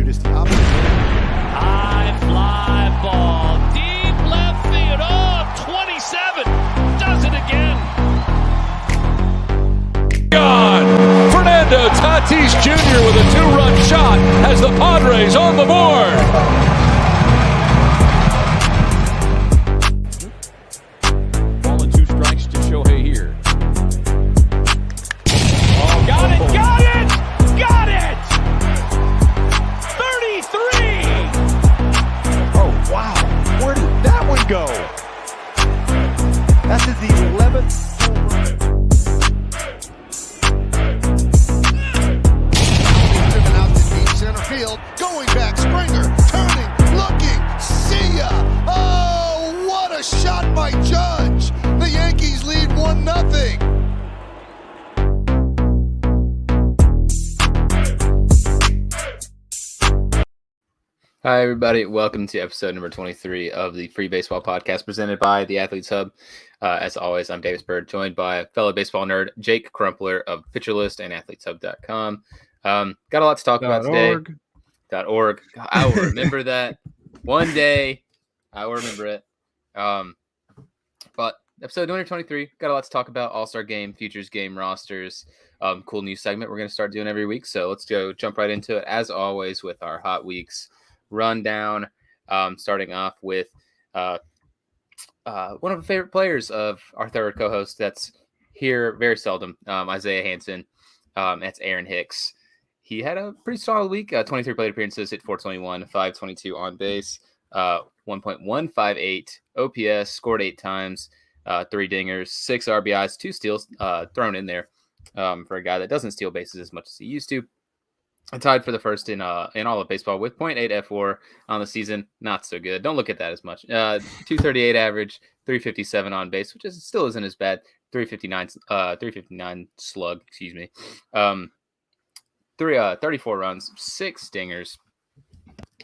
it's the opposite. High fly ball, deep left field. Oh, 27 does it again. God, Fernando Tatis Jr. with a 2-run shot has the Padres on the board. Ball and 2 strikes to Shohei here. Oh, Got it, got it, got it! 33! Oh, wow. Where did that one go? That's his 11th home run. Driven out to deep center field. Going back, Springer, turning, looking, see ya! Oh, what a shot by Judge! The Yankees lead 1-0. Hi, everybody. Welcome to episode number 23 of the Free Baseball Podcast presented by the Athletes Hub. As always, I'm Davis Bird, joined by fellow baseball nerd Jake Crumpler of PitcherList and AthletesHub.com. Got a lot to talk about today. .org. I will remember that one day. I will remember it. But episode 23, got a lot to talk about. All-Star Game, Futures Game, rosters. Cool new segment we're going to start doing every week. So let's jump right into it, as always, with our Hot Weeks rundown, starting off with one of the favorite players of our third co-host that's here very seldom, Isaiah Hansen. That's Aaron Hicks. He had a pretty solid week, 23 plate appearances, hit 421, 522 on base, 1.158 OPS, scored 8 times, 3 dingers, 6 RBIs, 2 steals thrown in there for a guy that doesn't steal bases as much as he used to. Tied for the first in all of baseball with 0.8 F4 on the season. Not so good. Don't look at that as much. 238 average, 357 on base, which still isn't as bad. 359 slug, excuse me. 34 runs, 6 stingers,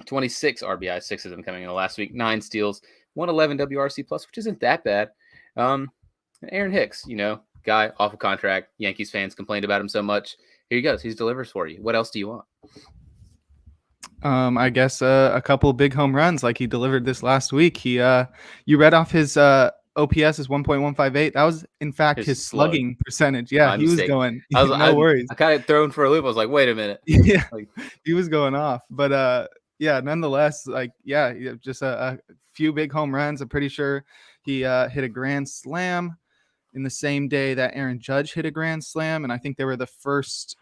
26 RBI, 6 of them coming in the last week, 9 steals, 111 WRC plus, which isn't that bad. Aaron Hicks, guy off of contract. Yankees fans complained about him so much. Here he goes. He delivers for you. What else do you want? I guess a couple of big home runs like he delivered this last week. You read off his OPS is 1.158. That was, in fact, his slugging percentage. Yeah, he was going. No worries. I kind of thrown for a loop. I was like, wait a minute. Yeah, he was going off. But yeah, nonetheless, just a few big home runs. I'm pretty sure he hit a grand slam in the same day that Aaron Judge hit a grand slam. And I think they were the first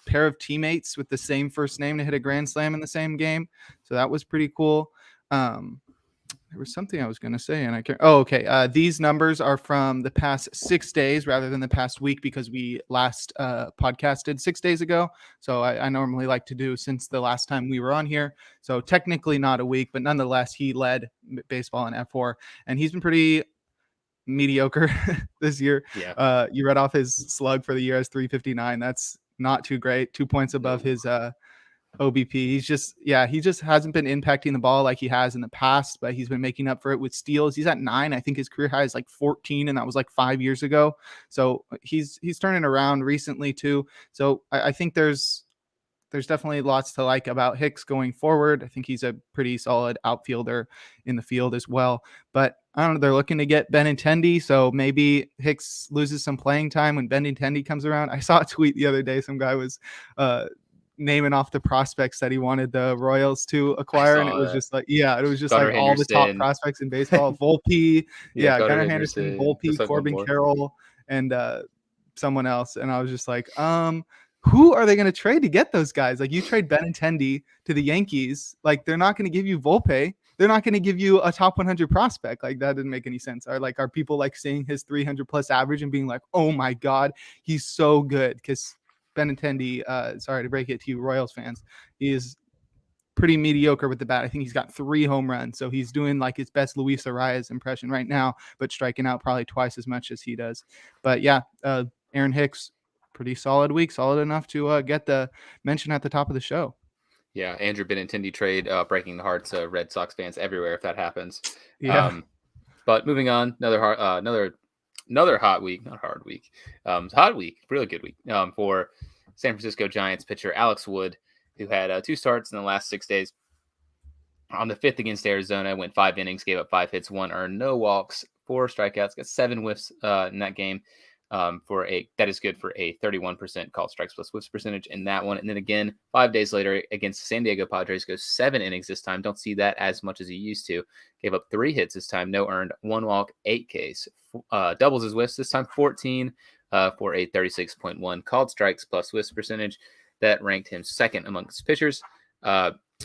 pair of teammates with the same first name to hit a grand slam in the same game. So that was pretty cool. There was something I was going to say and I can't. Oh, okay. These numbers are from the past 6 days rather than the past week because we last podcasted 6 days ago. So I normally like to do since the last time we were on here. So technically not a week, but nonetheless, he led baseball in F4 and he's been pretty mediocre this year. Yeah. You read off his slug for the year as 359. That's not too great. 2 points above his OBP. He just hasn't been impacting the ball like he has in the past, but he's been making up for it with steals. He's at 9. I think his career high is like 14, and that was like 5 years ago. So he's turning around recently too. So I think there's definitely lots to like about Hicks going forward. I think he's a pretty solid outfielder in the field as well. But I don't know, they're looking to get Benintendi, so maybe Hicks loses some playing time when Benintendi comes around. I saw a tweet the other day. Some guy was naming off the prospects that he wanted the Royals to acquire, and it was just like, all the top prospects in baseball. Volpe, Gunnar Henderson, Volpe, Corbin Carroll, and someone else. And I was just like, who are they going to trade to get those guys? Like, you trade Benintendi to the Yankees, like they're not going to give you Volpe. They're not going to give you a top 100 prospect. Like, that didn't make any sense. Are people like seeing his 300 plus average and being like, oh my God, he's so good? Because Benintendi, sorry to break it to you Royals fans, he is pretty mediocre with the bat. I think he's got 3 home runs. So he's doing like his best Luis Arias impression right now, but striking out probably twice as much as he does. But yeah, Aaron Hicks, pretty solid week, solid enough to get the mention at the top of the show. Yeah, Andrew Benintendi trade breaking the hearts of Red Sox fans everywhere if that happens. Yeah. But moving on, another hot week, not hard week. Hot week, really good week for San Francisco Giants pitcher Alex Wood. who had 2 starts in the last 6 days. On the 5th against Arizona, went 5 innings, gave up 5 hits, 1 earned, no walks, 4 strikeouts, got 7 whiffs in that game. That is good for a 31% called strikes plus whiffs percentage in that one. And then again, 5 days later against the San Diego Padres, goes 7 innings this time. Don't see that as much as he used to. Gave up 3 hits this time, no earned, 1 walk, 8 Ks. Doubles his whiffs this time, 14 for a 36.1 called strikes plus whiffs percentage. That ranked him second amongst pitchers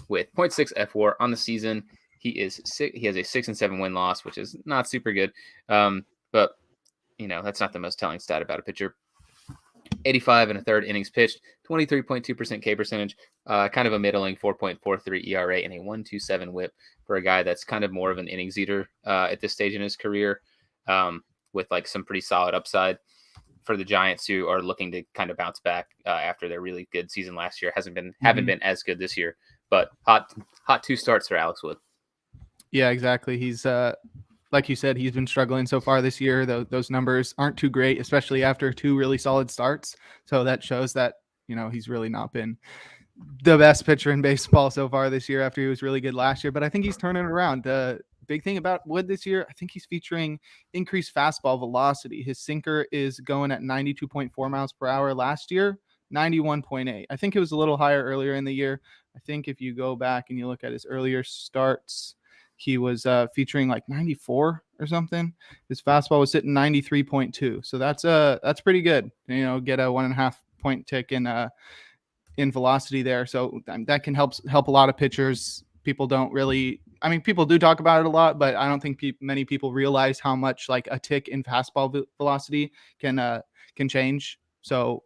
with 0.6 F4 on the season. He has a 6-7 win loss, which is not super good. But that's not the most telling stat about a pitcher. 85 and a third innings pitched, 23.2% K percentage, kind of a middling 4.43 ERA and a 1.27 whip for a guy that's kind of more of an innings eater at this stage in his career, with like some pretty solid upside for the Giants, who are looking to kind of bounce back after their really good season last year. Haven't been as good this year, but hot 2 starts for Alex Wood. Yeah, exactly. He's like you said, he's been struggling so far this year. Those numbers aren't too great, especially after 2 really solid starts. So that shows that, he's really not been the best pitcher in baseball so far this year after he was really good last year. But I think he's turning it around. The big thing about Wood this year, I think he's featuring increased fastball velocity. His sinker is going at 92.4 miles per hour last year, 91.8. I think it was a little higher earlier in the year. I think if you go back and you look at his earlier starts, he was featuring like 94 or something. His fastball was sitting 93.2. So that's pretty good. Get a 1.5 point tick in velocity there. So that can help a lot of pitchers. People do talk about it a lot, but I don't think many people realize how much like a tick in fastball velocity can change. So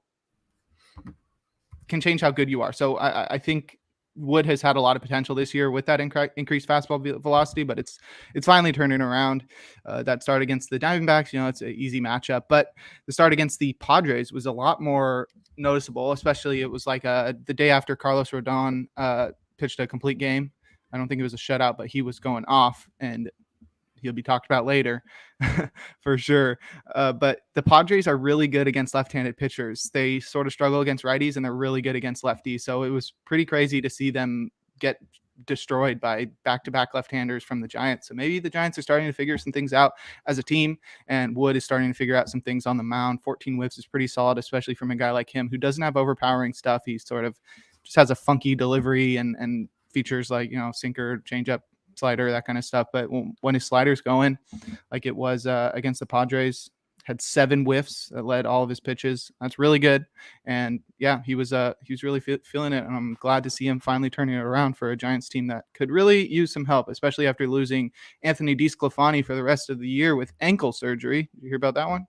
can change how good you are. So I think Wood has had a lot of potential this year with that increased fastball velocity, but it's finally turning around. That start against the Diamondbacks, it's an easy matchup, but the start against the Padres was a lot more noticeable, especially it was like the day after Carlos Rodon pitched a complete game. I don't think it was a shutout, but he was going off, and he'll be talked about later for sure. But the Padres are really good against left-handed pitchers. They sort of struggle against righties, and they're really good against lefties. So it was pretty crazy to see them get destroyed by back-to-back left-handers from the Giants. So maybe the Giants are starting to figure some things out as a team, and Wood is starting to figure out some things on the mound. 14 whiffs is pretty solid, especially from a guy like him who doesn't have overpowering stuff. He sort of just has a funky delivery and features like, sinker, changeup, slider, that kind of stuff. But when his slider's going like it was against the Padres, had 7 whiffs that led all of his pitches. That's really good. And yeah, he was really feeling it. And I'm glad to see him finally turning it around for a Giants team that could really use some help, especially after losing Anthony DeSclafani for the rest of the year with ankle surgery. Did you hear about that one?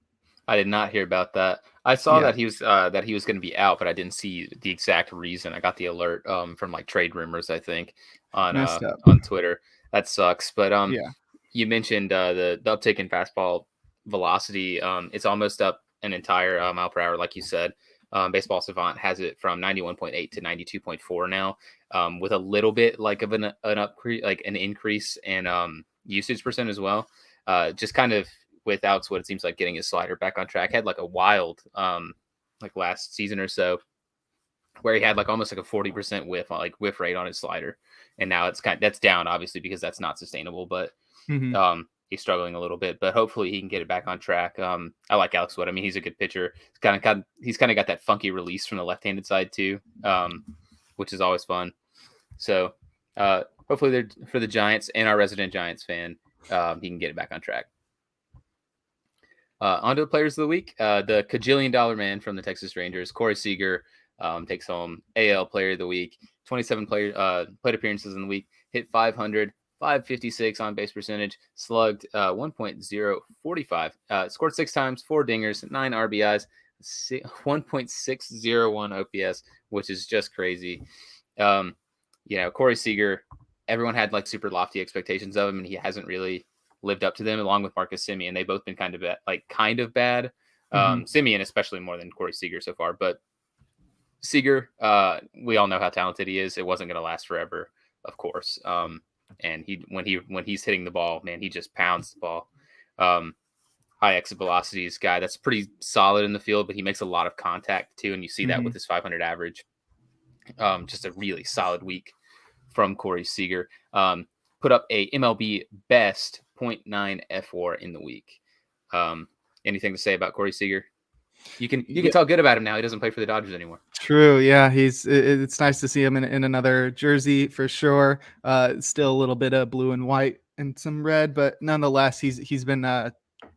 I did not hear about that. I saw that he was going to be out, but I didn't see the exact reason. I got the alert from like trade rumors, I think, on Twitter. That sucks. But you mentioned the uptick in fastball velocity. It's almost up an entire mile per hour, like you said. Baseball Savant has it from 91.8 to 92.4 now, with a little bit like of an increase in usage percent as well. Just kind of without what it seems like getting his slider back on track. Had like a wild like last season or so where he had like almost like a 40% whiff rate on his slider, and now that's down obviously because that's not sustainable, but he's struggling a little bit, but hopefully he can get it back on track. I like Alex Wood. I mean, he's a good pitcher. He's kind of got that funky release from the left-handed side too, which is always fun. So hopefully for the Giants and our resident Giants fan, he can get it back on track. On to the players of the week. The cajillion dollar man from the Texas Rangers, Corey Seager, takes home AL player of the week. 27 plate appearances in the week, hit 500, 556 on base percentage, slugged 1.045, scored 6 times, 4 dingers, 9 RBIs, 1.601 OPS, which is just crazy. Corey Seager, everyone had like super lofty expectations of him, and he hasn't really lived up to them, along with Marcus Semien. They've both been kind of bad. Semien especially more than Corey Seager so far, but Seager, we all know how talented he is. It wasn't going to last forever, of course. And when he's hitting the ball, man, he just pounds the ball. High exit velocities guy that's pretty solid in the field, but he makes a lot of contact too, and you see that with his 500 average. Just a really solid week from Corey Seager. Put up a MLB best 0.9 F4 in the week. Anything to say about Corey Seager? You can tell good about him now. He doesn't play for the Dodgers anymore. True. Yeah, it's nice to see him in another jersey for sure. Still a little bit of blue and white and some red, but nonetheless, he's been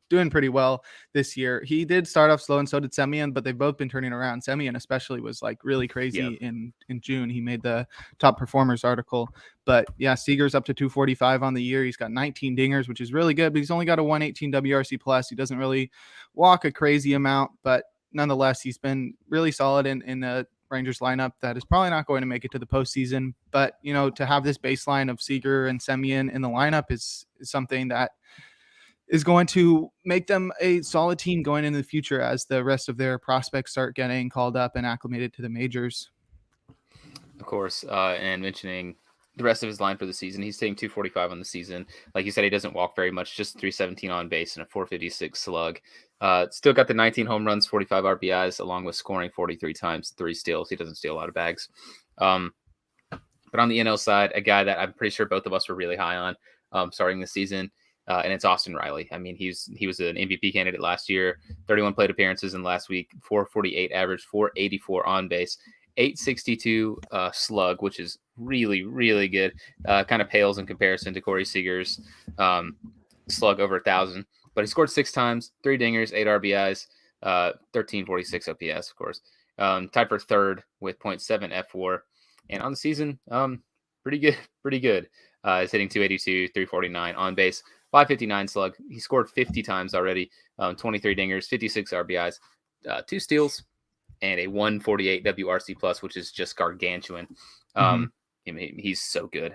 doing pretty well this year. He did start off slow, and so did Semien, but they've both been turning around. Semien especially was like really crazy in June. He made the top performers article. But yeah, Seager's up to 245 on the year. He's got 19 dingers, which is really good, but he's only got a 118 WRC plus. He doesn't really walk a crazy amount, but nonetheless, he's been really solid in a Rangers lineup that is probably not going to make it to the postseason. But, you know, to have this baseline of Seager and Semien in the lineup is something that is going to make them a solid team going into the future as the rest of their prospects start getting called up and acclimated to the majors. Of course, and mentioning the rest of his line for the season, he's hitting 245 on the season. Like you said, he doesn't walk very much, just 317 on base and a 456 slug. Still got the 19 home runs, 45 RBIs, along with scoring 43 times, 3 steals. He doesn't steal a lot of bags. But on the NL side, a guy that I'm pretty sure both of us were really high on starting the season, and it's Austin Riley. I mean, he was an MVP candidate last year, 31 plate appearances in last week, 448 average, 484 on base, 862 slug, which is really, really good. Kind of pales in comparison to Corey Seager's slug over 1,000. But he scored 6 times, 3 dingers, 8 RBIs, 1346 OPS, of course. Tied for third with 0.7 F4. And on the season, pretty good. He's hitting 282, 349 on base, 559 slug. He scored 50 times already, 23 dingers, 56 RBIs, 2 steals, and a 148 WRC plus, which is just gargantuan. He's so good.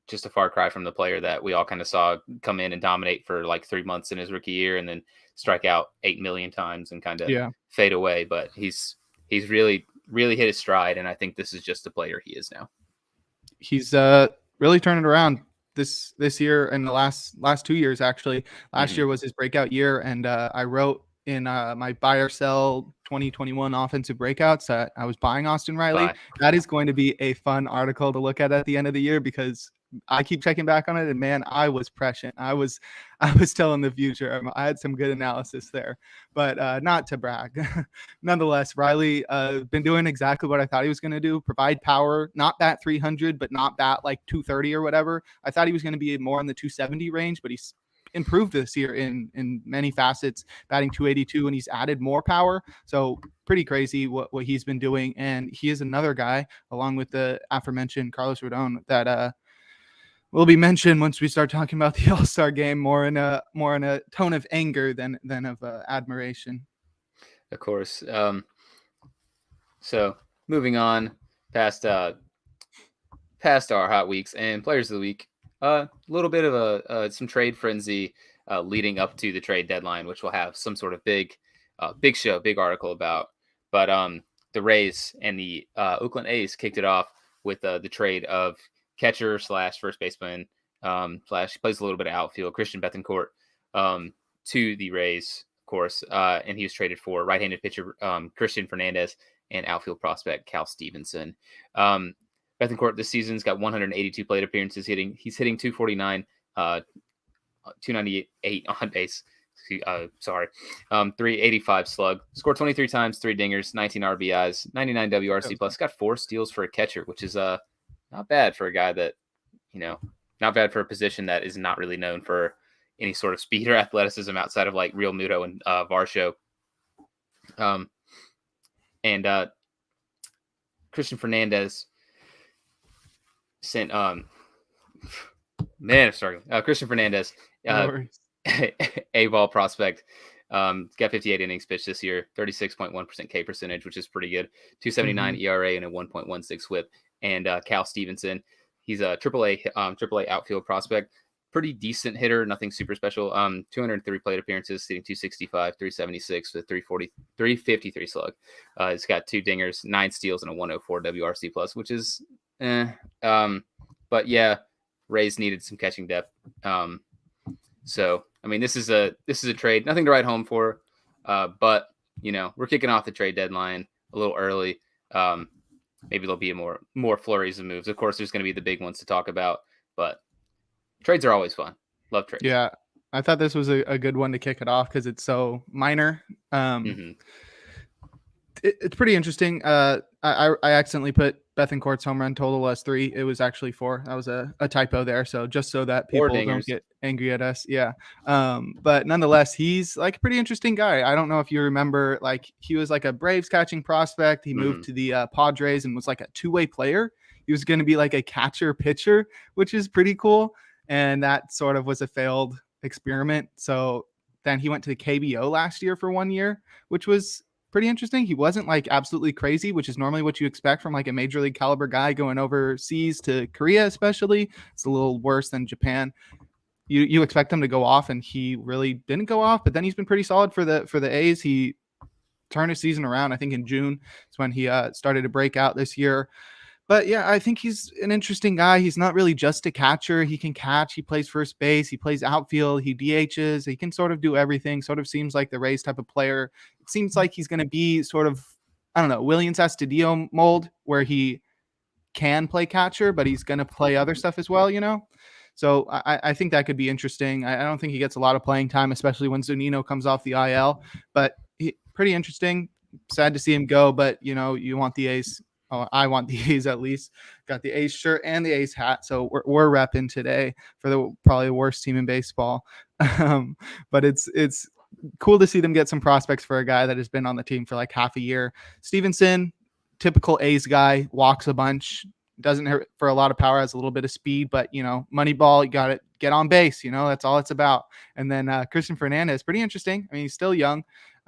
Just a far cry from the player that we all kind of saw come in and dominate for like 3 months in his rookie year and then strike out 8 million times and kind of fade away. But he's really, really hit his stride. And I think this is just the player he is now. He's really turning around this year and the last 2 years, actually. Last year was his breakout year. And I wrote in my buy or sell 2021 offensive breakouts that I was buying Austin Riley. That is going to be a fun article to look at the end of the year because I keep checking back on it, and man, I was prescient. I was telling the future. I had some good analysis there, but not to brag. Nonetheless, Riley been doing exactly what I thought he was going to do: provide power, not bat 300, but not bat like 230 or whatever. I thought he was going to be more in the 270 range, but he's improved this year in many facets, batting 282, and he's added more power. So pretty crazy what he's been doing. And he is another guy, along with the aforementioned Carlos Rodon, that will be mentioned once we start talking about the All-Star game more in a tone of anger than of admiration. Of course. So moving on past our hot weeks and players of the week. A little bit of some trade frenzy leading up to the trade deadline, which we'll have some sort of big article about. But the Rays and the Oakland A's kicked it off with the trade of catcher / first baseman / plays a little bit of outfield, Christian Bethancourt, to the Rays, of course. And he was traded for right-handed pitcher Christian Fernandez and outfield prospect Cal Stevenson. Bethancourt this season's got 182 plate appearances. He's hitting 249, 298 on base. 385 slug. Scored 23 times, 3 dingers, 19 RBIs, 99 WRC plus. Got 4 steals for a catcher, which is not bad for a guy that, not bad for a position that is not really known for any sort of speed or athleticism outside of like Real Muto and Varsho. And Christian Fernandez sent Christian Fernandez, a ball prospect, got 58 innings pitched this year, 36.1% K percentage, which is pretty good, 279 ERA and a 1.16 whip. And Cal Stevenson, he's a AAA outfield prospect, pretty decent hitter, nothing super special. 203 plate appearances, hitting 265, 376 with 353 slug. He's got 2 dingers, 9 steals, and a 104 WRC plus, which is but yeah, Rays needed some catching depth. So I mean, this is a trade, nothing to write home for. But we're kicking off the trade deadline a little early. maybe there'll be more flurries of moves. Of course, there's going to be the big ones to talk about, but trades are always fun. Love trades. Yeah, I thought this was a good one to kick it off because it's so minor. It's pretty interesting. I accidentally put Bethancourt's home run total as 3. It was actually 4. That was a typo there. So just so that people don't get angry at us. Yeah. But nonetheless, he's like a pretty interesting guy. I don't know if you remember, like he was like a Braves catching prospect. He moved to the Padres and was like a 2-way player. He was going to be like a catcher pitcher, which is pretty cool. And that sort of was a failed experiment. So then he went to the KBO last year for 1 year, which was pretty interesting. He wasn't like absolutely crazy, which is normally what you expect from like a major league caliber guy going overseas to Korea, especially. It's a little worse than Japan. You expect him to go off, and he really didn't go off, but then he's been pretty solid for the A's. He turned his season around, I think in June is when he started to break out this year. But yeah, I think he's an interesting guy. He's not really just a catcher. He can catch. He plays first base. He plays outfield. He DHs. He can sort of do everything. Sort of seems like the Rays type of player. It seems like he's going to be sort of, I don't know, Williams Astudillo mold where he can play catcher, but he's going to play other stuff as well, you know? So I think that could be interesting. I don't think he gets a lot of playing time, especially when Zunino comes off the IL. But pretty interesting. Sad to see him go, but, you know, you want the A's. Oh, I want the A's at least. Got the A's shirt and the A's hat. So we're repping today for the probably the worst team in baseball. But it's cool to see them get some prospects for a guy that has been on the team for like half a year. Stevenson, typical A's guy, walks a bunch, doesn't hurt for a lot of power, has a little bit of speed, but, you know, money ball, you got to get on base. You know, that's all it's about. And then Christian Fernandez, pretty interesting. I mean, he's still young.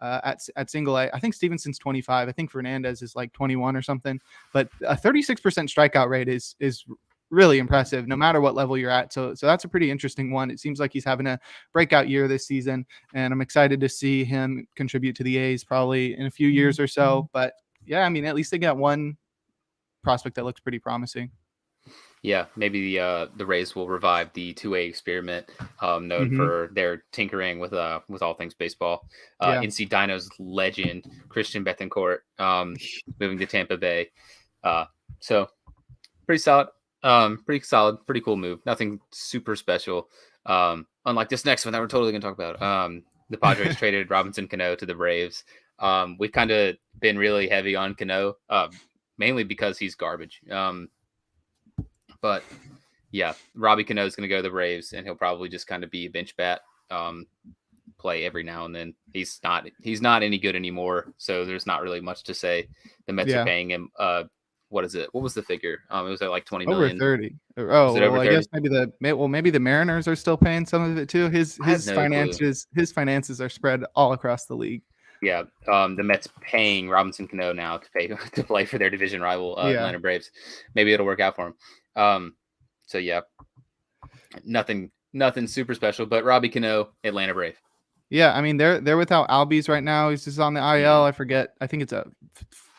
At single A. I think Stevenson's 25. I think Fernandez is like 21 or something. But a 36% strikeout rate is really impressive, no matter what level you're at. So that's a pretty interesting one. It seems like he's having a breakout year this season, and I'm excited to see him contribute to the A's probably in a few years or so. But yeah, I mean, at least they got one prospect that looks pretty promising. Yeah, maybe the Rays will revive the 2A experiment, known for their tinkering with all things baseball. NC Dino's legend Christian Bethancourt moving to Tampa Bay. So pretty solid, pretty cool move. Nothing super special. Unlike this next one that we're totally gonna talk about. The Padres traded Robinson Cano to the Braves. We've kind of been really heavy on Cano, mainly because he's garbage. But yeah, Robbie Cano is going to go to the Braves, and he'll probably just kind of be a bench bat, play every now and then. He's not any good anymore, so there's not really much to say. The Mets are paying him. What is it? What was the figure? It was at like 20 million. Over 30. Oh, well, I guess maybe the Mariners are still paying some of it too. His finances are spread all across the league. Yeah, the Mets paying Robinson Cano now to play for their division rival Atlanta Braves. Maybe it'll work out for him. So yeah, nothing super special, but Robbie Cano, Atlanta Brave. Yeah, I mean they're without Albies right now. He's just on the IL. I forget. I think it's a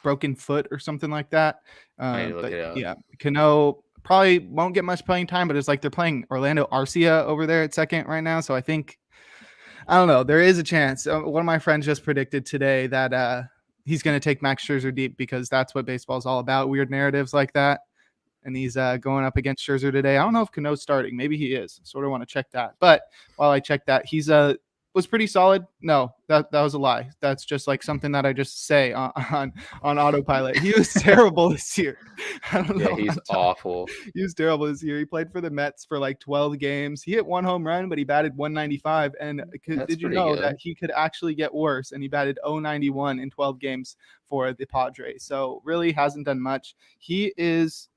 broken foot or something like that. Yeah, Cano probably won't get much playing time, but it's like they're playing Orlando Arcia over there at second right now. So I think, I don't know, there is a chance. One of my friends just predicted today that he's going to take Max Scherzer deep because that's what baseball is all about. Weird narratives like that. And he's going up against Scherzer today. I don't know if Cano's starting. Maybe he is. Sort of want to check that. But while I check that, he's was pretty solid. No, that was a lie. That's just like something that I just say on autopilot. He was terrible this year. I don't know. Yeah, he's awful. He was terrible this year. He played for the Mets for like 12 games. He hit 1 home run, but he batted 195. And did you know that he could actually get worse? And he batted 091 in 12 games for the Padres. So really hasn't done much. He is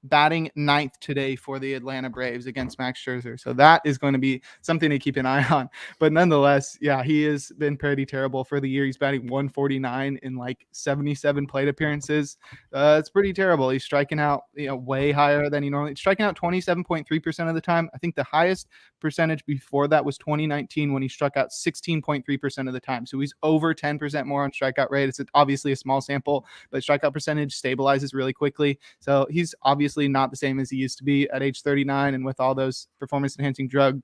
batting 9th today for the Atlanta Braves against Max Scherzer. So that is going to be something to keep an eye on. But nonetheless, yeah, he has been pretty terrible for the year. He's batting 149 in like 77 plate appearances. It's pretty terrible. He's striking out, way higher than he normally. Striking out 27.3% of the time. I think the highest percentage before that was 2019 when he struck out 16.3% of the time. So he's over 10% more on strikeout rate. It's obviously a small sample, but strikeout percentage stabilizes really quickly. So he's obviously not the same as he used to be at age 39, and with all those performance enhancing drug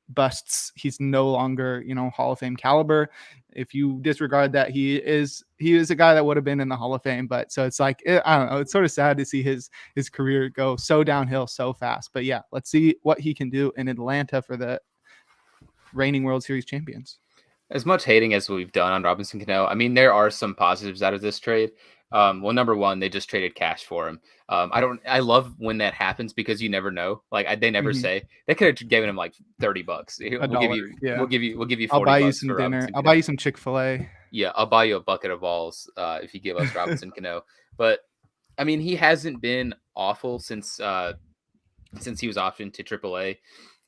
busts, he's no longer, Hall of Fame caliber. If you disregard that, he is a guy that would have been in the Hall of Fame. But so it's like, I don't know, it's sort of sad to see his career go so downhill so fast. But yeah, let's see what he can do in Atlanta for the reigning World Series champions. As much hating as we've done on Robinson Cano, I mean, there are some positives out of this trade. Well, number one, they just traded cash for him. I love when that happens because you never know. Like they never say. They could have given him like $30. We'll give you $40. I'll buy you some dinner. I'll buy you some Chick-fil-A. Yeah, I'll buy you a bucket of balls if you give us Robinson Cano. But I mean, he hasn't been awful since he was optioned to AAA.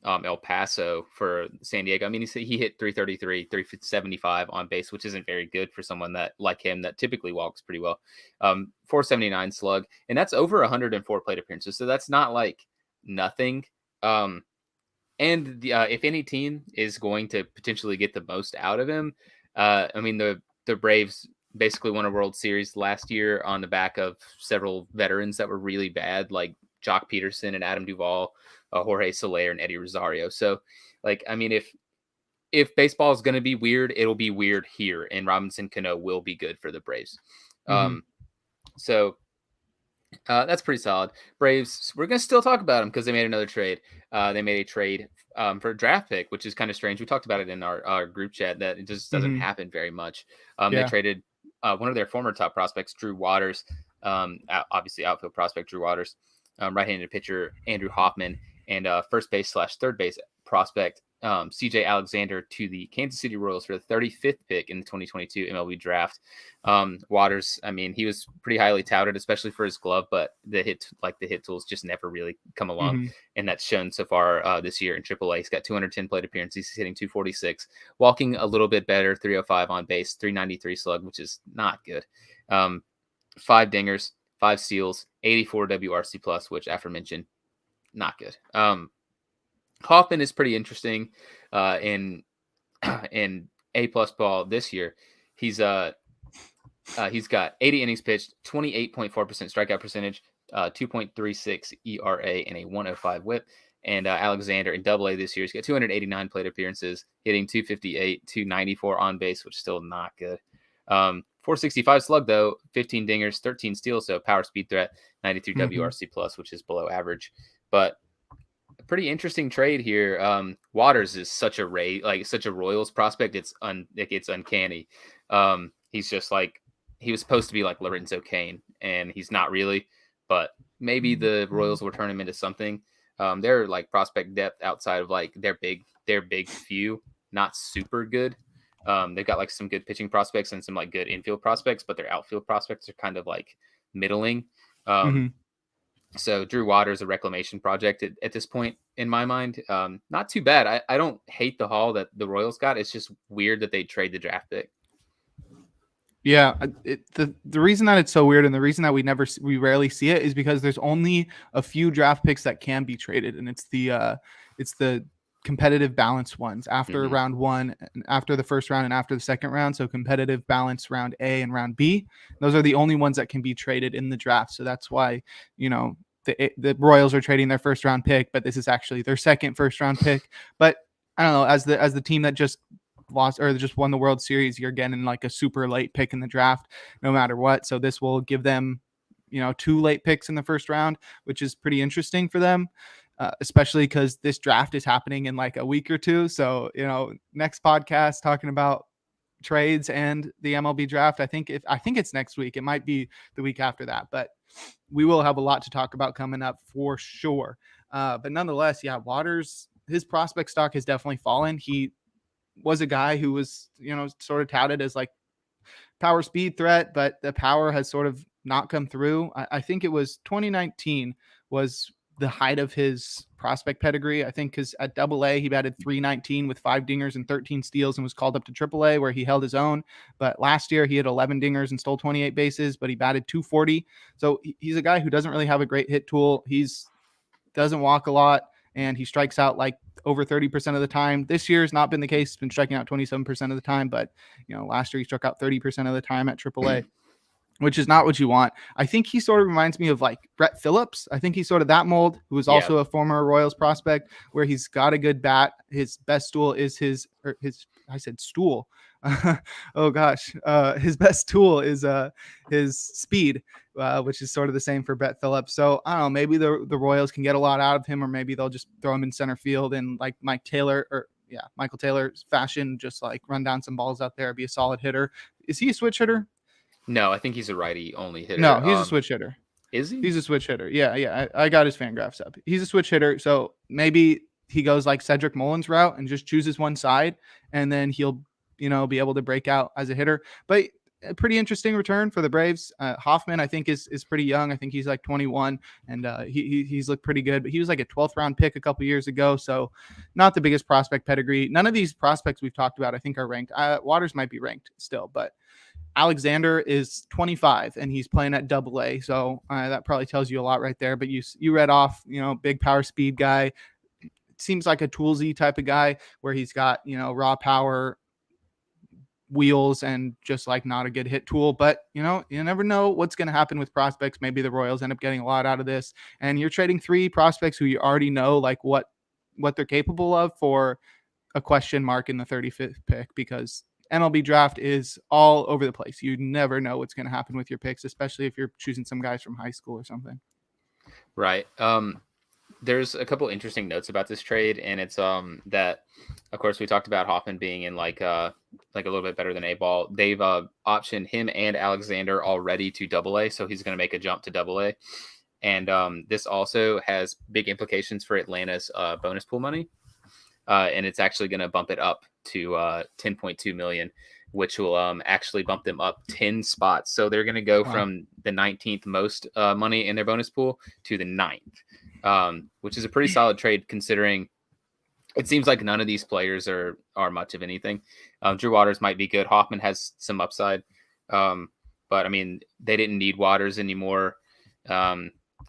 El Paso for San Diego. I mean, he hit 333, 375 on base, which isn't very good for someone that like him that typically walks pretty well. 479 slug, and that's over 104 plate appearances. So that's not like nothing. If any team is going to potentially get the most out of him, I mean, the Braves basically won a World Series last year on the back of several veterans that were really bad, like Jock Peterson and Adam Duvall, Jorge Soler and Eddie Rosario. So, like, I mean, if baseball is going to be weird, it'll be weird here, and Robinson Cano will be good for the Braves. So that's pretty solid. Braves, we're going to still talk about them because they made another trade. They made a trade for a draft pick, which is kind of strange. We talked about it in our group chat that it just doesn't happen very much. They traded one of their former top prospects, Drew Waters, obviously outfield prospect Drew Waters, right-handed pitcher Andrew Hoffman, and first base / third base prospect CJ Alexander to the Kansas City Royals for the 35th pick in the 2022 MLB draft. Waters, I mean, he was pretty highly touted, especially for his glove, but the hit tools just never really come along. And that's shown so far this year in AAA. He's got 210 plate appearances. He's hitting 246, walking a little bit better, 305 on base, 393 slug, which is not good. 5 dingers, 5 steals, 84 WRC plus, which aforementioned, not good. Hoffman is pretty interesting in A+ ball this year. He's got 80 innings pitched, 28.4% strikeout percentage, 2.36 ERA, and a 105 WHIP. And Alexander in AA this year, he's got 289 plate appearances, hitting 258, 294 on base, which is still not good. 465 slug though, 15 dingers, 13 steals, so power speed threat, 93 WRC plus, which is below average. But a pretty interesting trade here. Waters is such a Royals prospect. It's uncanny. He's just like, he was supposed to be like Lorenzo Cain, and he's not really, but maybe the Royals will turn him into something. Their like prospect depth outside of like their big few, not super good. They've got like some good pitching prospects and some like good infield prospects, but their outfield prospects are kind of like middling. So Drew Waters, a reclamation project at this point in my mind. Not too bad. I don't hate the haul that the Royals got. It's just weird that they trade the draft pick. Yeah, the reason that it's so weird and the reason that we rarely see it is because there's only a few draft picks that can be traded, and it's the competitive balance ones after round 1, after the first round, and after the second round. So competitive balance round A and round B. Those are the only ones that can be traded in the draft. So that's why, the Royals are trading their first round pick, but this is actually their second first round pick. But I don't know, as the team that just lost or just won the World Series, you're getting like a super late pick in the draft no matter what. So this will give them, 2 late picks in the first round, which is pretty interesting for them. Especially because this draft is happening in like a week or two. So, next podcast talking about trades and the MLB draft. I think it's next week. It might be the week after that, but we will have a lot to talk about coming up for sure. But nonetheless, yeah, Waters, his prospect stock has definitely fallen. He was a guy who was, sort of touted as like power speed threat, but the power has sort of not come through. I think it was 2019 was the height of his prospect pedigree. I think because at AA, he batted 319 with 5 dingers and 13 steals and was called up to AAA where he held his own. But last year he had 11 dingers and stole 28 bases, but he batted 240. So he's a guy who doesn't really have a great hit tool. Doesn't walk a lot, and he strikes out like over 30% of the time. This year has not been the case. He's been striking out 27% of the time, but last year he struck out 30% of the time at AAA. which is not what you want. I think he sort of reminds me of like Brett Phillips. I think he's sort of that mold, who was also a former Royals prospect, where he's got a good bat. His best tool is his stool. Oh gosh. His best tool is his speed, which is sort of the same for Brett Phillips. So I don't know, maybe the Royals can get a lot out of him, or maybe they'll just throw him in center field and like Michael Taylor's fashion, just like run down some balls out there, be a solid hitter. Is he a switch hitter? No, I think he's a righty only hitter. No, he's a switch hitter. Is he? He's a switch hitter. Yeah. I got his Fangraphs up. He's a switch hitter. So maybe he goes like Cedric Mullins route and just chooses one side, and then he'll, be able to break out as a hitter. But a pretty interesting return for the Braves. Hoffman, I think, is pretty young. I think he's like 21, and he's looked pretty good. But he was like a 12th round pick a couple years ago, so not the biggest prospect pedigree. None of these prospects we've talked about, I think, are ranked. Waters might be ranked still, but Alexander is 25 and he's playing at AA. So that probably tells you a lot right there. But you read off, big power speed guy. It seems like a toolsy type of guy where he's got, raw power, wheels, and just like not a good hit tool. But, you never know what's going to happen with prospects. Maybe the Royals end up getting a lot out of this. And you're trading 3 prospects who you already know like what they're capable of for a question mark in the 35th pick, because MLB draft is all over the place. You never know what's going to happen with your picks, especially if you're choosing some guys from high school or something. Right. There's a couple interesting notes about this trade, and it's that, of course, we talked about Hoffman being in like a little bit better than A-ball. They've optioned him and Alexander already to AA, so he's going to make a jump to AA. And this also has big implications for Atlanta's bonus pool money, and it's actually going to bump it up to $10.2 million, which will actually bump them up 10 spots. So they're going to go from the 19th most money in their bonus pool to the 9th, which is a pretty solid trade considering it seems like none of these players are much of anything. Drew Waters might be good. Hoffman has some upside. But I mean, they didn't need Waters anymore.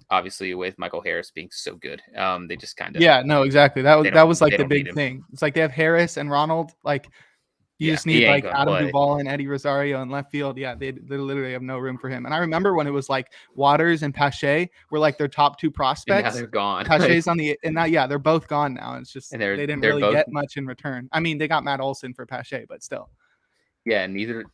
Obviously with Michael Harris being so good. They just kind of, exactly. That was like the big thing. It's like they have Harris and Ronald. Like you just need like Adam Duvall and Eddie Rosario in left field. Yeah, they literally have no room for him. And I remember when it was like Waters and Pache were like their top 2 prospects. And now they're gone. Pache's on the, and now they're both gone now. It's just they didn't really get much in return. I mean, they got Matt Olson for Pache, but still. Yeah, neither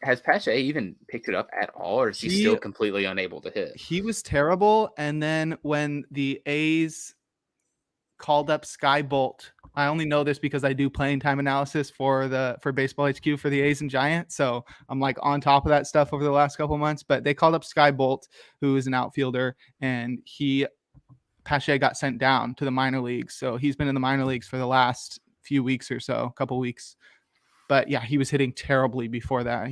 has Pache even picked it up at all, or is he still completely unable to hit? He was terrible, and then when the A's called up Sky Bolt, I only know this because I do playing time analysis for Baseball HQ for the A's and Giants, so I'm like on top of that stuff over the last couple of months. But they called up Sky Bolt, who is an outfielder, and Pache got sent down to the minor leagues, so he's been in the minor leagues for the last few weeks or so, couple weeks. But yeah, he was hitting terribly before that.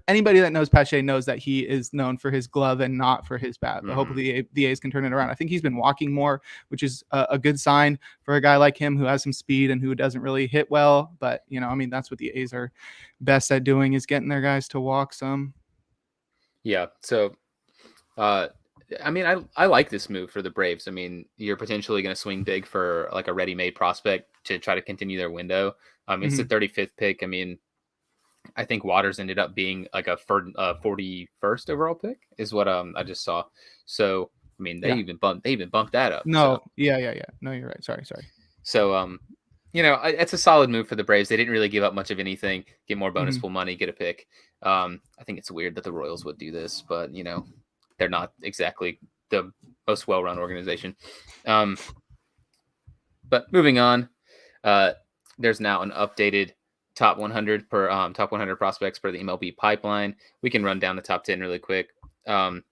Anybody that knows Pache knows that he is known for his glove and not for his bat. But hopefully the A's can turn it around. I think he's been walking more, which is a good sign for a guy like him who has some speed and who doesn't really hit well. But, that's what the A's are best at doing, is getting their guys to walk some. Yeah. So, I like this move for the Braves. I mean, you're potentially going to swing big for like a ready-made prospect to try to continue their window. It's the 35th pick. I mean, I think Waters ended up being like a 41st overall pick is what I just saw. So, I mean, they even bumped that up. No, so. Yeah. No, you're right. Sorry. So, it's a solid move for the Braves. They didn't really give up much of anything, get more bonus pool money, get a pick. I think it's weird that the Royals would do this, but, they're not exactly the most well-run organization. But moving on, there's now an updated top 100 prospects per the MLB pipeline. We can run down the top 10 really quick. The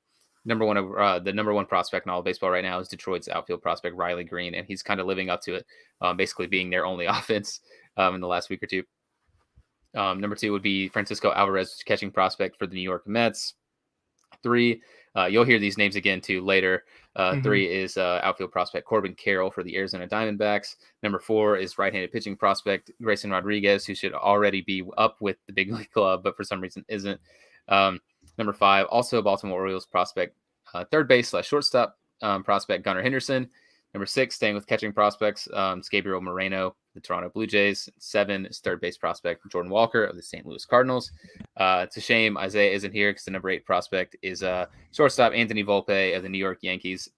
number one prospect in all of baseball right now is Detroit's outfield prospect Riley Green, and he's kind of living up to it, basically being their only offense in the last week or two. Number 2 would be Francisco Alvarez, catching prospect for the New York Mets. 3, you'll hear these names again too later. 3 is outfield prospect Corbin Carroll for the Arizona Diamondbacks. Number 4 is right-handed pitching prospect Grayson Rodriguez, who should already be up with the big league club, but for some reason isn't. Number 5, also a Baltimore Orioles prospect, third base / shortstop prospect Gunnar Henderson. Number 6, staying with catching prospects, Gabriel Moreno the Toronto Blue Jays. 7 is third base prospect Jordan Walker of the St. Louis Cardinals. It's a shame Isaiah isn't here because the number 8 prospect is shortstop Anthony Volpe of the New York Yankees.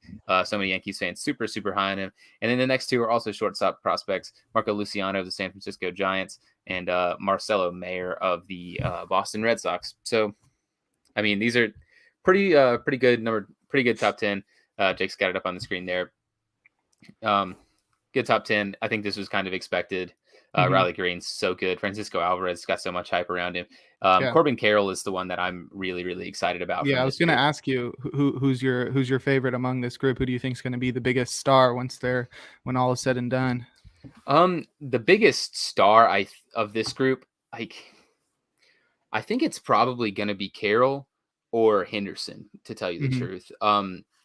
So many Yankees fans super, super high on him. And then the next 2 are also shortstop prospects, Marco Luciano of the San Francisco Giants and Marcelo Mayer of the Boston Red Sox. So, I mean, these are pretty good top 10. Jake's got it up on the screen there. Good top 10. I think this was kind of expected. Riley Green's so good. Francisco Alvarez got so much hype around him. Corbin Carroll is the one that I'm really, really excited about. Yeah, I was going to ask you who's your favorite among this group. Who do you think is going to be the biggest star when all is said and done? The biggest star of this group, I think it's probably going to be Carroll or Henderson, to tell you the truth.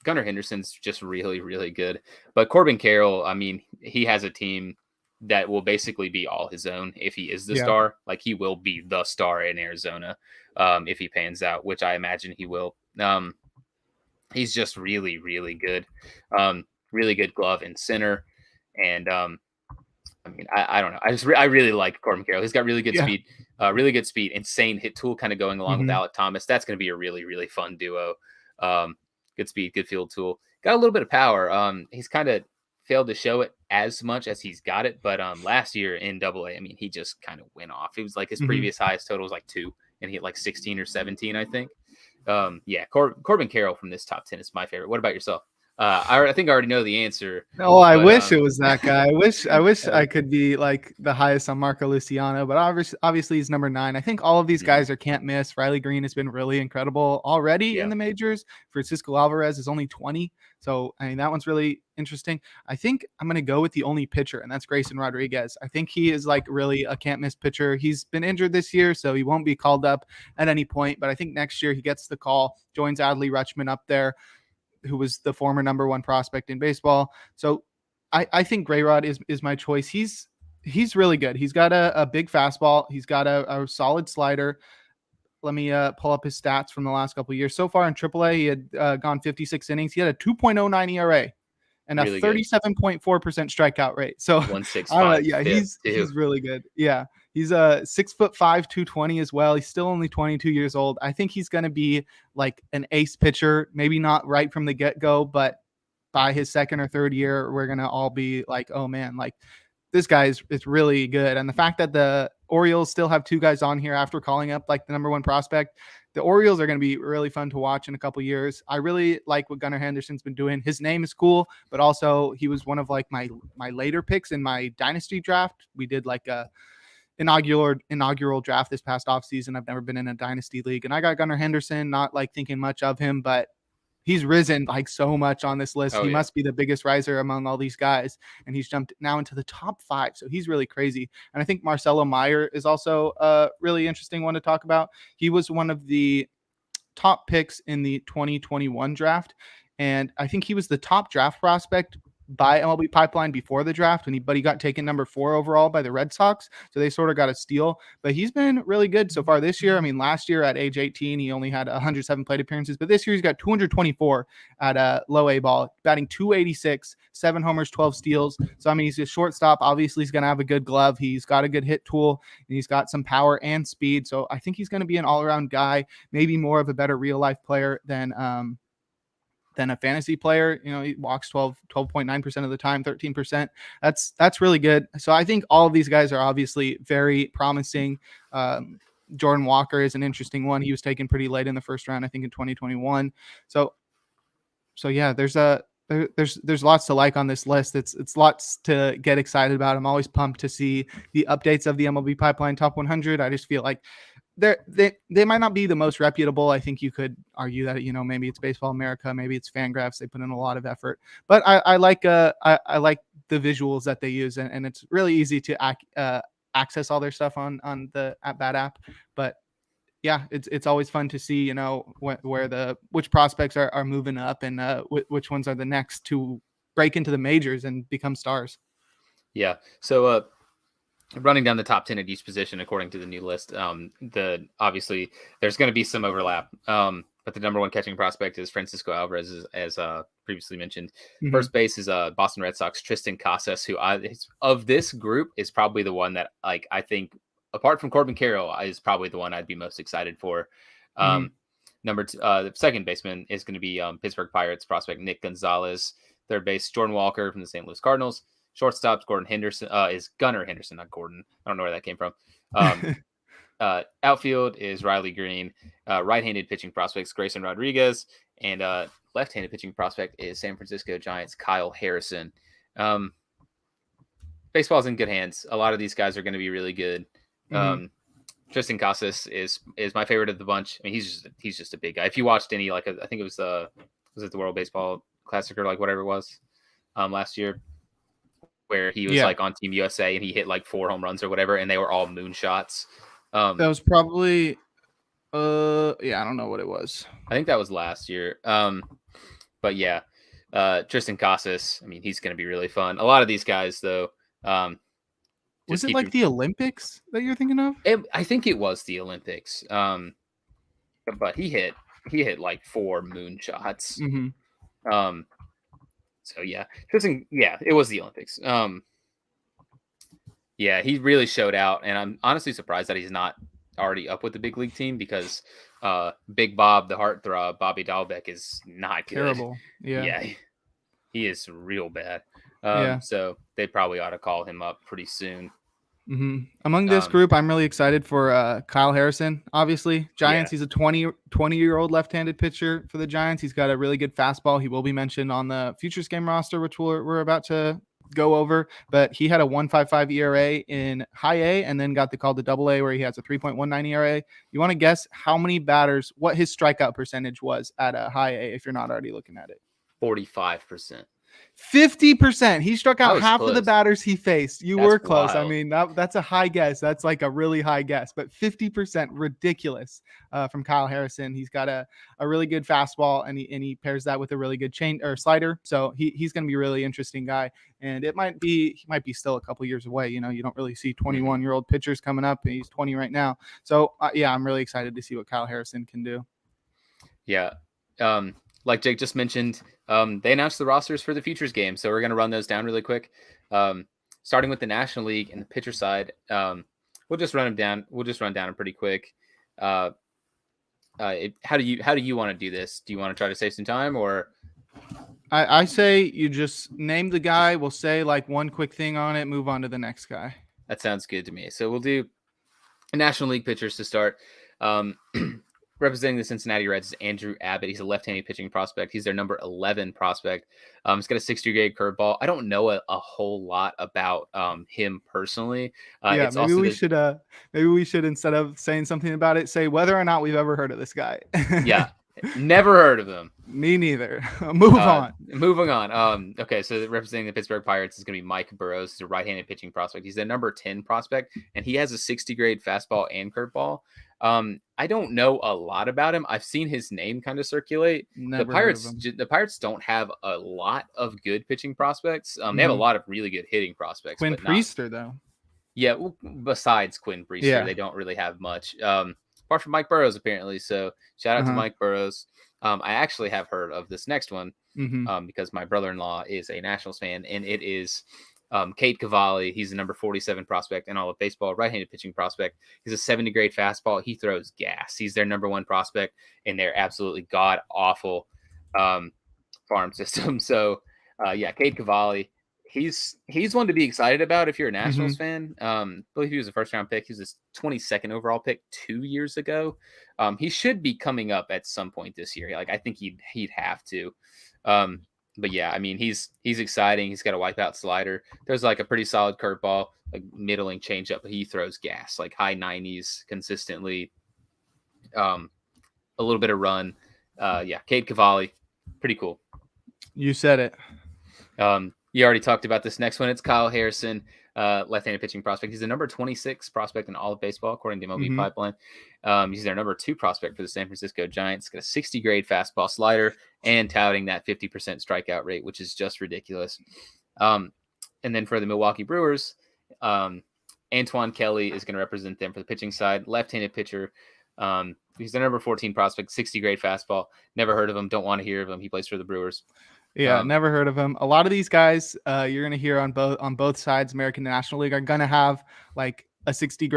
Gunnar Henderson's just really, really good. But Corbin Carroll, I mean, he has a team that will basically be all his own if he is the star. Like, he will be the star in Arizona if he pans out, which I imagine he will. He's just really, really good. Really good glove in center. And, I mean, I don't know. I really like Corbin Carroll. He's got really good speed, insane hit tool kind of going along with Alec Thomas. That's going to be a really, really fun duo. Good speed, good field tool. Got a little bit of power. He's kind of failed to show it as much as he's got it. But last year in Double-A, I mean, he just kind of went off. It was like his previous highest total was like 2, and he hit like 16 or 17, I think. Corbin Carroll from this top 10 is my favorite. What about yourself? I think I already know the answer. Oh, I wish it was that guy. I wish I could be like the highest on Marco Luciano, but obviously he's number 9. I think all of these guys are can't miss. Riley Green has been really incredible already in the majors. Francisco Alvarez is only 20. So, I mean, that one's really interesting. I think I'm going to go with the only pitcher, and that's Grayson Rodriguez. I think he is like really a can't miss pitcher. He's been injured this year, so he won't be called up at any point, but I think next year he gets the call, joins Adley Rutschman up there, who was the former number 1 prospect in baseball. So I think Grayrod is my choice. He's really good. He's got a big fastball. He's got a solid slider. Let me pull up his stats from the last couple of years. So far in AAA, he had gone 56 innings. He had a 2.09 ERA and really a 37.4% strikeout rate. So 165. He's really good. Yeah. He's a 6'5", 220 as well. He's still only 22 years old. I think he's going to be like an ace pitcher, maybe not right from the get-go, but by his second or third year, we're going to all be like, oh man, like this guy is really good. And the fact that the Orioles still have 2 guys on here after calling up like the number 1 prospect, the Orioles are going to be really fun to watch in a couple years. I really like what Gunnar Henderson's been doing. His name is cool, but also he was one of like my later picks in my dynasty draft. We did like a inaugural draft this past offseason. I've never been in a dynasty league, and I got Gunnar Henderson, not like thinking much of him, but he's risen like so much on this list. He must be the biggest riser among all these guys, and he's jumped now into the top 5. So he's really crazy. And I think Marcelo Mayer is also a really interesting one to talk about. He was one of the top picks in the 2021 draft, and I think he was the top draft prospect by MLB Pipeline before the draft, but he got taken number 4 overall by the Red Sox. So they sort of got a steal, but he's been really good so far this year. I mean, last year at age 18, he only had 107 plate appearances, but this year he's got 224 at low A ball, batting 286, 7 homers, 12 steals. So, I mean, he's a shortstop. Obviously he's going to have a good glove. He's got a good hit tool, and he's got some power and speed. So I think he's going to be an all around guy, maybe more of a better real life player than a fantasy player. You know, he walks 12.9% of the time, 13%. That's really good. So I think all of these guys are obviously very promising. Jordan Walker is an interesting one. He was taken pretty late in the first round, I think in 2021. So yeah, there's lots to like on this list. It's lots to get excited about. I'm always pumped to see the updates of the MLB Pipeline Top 100. I just feel like they might not be the most reputable. I think you could argue that, you know, maybe it's Baseball America, maybe it's Fangraphs. They put in a lot of effort, but I like the visuals that they use, and it's really easy to access all their stuff on the at-bat app. But yeah, it's always fun to see, you know, which prospects are moving up, and which ones are the next to break into the majors and become stars. Yeah. So, running down the top 10 at each position according to the new list, obviously there's going to be some overlap. but the number one catching prospect is Francisco Alvarez, as previously mentioned. Mhm. First base is Boston Red Sox Tristan Casas, who of this group is probably the one that I think, apart from Corbin Carroll, is probably the one I'd be most excited for. Number two, the second baseman is going to be Pittsburgh Pirates prospect Nick Gonzalez. Third base, Jordan Walker from the St. Louis Cardinals. Shortstop, Gordon Henderson is Gunnar Henderson, not Gordon. I don't know where that came from. Outfield is Riley Green. Right-handed pitching prospects Grayson Rodriguez, and left-handed pitching prospect is San Francisco Giants Kyle Harrison. Baseball's in good hands. A lot of these guys are going to be really good. Tristan Casas is my favorite of the bunch. I mean, he's just a big guy. If you watched any, I think it was it the World Baseball Classic or whatever it was last year, where he was on Team USA and he hit 4 home runs or whatever, and they were all moonshots. That was probably I don't know what it was. I think that was last year. But yeah, Tristan Casas, I mean, he's going to be really fun. A lot of these guys, though. Was it the Olympics that you're thinking of? I think it was the Olympics. But he hit 4 moonshots. So yeah, Tristan, it was the Olympics. Yeah, he really showed out, and I'm honestly surprised that he's not already up with the big league team, because Big Bob, the heartthrob, Bobby Dahlbeck, is not good. Terrible. Yeah, he is real bad. So they probably ought to call him up pretty soon. Among this group, I'm really excited for Kyle Harrison. Obviously, Giants. He's a 20-year-old left-handed pitcher for the Giants. He's got a really good fastball. He will be mentioned on the Futures Game roster, which we're about to go over. But he had a 1.55 ERA in high A, and then got the call to double A, where he has a 3.19 ERA. You want to guess how many batters, what his strikeout percentage was at a high A, if you're not already looking at it? 45%. 50%. He struck out half close. of the batters he faced. That's were close. Wild. I mean, that's a high guess. That's a really high guess, but 50%, ridiculous from Kyle Harrison. He's got a really good fastball, and he pairs that with a really good slider. So he's going to be a really interesting guy. And he might be still a couple years away. You don't really see 21-year-old pitchers coming up. He's 20 right now. So I'm really excited to see what Kyle Harrison can do. Yeah. Like Jake just mentioned, they announced the rosters for the Futures game, so we're going to run those down really quick. Starting with the National League and the pitcher side, we'll just run them down. We'll just run down them pretty quick. How do you want to do this? Do you want to try to save some time, or? I say you just name the guy. We'll say one quick thing on it, move on to the next guy. That sounds good to me. So we'll do National League pitchers to start. Representing the Cincinnati Reds is Andrew Abbott. He's a left-handed pitching prospect. He's their number 11 prospect. He's got a 60-grade curveball. I don't know a whole lot about him personally. Maybe we should, instead of saying something about it, say whether or not we've ever heard of this guy. Yeah, never heard of him. Me neither. Moving on. Okay, so representing the Pittsburgh Pirates is going to be Mike Burrows. He's a right-handed pitching prospect. He's the number 10 prospect, and he has a 60-grade fastball and curveball. I don't know a lot about him. I've seen his name kind of circulate. The Pirates don't have a lot of good pitching prospects. They have a lot of really good hitting prospects. Quinn Priester, though. Yeah, well, besides Quinn Priester, they don't really have much. Apart from Mike Burrows, apparently. So shout out to Mike Burrows. I actually have heard of this next one because my brother-in-law is a Nationals fan, and it is Cade Cavalli. He's the number 47 prospect in all of baseball, right-handed pitching prospect. He's a 70-grade fastball. He throws gas. He's their number 1 prospect in their absolutely god-awful farm system. So, Cade Cavalli, he's one to be excited about if you're a Nationals fan. I believe he was a first-round pick. He was a 22nd overall pick 2 years ago. He should be coming up at some point this year. I think he'd have to. But yeah, I mean, he's exciting. He's got a wipeout slider. There's a pretty solid curveball, middling changeup, but he throws gas, high 90s consistently. A little bit of run. Cade Cavalli, pretty cool. You said it. You already talked about this next one. It's Kyle Harrison, left-handed pitching prospect. He's the number 26 prospect in all of baseball, according to MLB Pipeline. He's their number 2 prospect for the San Francisco Giants. Got a 60-grade fastball slider and touting that 50% strikeout rate, which is just ridiculous. And then for the Milwaukee Brewers, Antoine Kelly is going to represent them for the pitching side. Left-handed pitcher, He's the number 14 prospect, 60 grade fastball. Never heard of him. Don't want to hear of him. He plays for the Brewers. Yeah, never heard of him. A lot of these guys you're going to hear on both sides, American National League, are going to have like a 60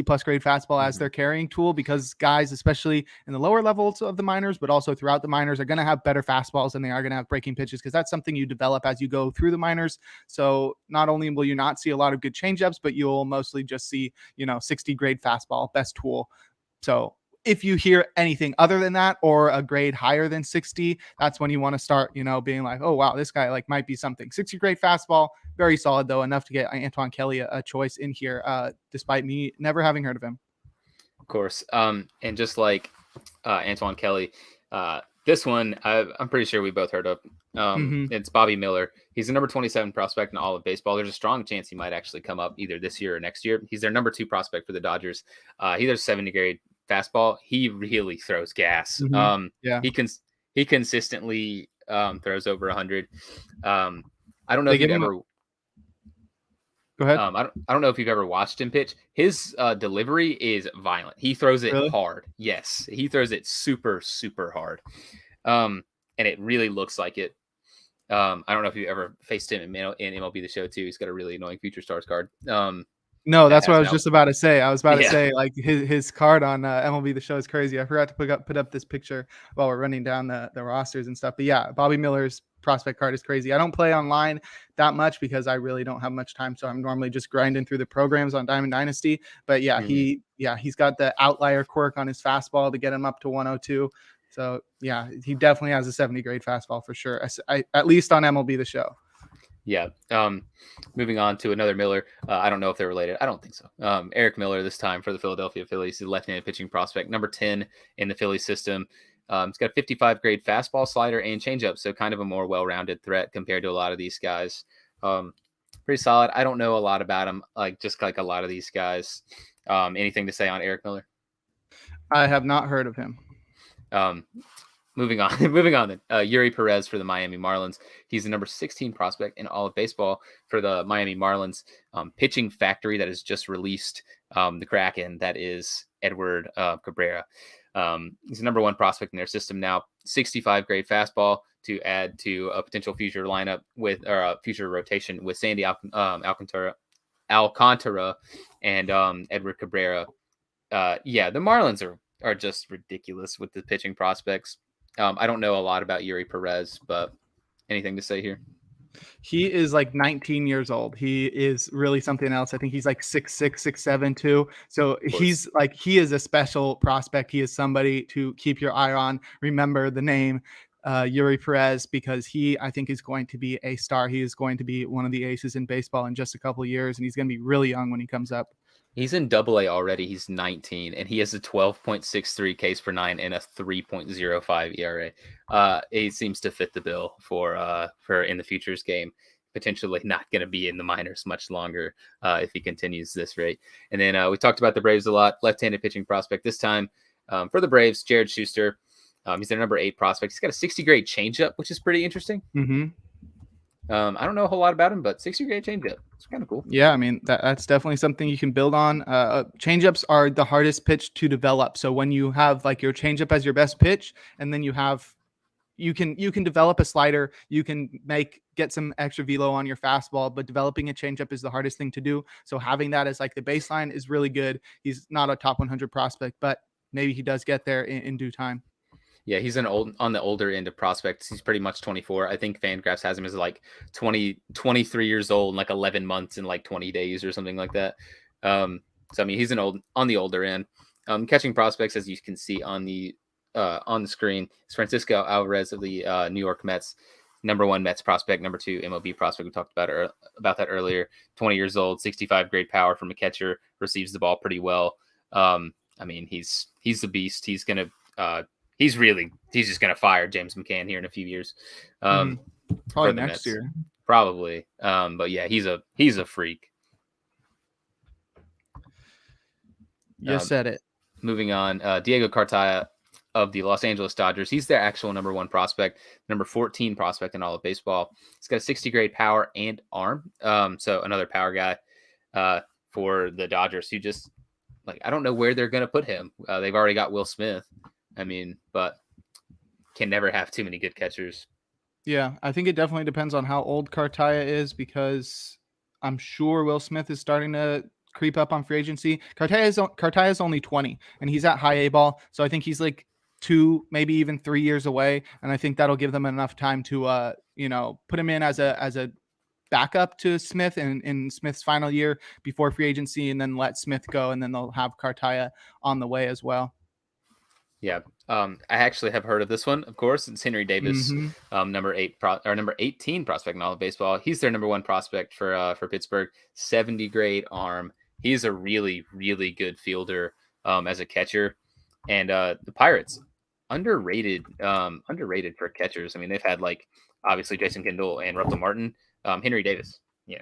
plus grade fastball as their carrying tool, because guys, especially in the lower levels of the minors, but also throughout the minors, are going to have better fastballs than they are going to have breaking pitches, because that's something you develop as you go through the minors. So not only will you not see a lot of good changeups, but you'll mostly just see, 60 grade fastball, best tool. So if you hear anything other than that, or a grade higher than 60, that's when you want to start, being like, oh, wow, this guy like might be something. 60 grade fastball, very solid though, enough to get Antoine Kelly a choice in here, despite me never having heard of him. Of course. And just like Antoine Kelly, this one I'm pretty sure we both heard of. It's Bobby Miller. He's the number 27 prospect in all of baseball. There's a strong chance he might actually come up either this year or next year. He's their number 2 prospect for the Dodgers. He's their 70 grade fastball. He really throws gas. He consistently throws over 100. I don't know if you've ever go ahead. I don't know if you've ever watched him pitch. His delivery is violent. He throws it hard. Yes, he throws it super hard, and it really looks like it. I don't know if you ever faced him in MLB The Show too. He's got a really annoying Future Stars card. No, that's what I was just about to say. I was about to say, like, his card on MLB The Show is crazy. I forgot to put up this picture while we're running down the rosters and stuff. But yeah, Bobby Miller's prospect card is crazy. I don't play online that much because I really don't have much time. So I'm normally just grinding through the programs on Diamond Dynasty. But yeah, he's got the outlier quirk on his fastball to get him up to 102. So yeah, he definitely has a 70 grade fastball for sure. At least on MLB The Show. Yeah. Moving on to another Miller. I don't know if they're related. I don't think so. Eric Miller, this time for the Philadelphia Phillies. He's a left-handed pitching prospect, number 10 in the Philly system. He's got a 55 grade fastball, slider, and changeup. So kind of a more well-rounded threat compared to a lot of these guys. Pretty solid. I don't know a lot about him, just like a lot of these guys. Anything to say on Eric Miller? I have not heard of him. Moving on then. Yuri Perez for the Miami Marlins. He's the number 16 prospect in all of baseball for the Miami Marlins pitching factory that has just released the Kraken. That is Edward Cabrera. He's the number 1 prospect in their system now. 65 grade fastball to add to a potential future lineup or a future rotation with Sandy Alcantara and Edward Cabrera. The Marlins are just ridiculous with the pitching prospects. I don't know a lot about Yuri Perez, but anything to say here? He is like 19 years old. He is really something else. I think he's like 6'6", 6'7" too. So he is a special prospect. He is somebody to keep your eye on. Remember the name Yuri Perez, because I think is going to be a star. He is going to be one of the aces in baseball in just a couple of years, and he's going to be really young when he comes up. He's in AA already. He's 19, and he has a 12.63 Ks per 9 and a 3.05 ERA. He seems to fit the bill for in the futures game. Potentially not going to be in the minors much longer if he continues this rate. And then we talked about the Braves a lot. Left-handed pitching prospect this time for the Braves, Jared Schuster. He's their number 8 prospect. He's got a 60 grade changeup, which is pretty interesting. I don't know a whole lot about him, but 60 grade changeup. It's kind of cool. Yeah, I mean, that's definitely something you can build on. Changeups are the hardest pitch to develop. So when you have like your changeup as your best pitch, and then you can develop a slider, you can get some extra velo on your fastball, but developing a changeup is the hardest thing to do. So having that as like the baseline is really good. He's not a top 100 prospect, but maybe he does get there in due time. Yeah, he's on the older end of prospects. He's pretty much 24. I think Fangraphs has him as like 23 years old, and like 11 months and like 20 days or something like that. So I mean, he's on the older end. Catching prospects, as you can see on the screen, is Francisco Alvarez of the New York Mets. Number 1 Mets prospect, number 2 MLB prospect. We talked about that earlier. 20 years old, 65 grade power from a catcher. Receives the ball pretty well. I mean, he's the beast. He's just going to fire James McCann here in a few years. Probably next year. Probably. But yeah, he's a freak. You said it. Moving on, Diego Cartaya of the Los Angeles Dodgers. He's their actual number 1 prospect, number 14 prospect in all of baseball. He's got a 60 grade power and arm. So another power guy for the Dodgers, who just like, I don't know where they're going to put him. They've already got Will Smith. I mean, but can never have too many good catchers. Yeah, I think it definitely depends on how old Cartaya is, because I'm sure Will Smith is starting to creep up on free agency. Cartaya is only 20, and he's at high A ball, so I think he's like 2, maybe even 3 years away, and I think that'll give them enough time to put him in as a backup to Smith in Smith's final year before free agency, and then let Smith go, and then they'll have Cartaya on the way as well. Yeah. I actually have heard of this one, of course. It's Henry Davis, number 18 prospect in all of baseball. He's their number 1 prospect for Pittsburgh. 70 grade arm. He's a really, really good fielder as a catcher. And the Pirates, underrated for catchers. I mean, they've had like obviously Jason Kendall and Russell Martin. Henry Davis,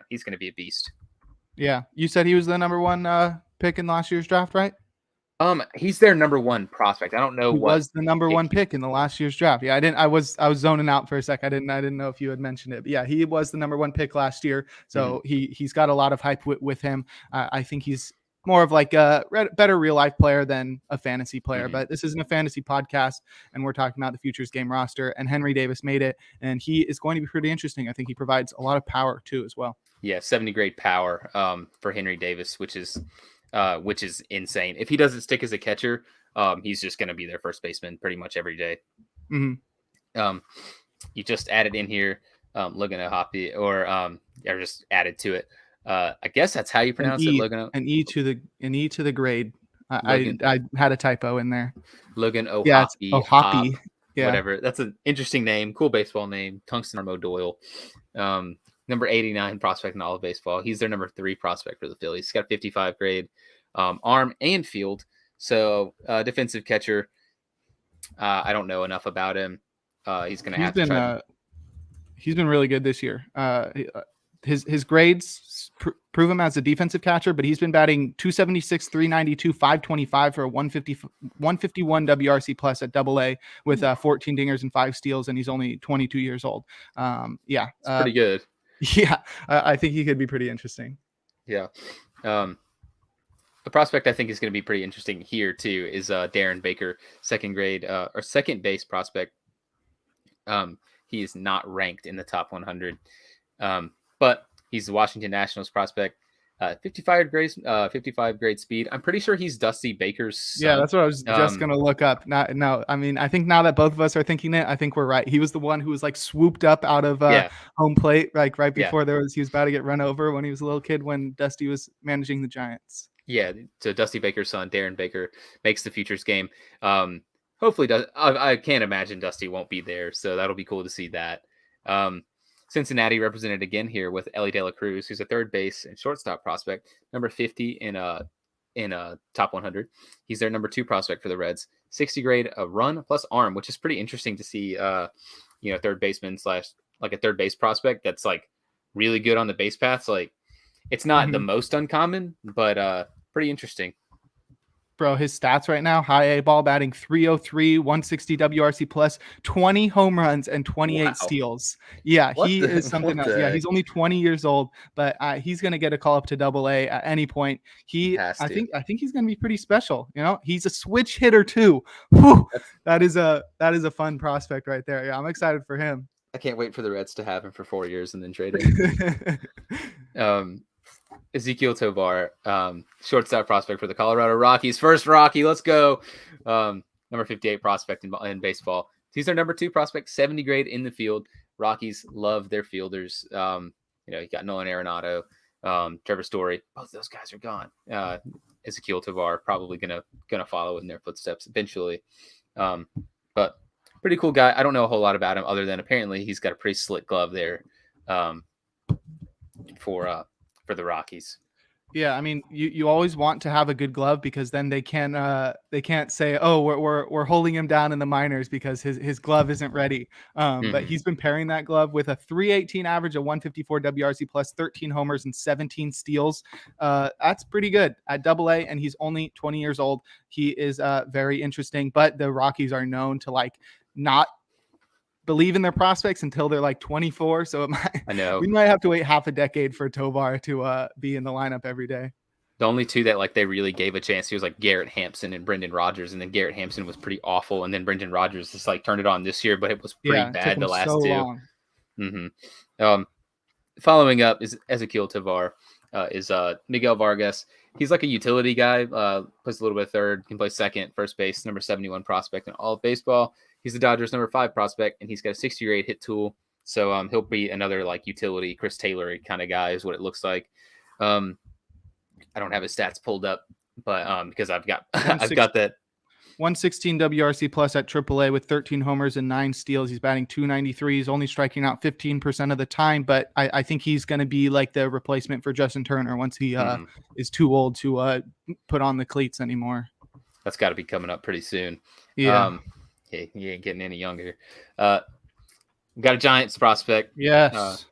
he's going to be a beast. Yeah, you said he was the number 1 pick in last year's draft, right? He's their number 1 prospect. I don't know He what was the number 1 pick in the last year's draft. Yeah, I was zoning out for a sec. I didn't know if you had mentioned it. But yeah, he was the number 1 pick last year. So he's got a lot of hype with him. I think he's more of like a better real life player than a fantasy player. But this isn't a fantasy podcast, and we're talking about the Futures Game roster. And Henry Davis made it, and he is going to be pretty interesting. I think he provides a lot of power too as well. Yeah, 70 grade power for Henry Davis, which is insane. If he doesn't stick as a catcher, he's just going to be their first baseman pretty much every day. You just added in here, Lugano Hoppy, or just added to it. I guess that's how you pronounce it, Lugano. An E to the grade. I had a typo in there. Lugano Hoppy. Yeah, whatever. That's an interesting name. Cool baseball name. Tungsten Armo Doyle. Number 89 prospect in all of baseball. He's their number 3 prospect for the Phillies. He's got 55 grade arm and field. So defensive catcher. I don't know enough about him. He's going to have to try. He's been really good this year. His grades prove him as a defensive catcher, but he's been batting 276, 392, 525 for a 151 WRC plus at AA with 14 dingers and 5 steals, and he's only 22 years old. It's pretty good. Yeah, I think he could be pretty interesting. Yeah. A prospect I think is going to be pretty interesting here too is Darren Baker, second base prospect. He is not ranked in the top 100, but he's the Washington Nationals prospect. 55 grade speed. I'm pretty sure he's Dusty Baker's son. Yeah, that's what I was just going to look up. I mean, I think now that both of us are thinking it, I think we're right. He was the one who was like swooped up out of home plate, like right before he was about to get run over when he was a little kid, when Dusty was managing the Giants. Yeah. So Dusty Baker's son, Darren Baker, makes the Futures Game. Hopefully I can't imagine Dusty won't be there. So that'll be cool to see that. Cincinnati represented again here with Ellie De La Cruz, who's a third base and shortstop prospect, number 50 in a top 100. He's their number 2 prospect for the Reds. 60 grade, a run plus arm, which is pretty interesting to see. Third baseman / like a third base prospect that's like really good on the base paths. Like it's not the most uncommon, but pretty interesting. Bro, his stats right now: high A ball, batting 303, 160 WRC plus, 20 home runs, and 28 steals. Yeah, he is something else. Yeah, he's only 20 years old, but he's going to get a call up to AA at any point. I think he's going to be pretty special. He's a switch hitter too. Whew, that is a fun prospect right there. Yeah, I'm excited for him. I can't wait for the Reds to have him for 4 years and then trade him. Ezekiel Tovar, shortstop prospect for the Colorado Rockies. First Rocky, let's go. Number 58 prospect in baseball. He's their number 2 prospect, 70 grade in the field. Rockies love their fielders. You got Nolan Arenado, Trevor Story. Both those guys are gone. Ezekiel Tovar probably gonna follow in their footsteps eventually. But pretty cool guy. I don't know a whole lot about him other than apparently he's got a pretty slick glove there for the Rockies. Yeah, I mean, you always want to have a good glove, because then they can't say, oh, we're holding him down in the minors because his glove isn't ready. But he's been pairing that glove with a 318 average, a 154 WRC plus, 13 homers and 17 steals. That's pretty good at AA, and he's only 20 years old. He is very interesting, but the Rockies are known to not believe in their prospects until they're 24. So we might have to wait half a decade for Tovar to be in the lineup every day. The only two that like they really gave a chance, he was like Garrett Hampson and Brendan Rodgers, and then Garrett Hampson was pretty awful, and then Brendan Rodgers just like turned it on this year, but it was pretty It took bad him the last so two. long. Following up is Ezequiel Tovar, is Miguel Vargas. He's like a utility guy, plays a little bit third, can play second, first base, number 71 prospect in all of baseball. He's the Dodgers' number 5 prospect, and he's got a 60-grade hit tool. So he'll be another like utility Chris Taylor kind of guy is what it looks like. I don't have his stats pulled up, but because I've got that 116 WRC plus at AAA with 13 homers and 9 steals. He's batting .293. He's only striking out 15% of the time, but I think he's going to be like the replacement for Justin Turner once he is too old to put on the cleats anymore. That's got to be coming up pretty soon. Yeah. He ain't getting any younger. Got a Giants prospect. Yes.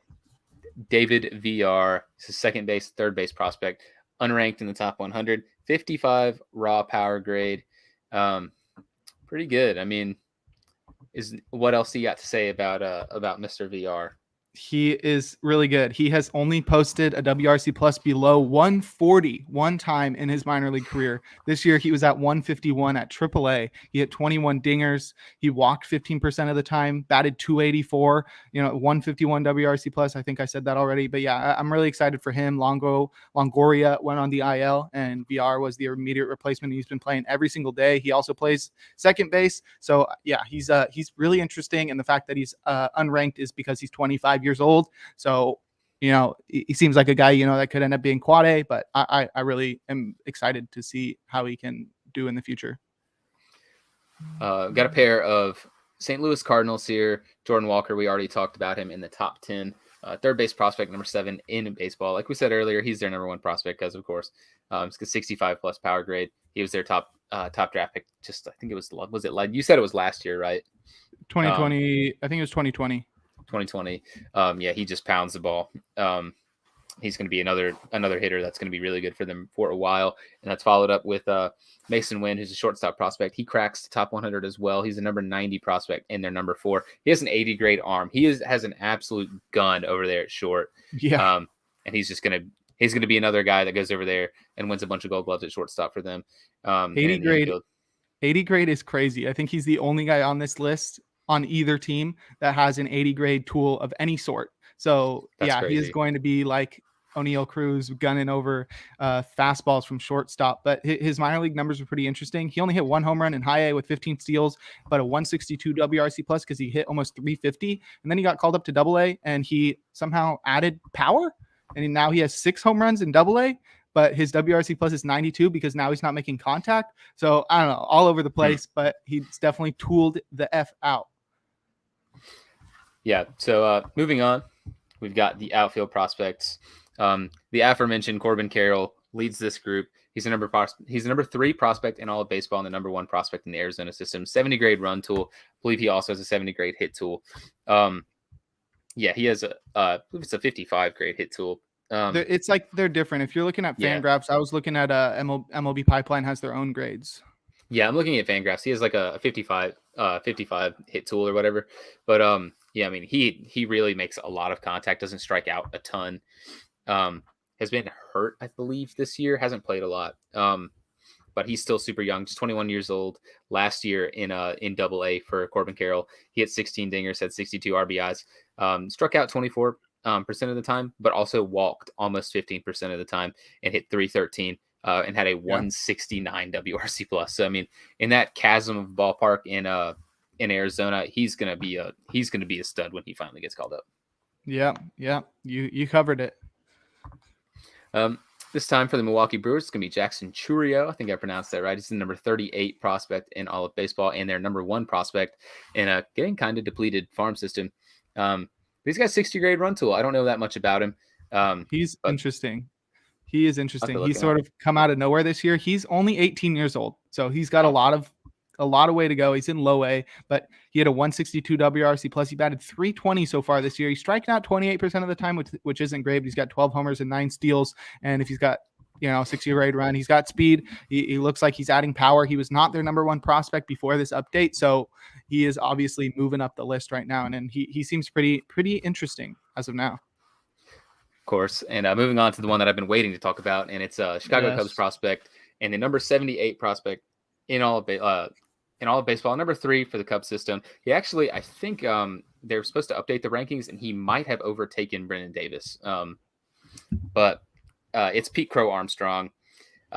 David VR. He's a second base, third base prospect, unranked in the top 100, 55 raw power grade. Pretty good. I mean, what else you got to say about Mr. VR? He is really good. He has only posted a WRC plus below 140 one time in his minor league career. This year, he was at 151 at AAA. He hit 21 dingers. He walked 15% of the time, batted .284, 151 WRC plus. I think I said that already, but yeah, I'm really excited for him. Longoria went on the IL, and VR was the immediate replacement. He's been playing every single day. He also plays second base. So yeah, he's really interesting. And the fact that he's unranked is because he's 25 years old. So, he seems like a guy, that could end up being quad A, but I really am excited to see how he can do in the future. Got a pair of St. Louis Cardinals here. Jordan Walker, we already talked about him in the top 10. Third base prospect, number 7 in baseball. Like we said earlier, he's their number 1 prospect because, of course, he's got 65 plus power grade. He was their top draft pick. I think it was it? You said it was last year, right? 2020. I think it was 2020. 2020. Yeah, he just pounds the ball. He's going to be another hitter that's going to be really good for them for a while. And that's followed up with Mason Wynn, who's a shortstop prospect. He cracks the top 100 as well. He's a number 90 prospect and they're number 4. He has an 80 grade arm. He has an absolute gun over there at short. Yeah. And he's going to be another guy that goes over there and wins a bunch of Gold Gloves at shortstop for them. 80 grade is crazy. I think he's the only guy on this list on either team that has an 80 grade tool of any sort. So That's crazy. He is going to be like O'Neal Cruz gunning over fastballs from shortstop, but his minor league numbers are pretty interesting. He only hit 1 home run in high A with 15 steals, but a 162 WRC plus because he hit almost 350. And then he got called up to double A and he somehow added power. And now he has 6 home runs in double A, but his WRC plus is 92 because now he's not making contact. So I don't know, all over the place, but he's definitely tooled the F out. Yeah. So moving on, we've got the outfield prospects. The aforementioned Corbin Carroll leads this group. He's a number 3 prospect in all of baseball and the number 1 prospect in the Arizona system. 70 grade run tool. I believe he also has a 70 grade hit tool. Yeah, he has I believe it's a 55 grade hit tool. It's like they're different. If you're looking at Fangraphs, I was looking at MLB Pipeline has their own grades. Yeah, I'm looking at Fangraphs. He has like a 55 hit tool or whatever. But yeah, I mean, he really makes a lot of contact, doesn't strike out a ton. Has been hurt, I believe, this year. Hasn't played a lot. But he's still super young, just 21 years old. Last year in Double A for Corbin Carroll, he had 16 dingers, had 62 RBIs, struck out 24% of the time, but also walked almost 15% of the time and hit 313. And had a 169 WRC plus. So I mean, in that chasm of ballpark in Arizona, he's gonna be a stud when he finally gets called up. Yeah, you covered it. This time for the Milwaukee Brewers, it's gonna be Jackson Chourio. I think I pronounced that right. He's the number 38 prospect in all of baseball and their number 1 prospect in a getting kind of depleted farm system. He's got 60 grade run tool. I don't know that much about him. He's interesting. He is interesting. He's sort of come out of nowhere this year. He's only 18 years old, so he's got a lot of way to go. He's in low A, but he had a 162 WRC plus. He batted .320 so far this year. He's striking out 28% of the time, which isn't great. But he's got 12 homers and 9 steals, and if he's got 60 grade run, he's got speed. He looks like he's adding power. He was not their number 1 prospect before this update, so he is obviously moving up the list right now, and he seems pretty interesting as of now. course. And moving on to the one that I've been waiting to talk about, and it's Chicago Cubs prospect and the number 78 prospect in all of baseball, number 3 for the Cubs system. He actually, I think they're supposed to update the rankings, and he might have overtaken Brennan Davis. But it's Pete Crow Armstrong.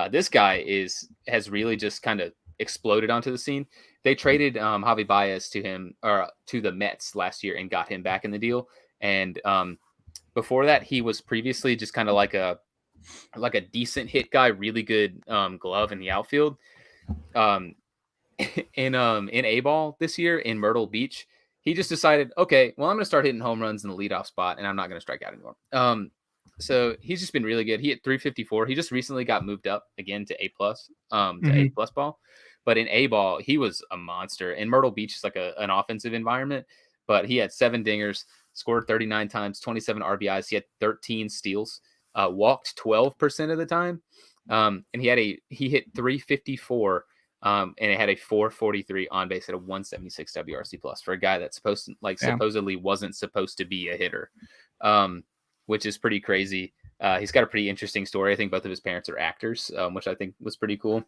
This guy has really just kind of exploded onto the scene. They traded Javi Baez to the Mets last year and got him back in the deal. And before that, he was previously just kind of like a decent hit guy, really good glove in the outfield. In A-ball this year in Myrtle Beach, he just decided, okay, well, I'm going to start hitting home runs in the leadoff spot, and I'm not going to strike out anymore. So he's just been really good. He hit 354. He just recently got moved up again to A+, A+ ball. But in A-ball, he was a monster. And Myrtle Beach is like an offensive environment, but he had 7 dingers, scored 39 times, 27 RBIs. He had 13 steals, walked 12% of the time. And he hit 354, and it had a 443 on base at a 176 WRC plus for a guy that's supposedly wasn't supposed to be a hitter, which is pretty crazy. He's got a pretty interesting story. I think both of his parents are actors, which I think was pretty cool.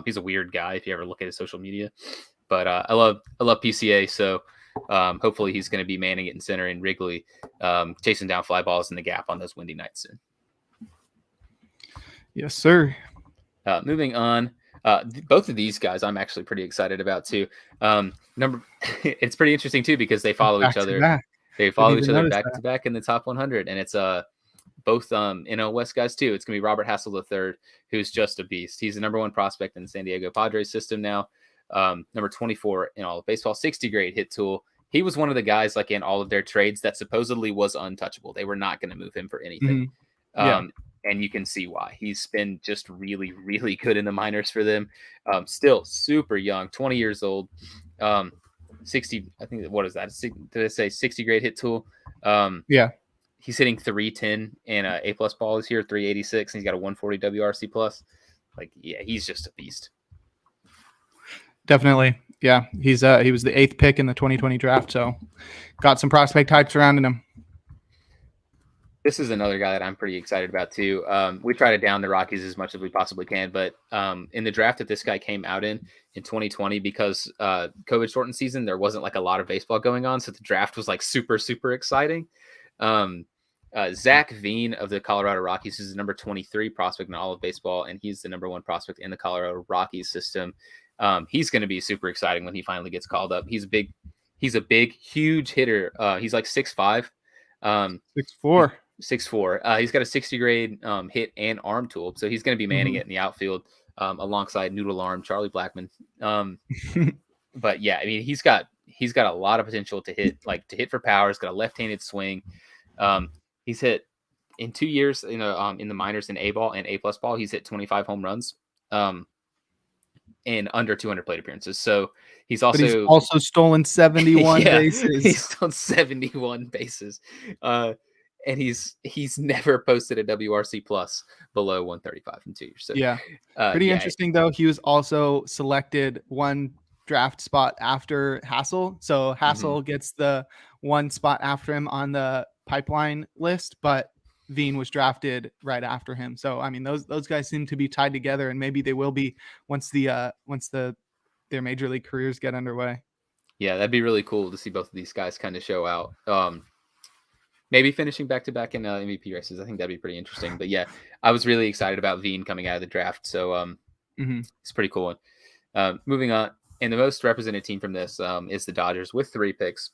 He's a weird guy if you ever look at his social media, but I love PCA. So hopefully he's going to be manning it in center in Wrigley, chasing down fly balls in the gap on those windy nights soon. Yes, sir. Moving on. Both of these guys I'm actually pretty excited about too. It's pretty interesting too because they follow each other. They follow each other back to back in the top 100, and it's both NL West guys too. It's gonna be Robert Hassel III, who's just a beast. He's the number 1 prospect in the San Diego Padres system now. Number 24 in all of baseball, 60 grade hit tool. He was one of the guys like in all of their trades that supposedly was untouchable. They were not going to move him for anything. And you can see why. He's been just really, really good in the minors for them. Still super young, 20 years old. 60, I think, what is that? Did I say 60 grade hit tool? He's hitting 310 in A+ ball this year, 386, and he's got a 140 WRC plus. Like, yeah, he's just a beast. Definitely. Yeah. He was the 8th pick in the 2020 draft. So got some prospect hype surrounding him. This is another guy that I'm pretty excited about too. We try to down the Rockies as much as we possibly can, but in the draft that this guy came out in 2020, because COVID shortened season, there wasn't like a lot of baseball going on. So the draft was like super, super exciting. Zach Veen of the Colorado Rockies is the number 23 prospect in all of baseball, and he's the number 1 prospect in the Colorado Rockies system. He's going to be super exciting when he finally gets called up. He's a big, huge hitter. He's like 6'5", 6'4". 6'4". He's got a 60 grade hit and arm tool, so he's going to be manning it in the outfield alongside Noodle Arm Charlie Blackmon. But yeah, I mean, he's got a lot of potential to hit for power. He's got a left-handed swing. He's hit in 2 years, in the minors in A-ball and A+ ball. He's hit 25 home runs, and under 200 plate appearances. So he's also stolen 71 bases. He's stolen 71 bases. And he's never posted a WRC plus below 135 in 2 years. So pretty interesting though. He was also selected 1 draft spot after Hassel. So Hassel gets the 1 spot after him on the pipeline list, but Veen was drafted right after him. So I mean, those guys seem to be tied together, and maybe they will be once their major league careers get underway. Yeah, that'd be really cool to see both of these guys kind of show out. Maybe finishing back-to-back in MVP races. I think that'd be pretty interesting. But yeah, I was really excited about Veen coming out of the draft. So it's a pretty cool one. Moving on, and the most represented team from this is the Dodgers with 3 picks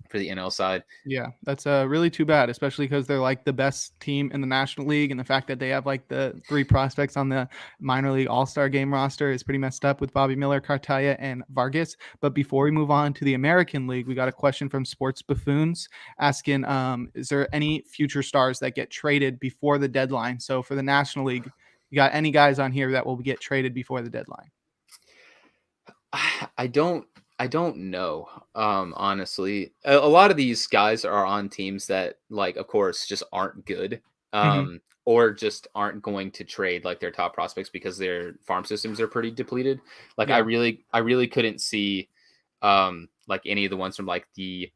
for the NL side. Yeah, that's really too bad, especially because they're like the best team in the National League, and the fact that they have like the 3 prospects on the minor league all-star game roster is pretty messed up with Bobby Miller, Cartaya, and Vargas. But before we move on to the American League, we got a question from Sports Buffoons asking, is there any future stars that get traded before the deadline? So for the National League, you got any guys on here that will get traded before the deadline? I don't know. Honestly, a lot of these guys are on teams that, like, of course, just aren't good, or just aren't going to trade like their top prospects because their farm systems are pretty depleted. Like, I really couldn't see, like any of the ones from like the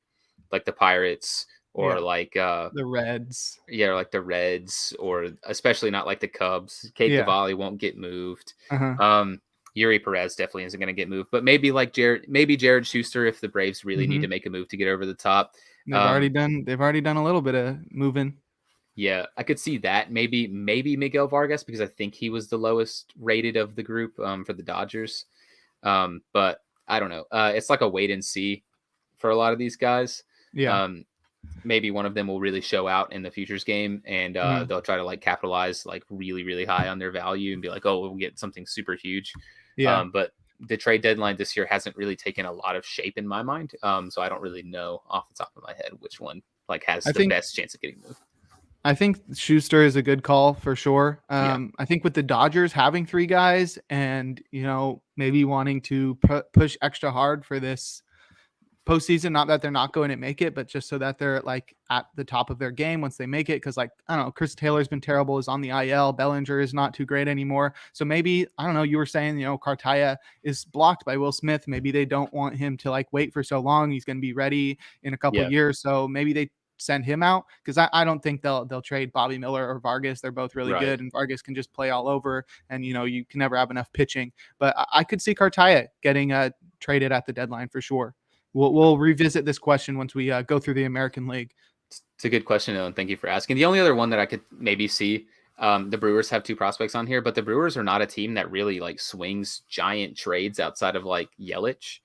Pirates, or Yeah. like The Reds. or like the Reds, or especially not like the Cubs. Kate Yeah. Cavalli won't get moved. Uh-huh. Yuri Perez definitely isn't going to get moved, but maybe like Jared Schuster if the Braves really need Mhm. to make a move to get over the top. They've already done a little bit of moving. Yeah, I could see that. Maybe Miguel Vargas, because I think he was the lowest rated of the group for the Dodgers. But I don't know. It's like a wait and see for a lot of these guys. Yeah. Maybe one of them will really show out in the futures game, and Mhm. they'll try to like capitalize like really, really high on their value and be like, oh, we'll get something super huge. Yeah. But the trade deadline this year hasn't really taken a lot of shape in my mind. So I don't really know off the top of my head which one like has the best chance of getting moved. I think Schuster is a good call for sure. Yeah. I think with the Dodgers having 3 guys and, maybe wanting to push extra hard for this postseason, not that they're not going to make it, but just so that they're like at the top of their game once they make it. Cause like, I don't know, Chris Taylor's been terrible, is on the IL. Bellinger is not too great anymore. So maybe, I don't know, you were saying, Cartaya is blocked by Will Smith. Maybe they don't want him to like wait for so long. He's going to be ready in a couple of years. So maybe they send him out, because I don't think they'll trade Bobby Miller or Vargas. They're both really good, and Vargas can just play all over, and you can never have enough pitching. But I could see Cartaya getting traded at the deadline for sure. We'll revisit this question once we go through the American League. It's a good question, and thank you for asking. The only other one that I could maybe see, the Brewers have 2 prospects on here, but the Brewers are not a team that really like swings giant trades outside of like Yelich.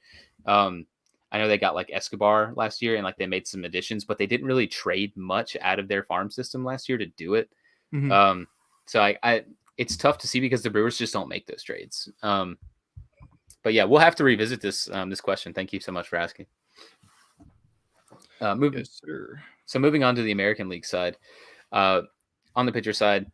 I know they got like Escobar last year and like they made some additions, but they didn't really trade much out of their farm system last year to do it. Mm-hmm. So I it's tough to see because the Brewers just don't make those trades. But yeah, we'll have to revisit this question. Thank you so much for asking. Yes, sir. So moving on to the American League side, on the pitcher side,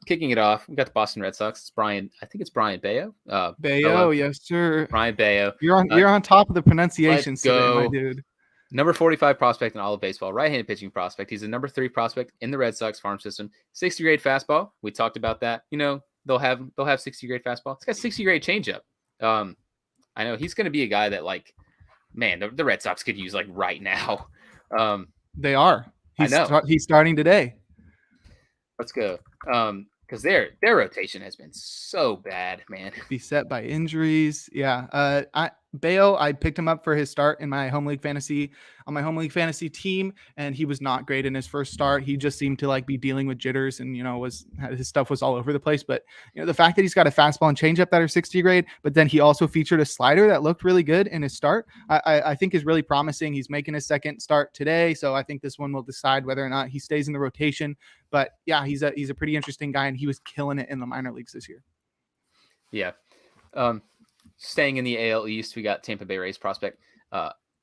kicking it off, we got the Boston Red Sox. It's Brian. I think it's Brian Bayo. Bayo, yes, sir. Brian Bayo. You're on top of the pronunciations today, my dude. Number 45 prospect in all of baseball, right-handed pitching prospect. He's the number 3 prospect in the Red Sox farm system. 60 grade fastball. We talked about that. They'll have 60 grade fastball. It's got 60 grade changeup. I know he's going to be a guy that like, man, the Red Sox could use like right now. They are. He's starting today. Let's go. Because their rotation has been so bad, man. Beset by injuries. Yeah. Bayo, I picked him up for his start in my home league fantasy team, and he was not great in his first start. He just seemed to like be dealing with jitters, and his stuff was all over the place. But the fact that he's got a fastball and changeup that are 60 grade, but then he also featured a slider that looked really good in his start, I think is really promising. He's making his second start today, so I think this one will decide whether or not he stays in the rotation. But yeah, he's a pretty interesting guy, and he was killing it in the minor leagues this year. Yeah. Staying in the AL East, we got Tampa Bay Rays prospect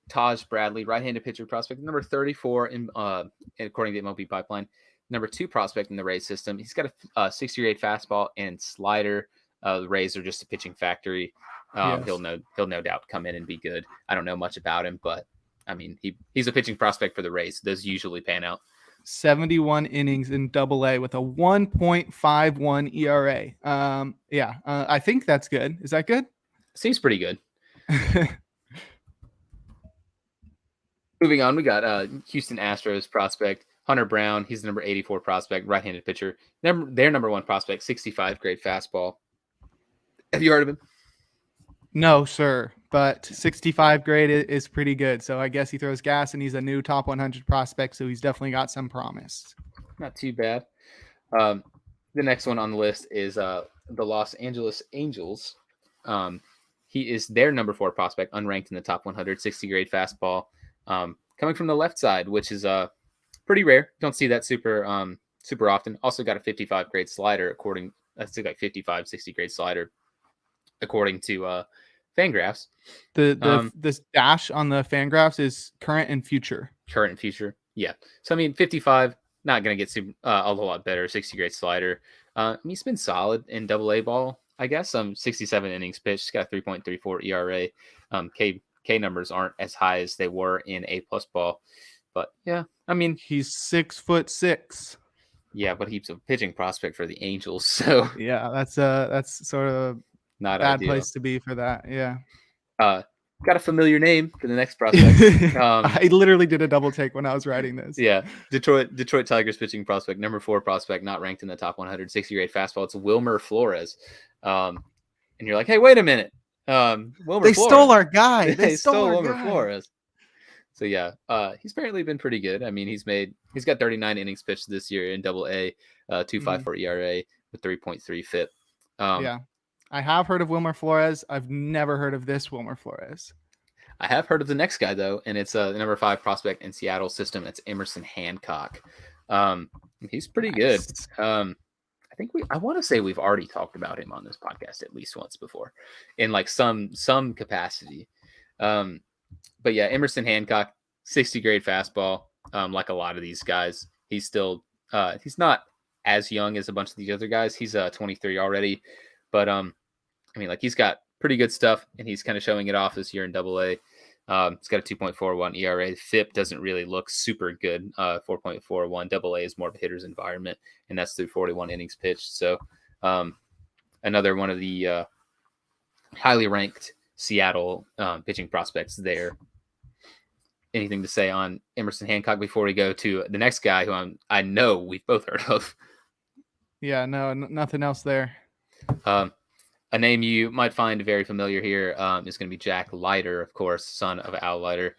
Taj Bradley, right-handed pitcher prospect, number 34 in according to MLB Pipeline, number 2 prospect in the Rays system. He's got a 60 grade fastball and slider. The Rays are just a pitching factory. Yes. He'll no doubt come in and be good. I don't know much about him, but I mean he's a pitching prospect for the Rays. Those usually pan out. 71 innings in Double-A with a 1.51 ERA. I think that's good. Is that good? Seems pretty good. Moving on, we got Houston Astros prospect Hunter Brown. He's the number 84 prospect, right-handed pitcher. Their number 1 prospect, 65 grade fastball. Have you heard of him? No, sir. But 65 grade is pretty good. So I guess he throws gas, and he's a new top 100 prospect. So he's definitely got some promise. Not too bad. The next one on the list is the Los Angeles Angels. He is their number 4 prospect, unranked in the top 100, 60 grade fastball, coming from the left side, which is pretty rare. Don't see that super often. Also got a 55 grade slider, that's like 55, 60 grade slider, according to Fangraphs. The dash on the Fangraphs is current and future. Current and future, yeah. So I mean, 55, not gonna get a whole lot better. 60 grade slider. He's been solid in Double-A ball, I guess. 67 innings pitched. He's got a 3.34 ERA. K numbers aren't as high as they were in A+ ball, but yeah, I mean he's 6'6". Yeah, but he's a pitching prospect for the Angels, so yeah, that's sort of not bad ideal. place to be for that. Yeah. got a familiar name for the next prospect. I literally did a double take when I was writing this. Yeah, Detroit Tigers pitching prospect, number 4 prospect, not ranked in the top 100, 60-grade fastball. It's Wilmer Flores. And you're like, hey, wait a minute. Wilmer They Flores. stole our guy. They stole our Wilmer guy. Flores. So yeah, he's apparently been pretty good. I mean, he's got 39 innings pitched this year in Double-A, 2.54 ERA with 3.3 FIP. Yeah, I have heard of Wilmer Flores. I've never heard of this Wilmer Flores. I have heard of the next guy though, and it's the number 5 prospect in Seattle system. It's Emerson Hancock. He's pretty good. I want to say we've already talked about him on this podcast at least once before, in like some capacity. But yeah, Emerson Hancock, 60-grade fastball. Like a lot of these guys, he's still he's not as young as a bunch of these other guys. He's 23 already, but I mean, like he's got pretty good stuff, and he's kind of showing it off this year in Double-A. It's got a 2.41 ERA. FIP doesn't really look super good. 4.41. Double-A is more of a hitter's environment, and that's through 41 innings pitched. So another one of the highly ranked Seattle pitching prospects there. Anything to say on Emerson Hancock before we go to the next guy who I know we've both heard of? Yeah, no, nothing else there. A name you might find very familiar here is going to be Jack Leiter, of course, son of Al Leiter.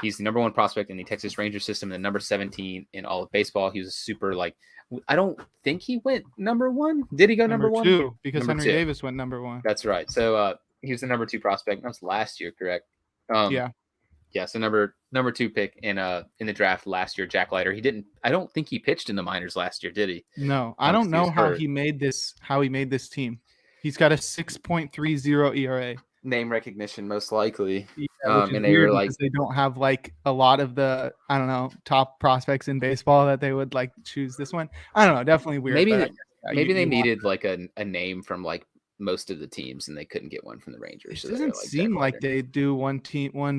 He's the number 1 prospect in the Texas Rangers system and the number 17 in all of baseball. He was a super, I don't think he went number 1. Did he go number 1? 2, because Number Henry 2. Davis went number 1. That's right. So he was the number 2 prospect. That was last year, correct? Yeah. Yeah, so number 2 pick in the draft last year, Jack Leiter. I don't think he pitched in the minors last year, did he? No, I don't know how he made this team. He's got a 6.30 ERA. Name recognition, most likely. Yeah, and they were like, they don't have like a lot of the, I don't know, top prospects in baseball that they would like choose this one. I don't know, definitely weird. Maybe they needed like a name from like most of the teams, and they couldn't get one from the Rangers. It doesn't seem like they do one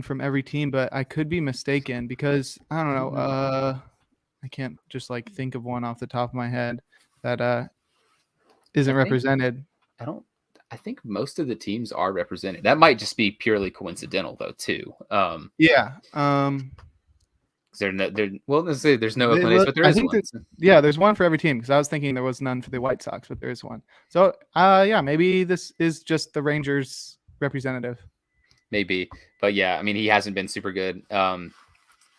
from every team, but I could be mistaken because I don't know. I can't just like think of one off the top of my head that isn't represented. I think most of the teams are represented. That might just be purely coincidental though, too. Yeah. There's no Oakland, but there is one. Yeah, there's one for every team because I was thinking there was none for the White Sox, but there is one. So, yeah, maybe this is just the Rangers representative. Maybe, but yeah, I mean, he hasn't been super good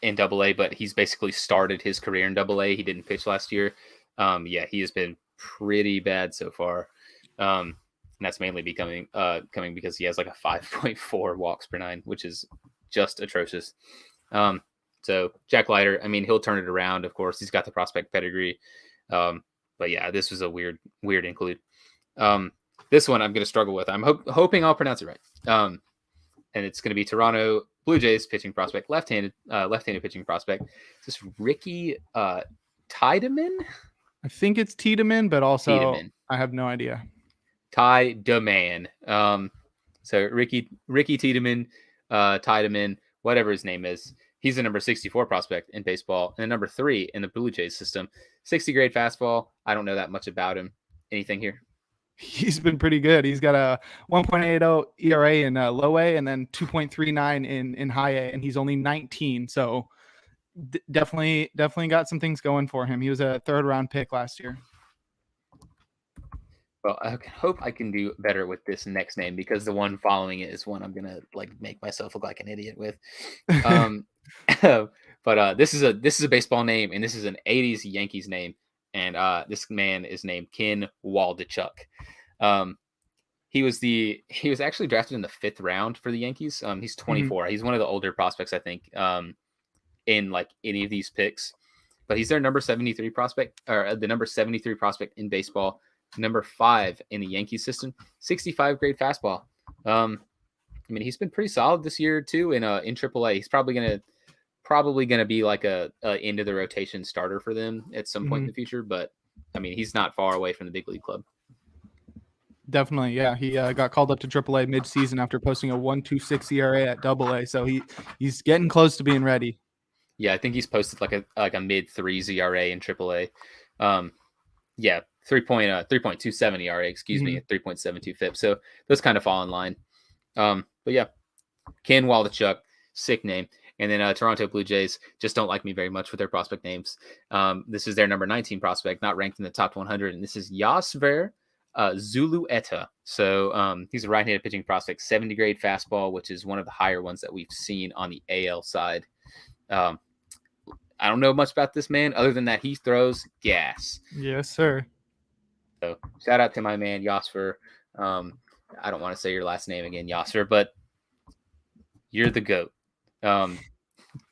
in Double-A, but he's basically started his career in Double-A. He didn't pitch last year. Yeah, he has been pretty bad so far. And that's mainly coming because he has like a 5.4 walks per 9, which is just atrocious. So Jack Leiter, I mean, he'll turn it around. Of course, he's got the prospect pedigree. But yeah, this was a weird include. This one I'm going to struggle with. I'm hoping I'll pronounce it right. And it's going to be Toronto Blue Jays pitching prospect, left-handed pitching prospect. Is this Ricky Tiedemann? I think it's Tiedemann, but also Tiedemann. I have no idea. Tiedemann. So Ricky Tiedemann, Tiedemann, whatever his name is. He's the number 64 prospect in baseball and number 3 in the Blue Jays system. 60-grade fastball. I don't know that much about him. Anything here? He's been pretty good. He's got a 1.80 ERA in low A and then 2.39 in high A, and he's only 19. So definitely got some things going for him. He was a 3rd-round pick last year. Well, I hope I can do better with this next name because the one following it is one I'm gonna like make myself look like an idiot with. But this is a baseball name, and this is an 80s Yankees name, and this man is named Ken Waldichuk. He was actually drafted in the 5th round for the Yankees. He's 24. Mm-hmm. He's one of the older prospects, I think, in like any of these picks. But he's their number 73 prospect, or the number 73 prospect in baseball. Number 5 in the Yankee system, 65-grade fastball. I mean, he's been pretty solid this year too in AAA. He's probably gonna be like a end of the rotation starter for them at some point in the future. But I mean, he's not far away from the big league club. Definitely, yeah. He got called up to AAA mid-season after posting a 1.26 ERA at AA. So he's getting close to being ready. Yeah, I think he's posted like a mid-3s ERA in AAA. Yeah. 3.27 ERA, excuse me, at 3.72 FIP. So those kind of fall in line. But yeah, Ken Waldachuk, sick name. And then Toronto Blue Jays just don't like me very much with their prospect names. This is their number 19 prospect, not ranked in the top 100. And this is Yasver Zulueta. So he's a right-handed pitching prospect, 70 grade fastball, which is one of the higher ones that we've seen on the AL side. I don't know much about this man other than that he throws gas. Yes, sir. So shout out to my man Yasver. I don't want to say your last name again, Yasser, but you're the GOAT.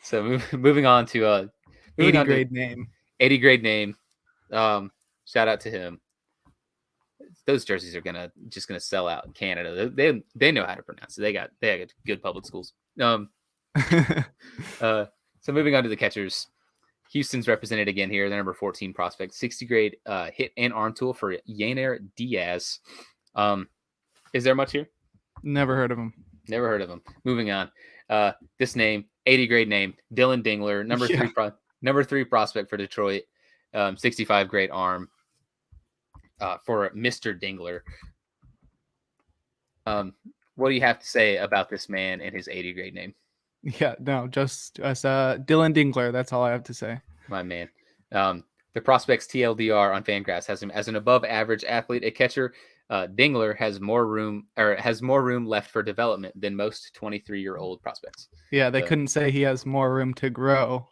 So moving on to 80 grade name. 80 grade name. Shout out to him. Those jerseys are just gonna sell out in Canada. They know how to pronounce it. They got good public schools. So moving on to the catchers. Houston's represented again here. The number 14 prospect, 60 grade hit and arm tool for Yainer Diaz. Is there much here? Never heard of him. Never heard of him. Moving on. This name, 80 grade name, Dylan Dingler, number three prospect for Detroit, 65 grade arm for Mr. Dingler. What do you have to say about this man and his 80 grade name? Yeah, no, just Dylan Dingler. That's all I have to say. My man. The prospect's TLDR on Fangraphs has him as an above average athlete. A catcher, Dingler has more room left for development than most 23-year-old prospects. Yeah, they couldn't say he has more room to grow.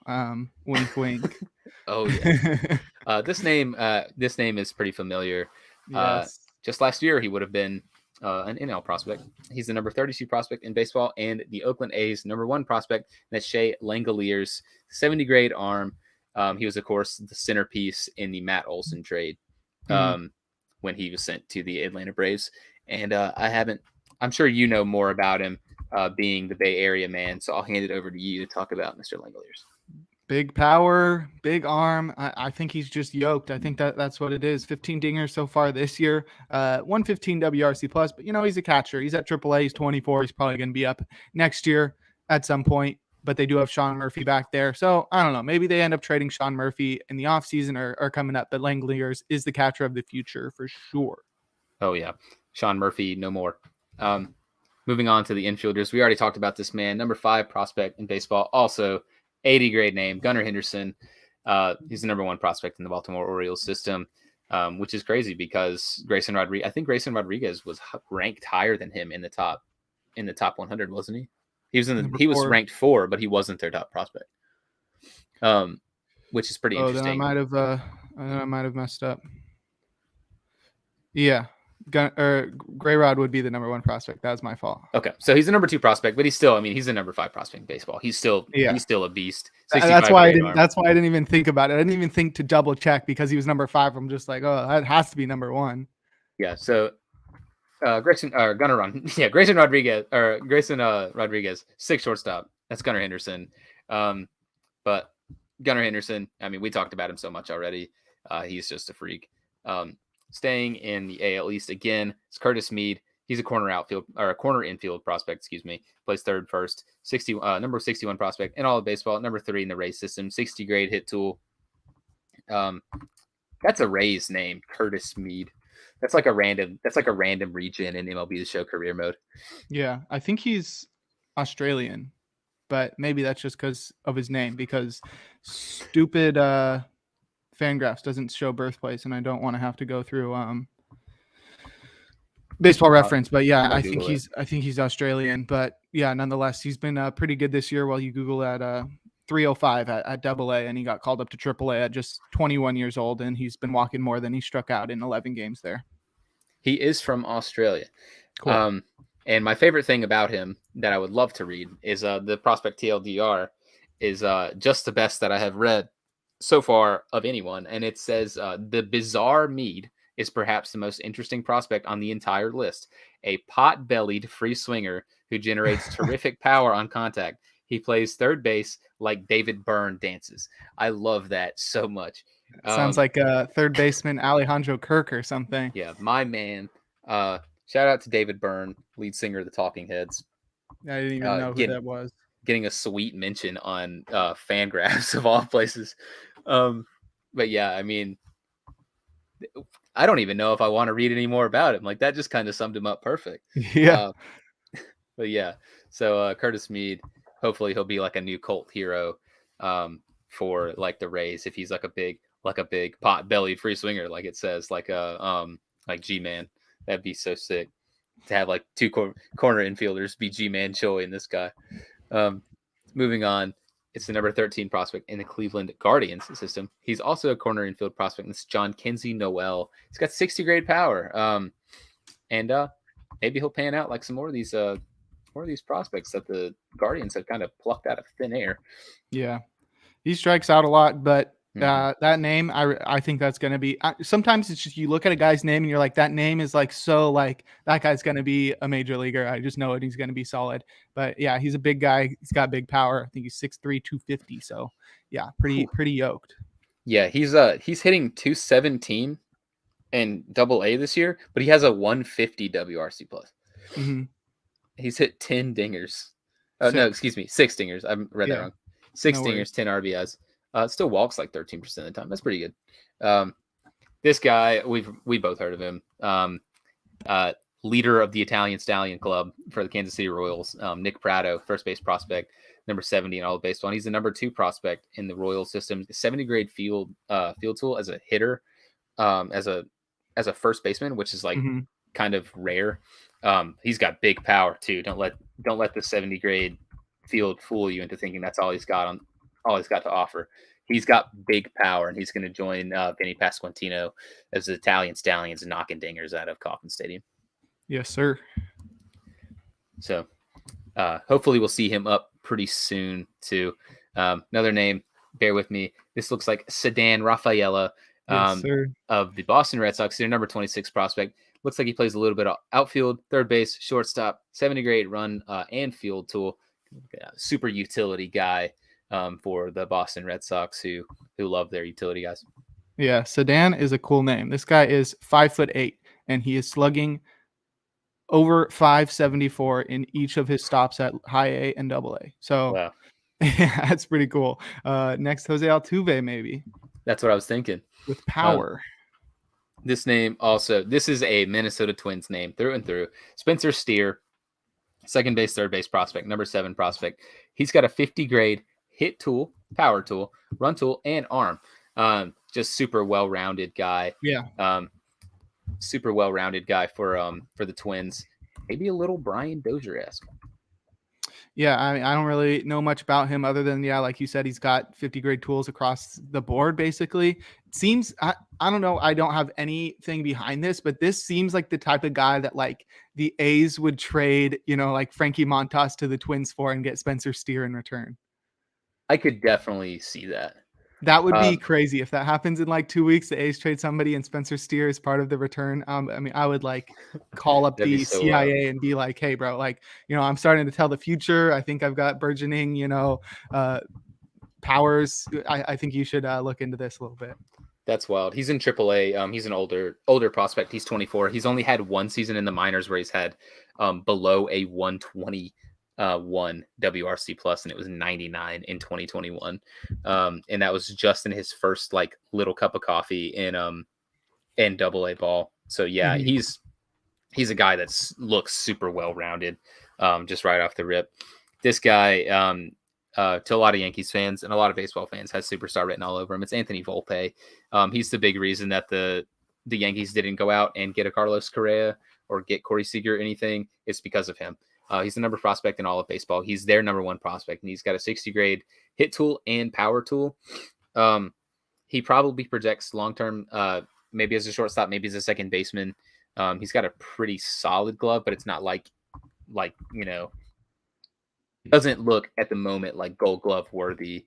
Wink, wink. Oh yeah. This name is pretty familiar. Yes. Just last year he would have been an NL prospect. He's the number 32 prospect in baseball and the Oakland A's number 1 prospect. That's Shea Langoliers, 70 grade arm. He was, of course, the centerpiece in the Matt Olson trade when he was sent to the Atlanta Braves. And I'm sure you know more about him being the Bay Area man. So I'll hand it over to you to talk about Mr. Langoliers. Big power, big arm. I think he's just yoked. I think that's what it is. 15 dingers so far this year. 115 WRC plus, but he's a catcher. He's at AAA. He's 24. He's probably going to be up next year at some point, but they do have Sean Murphy back there. So I don't know. Maybe they end up trading Sean Murphy in the offseason or coming up, but Langoliers is the catcher of the future for sure. Oh yeah. Sean Murphy, no more. Moving on to the infielders. We already talked about this man, number 5 prospect in baseball. Also 80 grade name, Gunnar Henderson. He's the number 1 prospect in the Baltimore Orioles system, which is crazy because I think Grayson Rodriguez was ranked higher than him in the top 100, wasn't he? He was ranked 4, but he wasn't their top prospect. Which is pretty interesting. Then I might have messed up. Yeah. Gray Rod would be the number 1 prospect. That was my fault. Okay, so he's the number 2 prospect, but he's the number 5 prospect in baseball. He's still a beast. That's why I didn't even think about it. I didn't even think to double check because he was number 5. I'm just like, oh, that has to be number 1. Yeah. So Grayson Rodriguez, 6 shortstop. That's Gunnar Henderson. But Gunnar Henderson, I mean, we talked about him so much already. He's just a freak. Staying in the AL East again, it's Curtis Mead. He's a corner infield prospect, plays third, first, number 61 prospect in all of baseball, number 3 in the Rays system, 60 grade hit tool. That's a Rays name, Curtis Mead. That's like a random region in MLB The Show career mode. Yeah, I think he's Australian, but maybe that's just because of his name, because stupid Fangraphs doesn't show birthplace, and I don't want to have to go through Baseball Reference. But yeah, I think he's Australian. But yeah, nonetheless, he's been pretty good this year. While you Google at 305 at AA, and he got called up to AAA at just 21 years old, and he's been walking more than he struck out in 11 games there. He is from Australia. Cool. And my favorite thing about him that I would love to read is the prospect TLDR is just the best that I have read so far of anyone. And it says the bizarre Mead is perhaps the most interesting prospect on the entire list. A pot-bellied free swinger who generates terrific power on contact. He plays third base like David Byrne dances. I love that so much. Sounds like a third baseman Alejandro Kirk or something. Yeah, my man. Shout out to David Byrne, lead singer of the Talking Heads. I didn't even know who that was. Getting a sweet mention on Fangraphs of all places. But yeah, I mean, I don't even know if I want to read any more about him. Like, that just kind of summed him up perfect. Yeah. But yeah, So Curtis Mead, hopefully he'll be like a new cult hero for like the Rays if he's like a big pot-bellied free swinger, like it says, like G-Man. That'd be so sick to have like two corner infielders be G-Man Choi and this guy. Moving on, it's the number 13 prospect in the Cleveland Guardians system. He's also a corner infield prospect. This is John Kinsey Noel. He's got 60 grade power. And maybe he'll pan out like some more of these prospects that the Guardians have kind of plucked out of thin air. Yeah, he strikes out a lot, but that name, I think that's going to be. Sometimes it's just you look at a guy's name and you're like, that name is like so like that guy's going to be a major leaguer. I just know it. He's going to be solid. But yeah, he's a big guy. He's got big power. I think he's 6'3", 250. So yeah, pretty yoked. Yeah, he's hitting 217 in Double-A this year, but he has a 150 WRC plus. Mm-hmm. He's hit 10 dingers. No, excuse me, 6 dingers. I read that wrong. 6 dingers, 10 RBIs. Still walks like 13% of the time. That's pretty good. This guy, we both heard of him. Leader of the Italian Stallion Club for the Kansas City Royals. Nick Prado, first base prospect, number 70 in all of baseball. And he's the number 2 prospect in the Royals system. 70 grade field tool as a hitter, as a first baseman, which is like kind of rare. He's got big power too. Don't let the 70 grade field fool you into thinking that's all he's got to offer. He's got big power, and he's going to join Vinny Pasquantino as the Italian Stallions knocking dingers out of Kauffman Stadium. Yes, sir. So hopefully we'll see him up pretty soon too. Another name, bear with me. This looks like Sedan Rafaela of the Boston Red Sox. Their number 26 prospect. Looks like he plays a little bit of outfield, third base, shortstop, 70 grade run and field tool. Super utility guy for the Boston Red Sox who love their utility guys. Yeah, Sedan is a cool name. This guy is 5'8", and he is slugging over 574 in each of his stops at high A and double A. So wow. Yeah, that's pretty cool. Next, Jose Altuve, maybe. That's what I was thinking. With power. This name also, this is a Minnesota Twins name through and through. Spencer Steer, second base, third base prospect, number 7 prospect. He's got a 50 grade hit tool, power tool, run tool, and arm. Just super well-rounded guy. Yeah. Super well-rounded guy for the Twins. Maybe a little Brian Dozier-esque. Yeah, I mean, I don't really know much about him other than, like you said, he's got 50 grade tools across the board, basically. It seems, I don't know, I don't have anything behind this, but this seems like the type of guy that, like, the A's would trade, like Frankie Montas to the Twins for and get Spencer Steer in return. I could definitely see that. That would be crazy if that happens in like 2 weeks. The A's trade somebody and Spencer Steer is part of the return. I mean, I would like call up the CIA and be like, "Hey, bro, like, I'm starting to tell the future. I think I've got burgeoning, powers. I think you should look into this a little bit." That's wild. He's in AAA. He's an older prospect. He's 24. He's only had one season in the minors where he's had below a 120. 1 WRC plus, and it was 99 in 2021, and that was just in his first like little cup of coffee in AA ball. So yeah, he's a guy that looks super well rounded, just right off the rip. This guy, to a lot of Yankees fans and a lot of baseball fans, has superstar written all over him. It's Anthony Volpe. He's the big reason that the Yankees didn't go out and get a Carlos Correa or get Corey Seager or anything. It's because of him. He's the number prospect in all of baseball. He's their number 1 prospect, and he's got a 60 grade hit tool and power tool. He probably projects long-term, maybe as a shortstop, maybe as a second baseman. He's got a pretty solid glove, but it's not like, it doesn't look at the moment like Gold Glove worthy.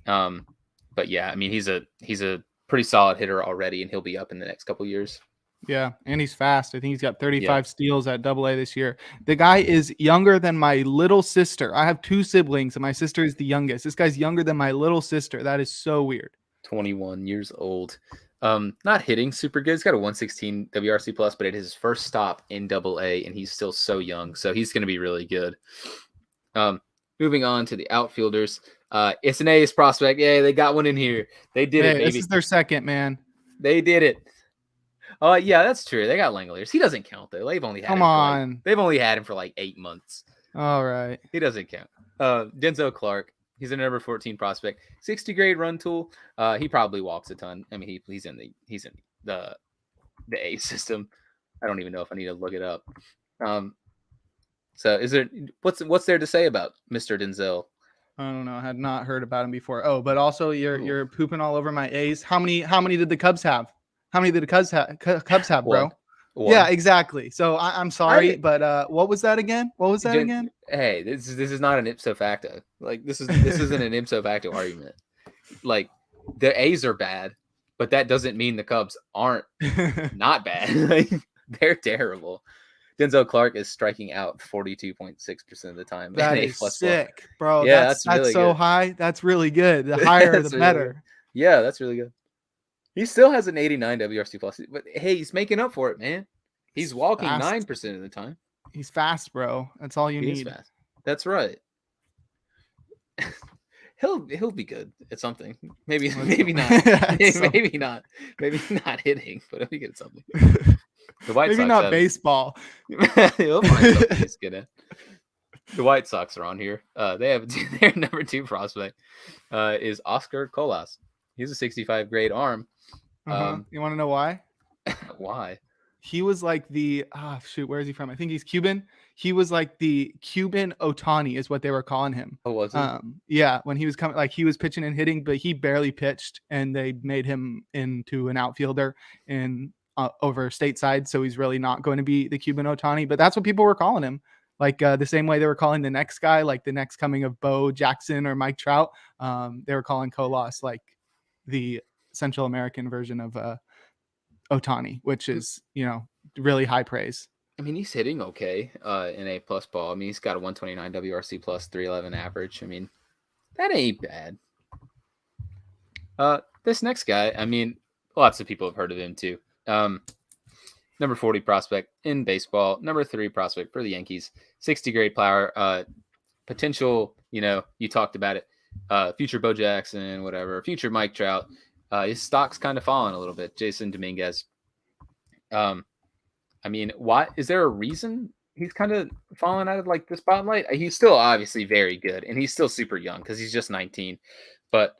But yeah, I mean, he's a pretty solid hitter already, and he'll be up in the next couple years. Yeah, and he's fast. I think he's got 35 steals at AA this year. The guy is younger than my little sister. I have 2 siblings, and my sister is the youngest. This guy's younger than my little sister. That is so weird. 21 years old. Not hitting super good. He's got a 116 WRC plus, but it is his first stop in AA, and he's still so young. So he's going to be really good. Moving on to the outfielders. It's an A's prospect. Yeah, they got one in here. They did it, baby. This is their second, man. They did it. Yeah, that's true. They got Langoliers. He doesn't count though. They've only had him for like 8 months. All right. He doesn't count. Denzel Clark. He's a number 14 prospect. 60 grade run tool. He probably walks a ton. I mean, he's in the A system. I don't even know if I need to look it up. So is there what's there to say about Mr. Denzel? I don't know. I had not heard about him before. Oh, but also you're Ooh. pooping all over my A's. How many did the Cubs have? How many did the Cubs have, bro? One. Yeah, exactly. So I'm sorry, I- but what was that again? What was that again? Hey, this is not an ipso facto. Like this isn't an ipso facto argument. Like the A's are bad, but that doesn't mean the Cubs aren't not bad. Like, they're terrible. Denzel Clark is striking out 42.6% of the time. That in is A+ sick, bro. Yeah, that's really so good. high. That's really good. The higher, That's the really better. good. Yeah, that's really good. He still has an 89 WRC plus, but hey, he's making up for it, man. He's walking Fast. 9% of the time. He's fast, bro. That's all you He is need. fast. That's right. He'll be good at something. Maybe not. Maybe not. Maybe not hitting, but he'll be good at something. The White Maybe Sox not have, baseball. he'll find something he's good at. The White Sox are on here. They have their number 2 prospect is Oscar Colas. He's a 65 grade arm. You want to know why? Why? He was like the where is he from? I think he's Cuban. He was like the Cuban Otani is what they were calling him. Oh, was he? Yeah, when he was coming, like he was pitching and hitting, but he barely pitched, and they made him into an outfielder in over stateside. So he's really not going to be the Cuban Otani, but that's what people were calling him. Like the same way they were calling the next guy, like the next coming of Bo Jackson or Mike Trout. They were calling Colas like the Central American version of Otani, which is, really high praise. I mean, he's hitting okay in A+ ball. I mean, he's got a 129 WRC plus 311 average. I mean, that ain't bad. This next guy, I mean, lots of people have heard of him too. Number 40 prospect in baseball, number 3 prospect for the Yankees, 60 grade power, potential, you talked about it, future Bo Jackson, whatever, future Mike Trout. His stock's kind of fallen a little bit. Jason Dominguez. I mean, why is there a reason he's kind of fallen out of like the spotlight? He's still obviously very good, and he's still super young because he's just 19. But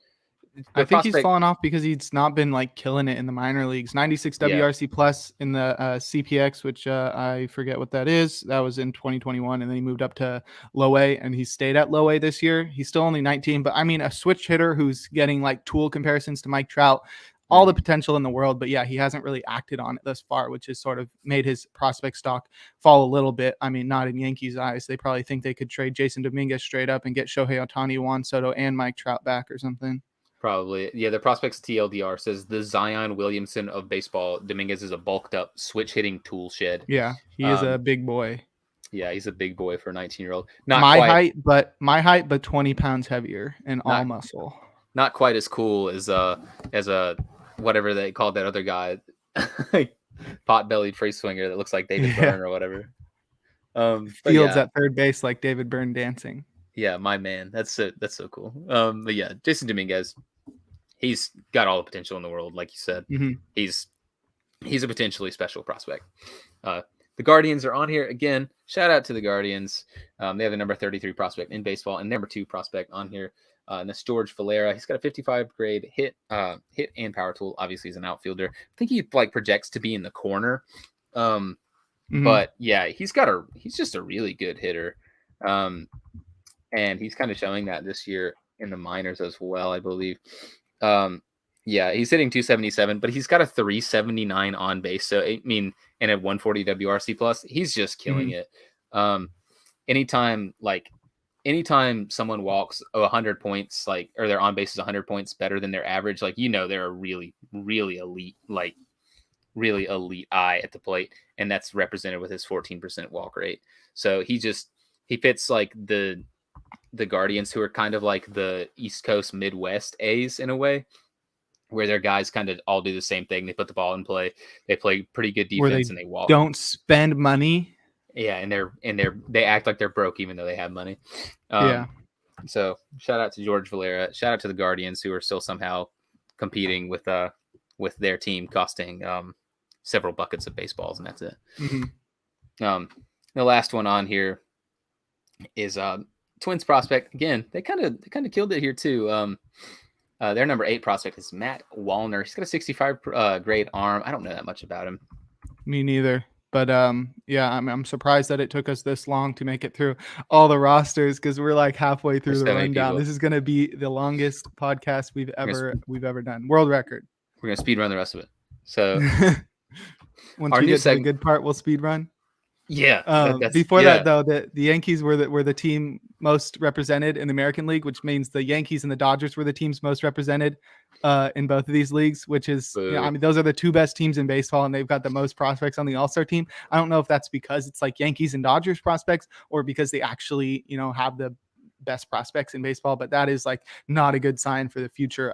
I think he's fallen off because he's not been like killing it in the minor leagues. 96 WRC plus in the CPX, which I forget what that is. That was in 2021, and then he moved up to low A, and he stayed at low A this year. He's still only 19, but I mean, a switch hitter who's getting like tool comparisons to Mike Trout, all the potential in the world. But yeah, he hasn't really acted on it thus far, which has sort of made his prospect stock fall a little bit. I mean, not in Yankees' eyes. They probably think they could trade Jason Dominguez straight up and get Shohei Ohtani, Juan Soto, and Mike Trout back or something. Probably. Yeah, the prospects TLDR says the Zion Williamson of baseball. Dominguez is a bulked up switch hitting tool shed. Yeah, he is a big boy. Yeah, he's a big boy for a 19-year-old. My height, but 20 pounds heavier and all muscle. Not quite as cool as a whatever they called that other guy, pot-bellied free swinger that looks like David Byrne or whatever. Fields at third base like David Byrne dancing. Yeah, my man. That's so cool. But yeah, Jason Dominguez, he's got all the potential in the world, like you said. Mm-hmm. He's a potentially special prospect. The Guardians are on here again. Shout out to the Guardians. They have the number 33 prospect in baseball and number 2 prospect on here. And that's George Valera. He's got a 55 grade hit and power tool. Obviously, he's an outfielder. I think he like projects to be in the corner. But yeah, he's just a really good hitter. And he's kind of showing that this year in the minors as well, I believe. Yeah, he's hitting 277, but he's got a 379 on base. So I mean, and a 140 WRC plus, he's just killing it. Anytime someone walks 100 points, like, or their on base is 100 points better than their average, like, they're a really, really elite, like really elite eye at the plate. And that's represented with his 14% walk rate. So he fits like the Guardians, who are kind of like the East Coast Midwest A's in a way, where their guys kind of all do the same thing. They put the ball in play. They play pretty good defense and they walk. Don't spend money. Yeah, and they act like they're broke even though they have money. So shout out to George Valera. Shout out to the Guardians, who are still somehow competing with their team costing several buckets of baseballs, and that's it. The last one on here is Twins prospect again. They kind of killed it here too. Their number 8 prospect is Matt Wallner. He's got a 65 grade arm. I don't know that much about him. Me neither. But yeah, I'm surprised that it took us this long to make it through all the rosters because we're like halfway through There's the so many rundown. people. This is going to be the longest podcast we've ever done. World record. We're gonna speed run the rest of it. So once our we new get to the segment- good part, we'll speed run. yeah. Before that, though, the Yankees were the team most represented in the American League, which means the Yankees and the Dodgers were the teams most represented in both of these leagues, which is, I mean, those are the 2 best teams in baseball, and they've got the most prospects on the All-Star team. I don't know if that's because it's like Yankees and Dodgers prospects or because they actually, have the best prospects in baseball, but that is like not a good sign for the future.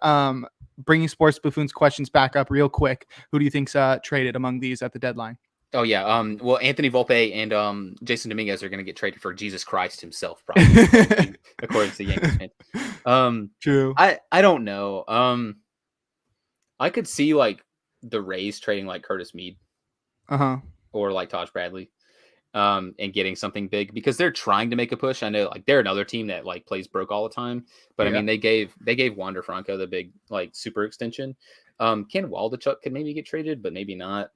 Bringing Sports Buffoons questions back up real quick. Who do you think's traded among these at the deadline? Oh yeah. Well, Anthony Volpe and Jason Dominguez are going to get traded for Jesus Christ himself, probably, according to the Yankees fans. True. I don't know. I could see like the Rays trading like Curtis Mead, or like Taj Bradley, and getting something big because they're trying to make a push. I know like they're another team that like plays broke all the time, but I mean they gave Wander Franco the big like super extension. Ken Waldichuk could maybe get traded, but maybe not.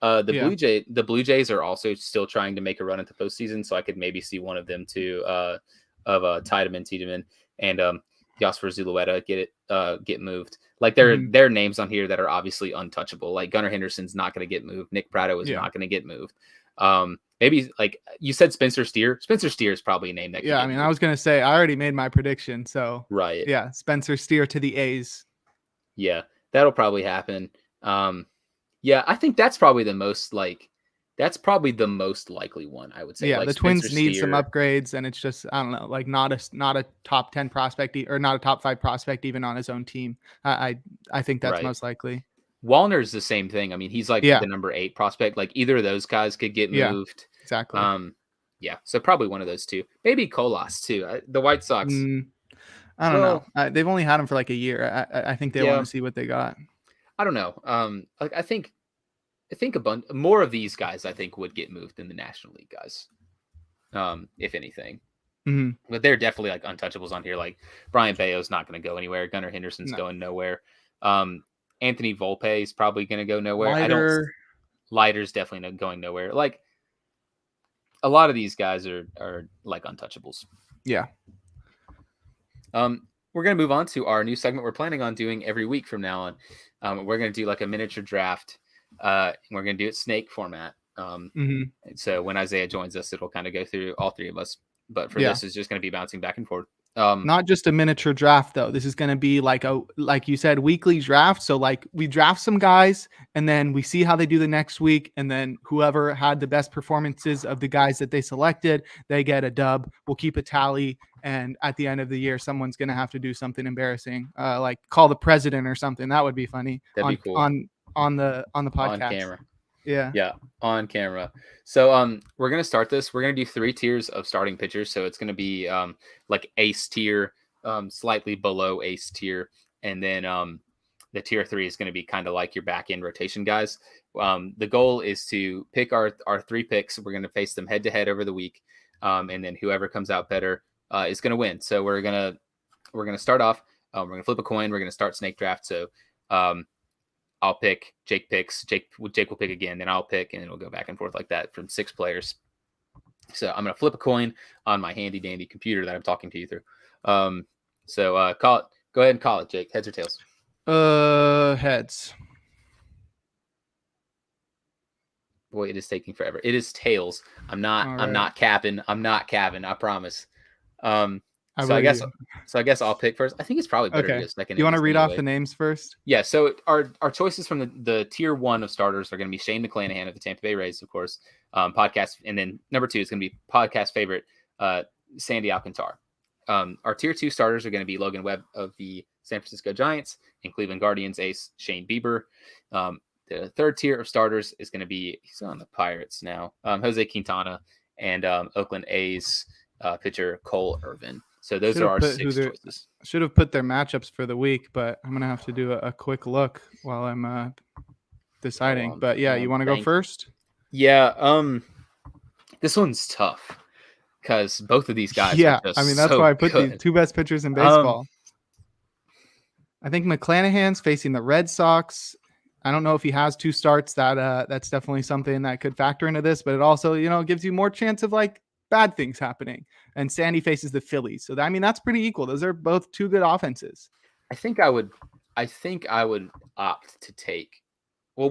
The Blue Jays are also still trying to make a run at the postseason, so I could maybe see one of them too, of Tiedemann and Yosfer Zulueta get moved. Like there are names on here that are obviously untouchable. Like Gunnar Henderson's not going to get moved. Nick Pratto is not going to get moved. Maybe like you said, Spencer Steer. Spencer Steer is probably a name that. Yeah, I mean, I was going to say I already made my prediction, so right. Yeah, Spencer Steer to the A's. Yeah, that'll probably happen. Yeah, I think that's probably the most likely one, I would say. Yeah, like the Twins Spencer need Steer. some upgrades, and it's just, I don't know, like not a top 10 prospect or not a top 5 prospect even on his own team. I think that's most likely. Wallner's the same thing. I mean, he's like the number 8 prospect. Like either of those guys could get moved. Exactly. Yeah, so probably one of those two. Maybe Colas too. The White Sox. I don't know. They've only had him for like a year. I think they want to see what they got. I don't know. Like I think a bunch more of these guys I think would get moved than the National League guys. If anything. But they're definitely like untouchables on here. Like Brian Bayo's not going to go anywhere. Gunnar Henderson's going nowhere. Anthony Volpe is probably going to go nowhere. Leiter's definitely not going nowhere. Like a lot of these guys are like untouchables. Yeah. We're going to move on to our new segment we're planning on doing every week from now on. We're going to do like a miniature draft. We're going to do it snake format. So when Isaiah joins us, it'll kind of go through all 3 of us. But for this, it's just going to be bouncing back and forth. Not just a miniature draft though. This is going to be like you said, weekly draft. So like we draft some guys and then we see how they do the next week. And then whoever had the best performances of the guys that they selected, they get a dub. We'll keep a tally. And at the end of the year, someone's going to have to do something embarrassing, like call the president or something. That would be funny. That'd be cool. On the podcast. On camera. Yeah, on camera. So we're gonna start this. We're gonna do 3 tiers of starting pitchers. So it's gonna be like ace tier, slightly below ace tier, and then the tier 3 is gonna be kind of like your back end rotation guys. The goal is to pick our 3 picks. We're gonna face them head to head over the week, and then whoever comes out better is gonna win. So we're gonna start off. We're gonna flip a coin. We're gonna start snake draft. So I'll pick, Jake picks, Jake will pick again, then I'll pick, and it'll go back and forth like that from 6 players. So I'm going to flip a coin on my handy dandy computer that I'm talking to you through. So call it. Go ahead and call it, Jake. Heads or tails? Heads. Boy, it is taking forever. It is tails. I'm not capping. I promise. So I guess I'll pick first. I think it's probably better to go second. Do you want to read off the names first? Yeah. So our choices from the tier 1 of starters are going to be Shane McClanahan of the Tampa Bay Rays, of course, podcast, and then number 2 is going to be podcast favorite Sandy Alcantara. Our tier 2 starters are going to be Logan Webb of the San Francisco Giants and Cleveland Guardians ace Shane Bieber. The 3rd tier of starters is going to be he's on the Pirates now, Jose Quintana and Oakland A's pitcher Cole Irvin. So those are our 6 choices. Should have put their matchups for the week, but I'm going to have to do a quick look while I'm deciding. But yeah, you want to go first? Yeah. This one's tough because both of these guys Yeah, are just I mean that's so why I put good. these two best pitchers in baseball. I think McClanahan's facing the Red Sox. I don't know if he has 2 starts. That's definitely something that could factor into this, but it also, gives you more chance of like bad things happening. And Sandy faces the Phillies. So I mean, that's pretty equal. Those are both 2 good offenses. I think I would opt to take. Well,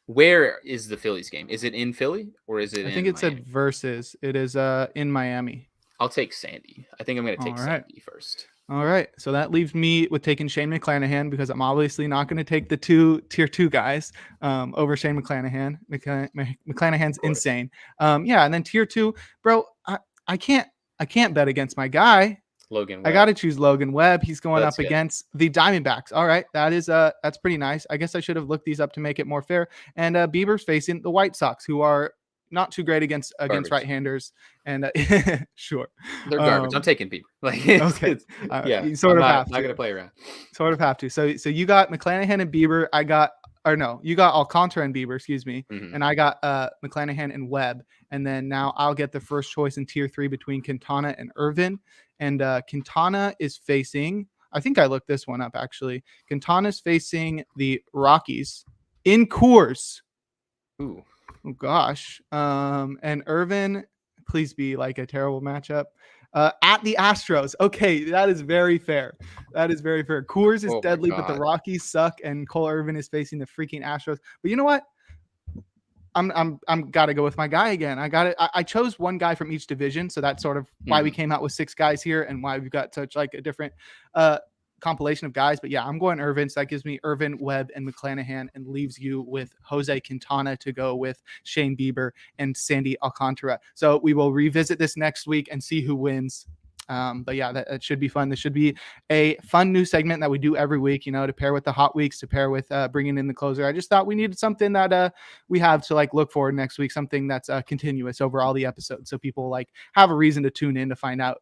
where is the Phillies game? Is it in Philly or is it I think in it said Miami? versus. It is in Miami. I'll take Sandy. I think I'm going to take All right. Sandy first. All right. So that leaves me with taking Shane McClanahan because I'm obviously not going to take the 2 tier 2 guys over Shane McClanahan. McClanahan's insane. Yeah. And then tier 2, bro, I can't bet against my guy. Logan Webb. I got to choose Logan Webb. He's going That's up good. against the Diamondbacks. All right. That's pretty nice. I guess I should have looked these up to make it more fair. And Bieber's facing the White Sox, who are not too great against right-handers. And sure. They're garbage. I'm taking Bieber. Like, okay. Yeah. You sort of have to. Not going to play around. Sort of have to. So you got McClanahan and Bieber. You got Alcantara and Bieber, excuse me. Mhm. And I got McClanahan and Webb. And then now I'll get the first choice in tier 3 between Quintana and Irvin. And Quintana is facing, I think I looked this one up actually. Quintana's facing the Rockies in Coors. Ooh. Oh gosh. And Irvin, please be like a terrible matchup. At the Astros. Okay, that is very fair. Coors is deadly, but the Rockies suck, and Cole Irvin is facing the freaking Astros. But you know what? I'm gotta go with my guy again. I chose one guy from each division, so that's sort of why we came out with 6 guys here and why we've got such like a different compilation of guys. But yeah, I'm going Irvin, so that gives me Irvin, Webb, and McClanahan, and leaves you with Jose Quintana to go with Shane Bieber and Sandy Alcantara. So we will revisit this next week and see who wins. But yeah, that should be fun. This should be a fun new segment that we do every week, to pair with the hot weeks, to pair with bringing in the closer. I just thought we needed something that we have to like look forward next week, something that's continuous over all the episodes. So people like have a reason to tune in to find out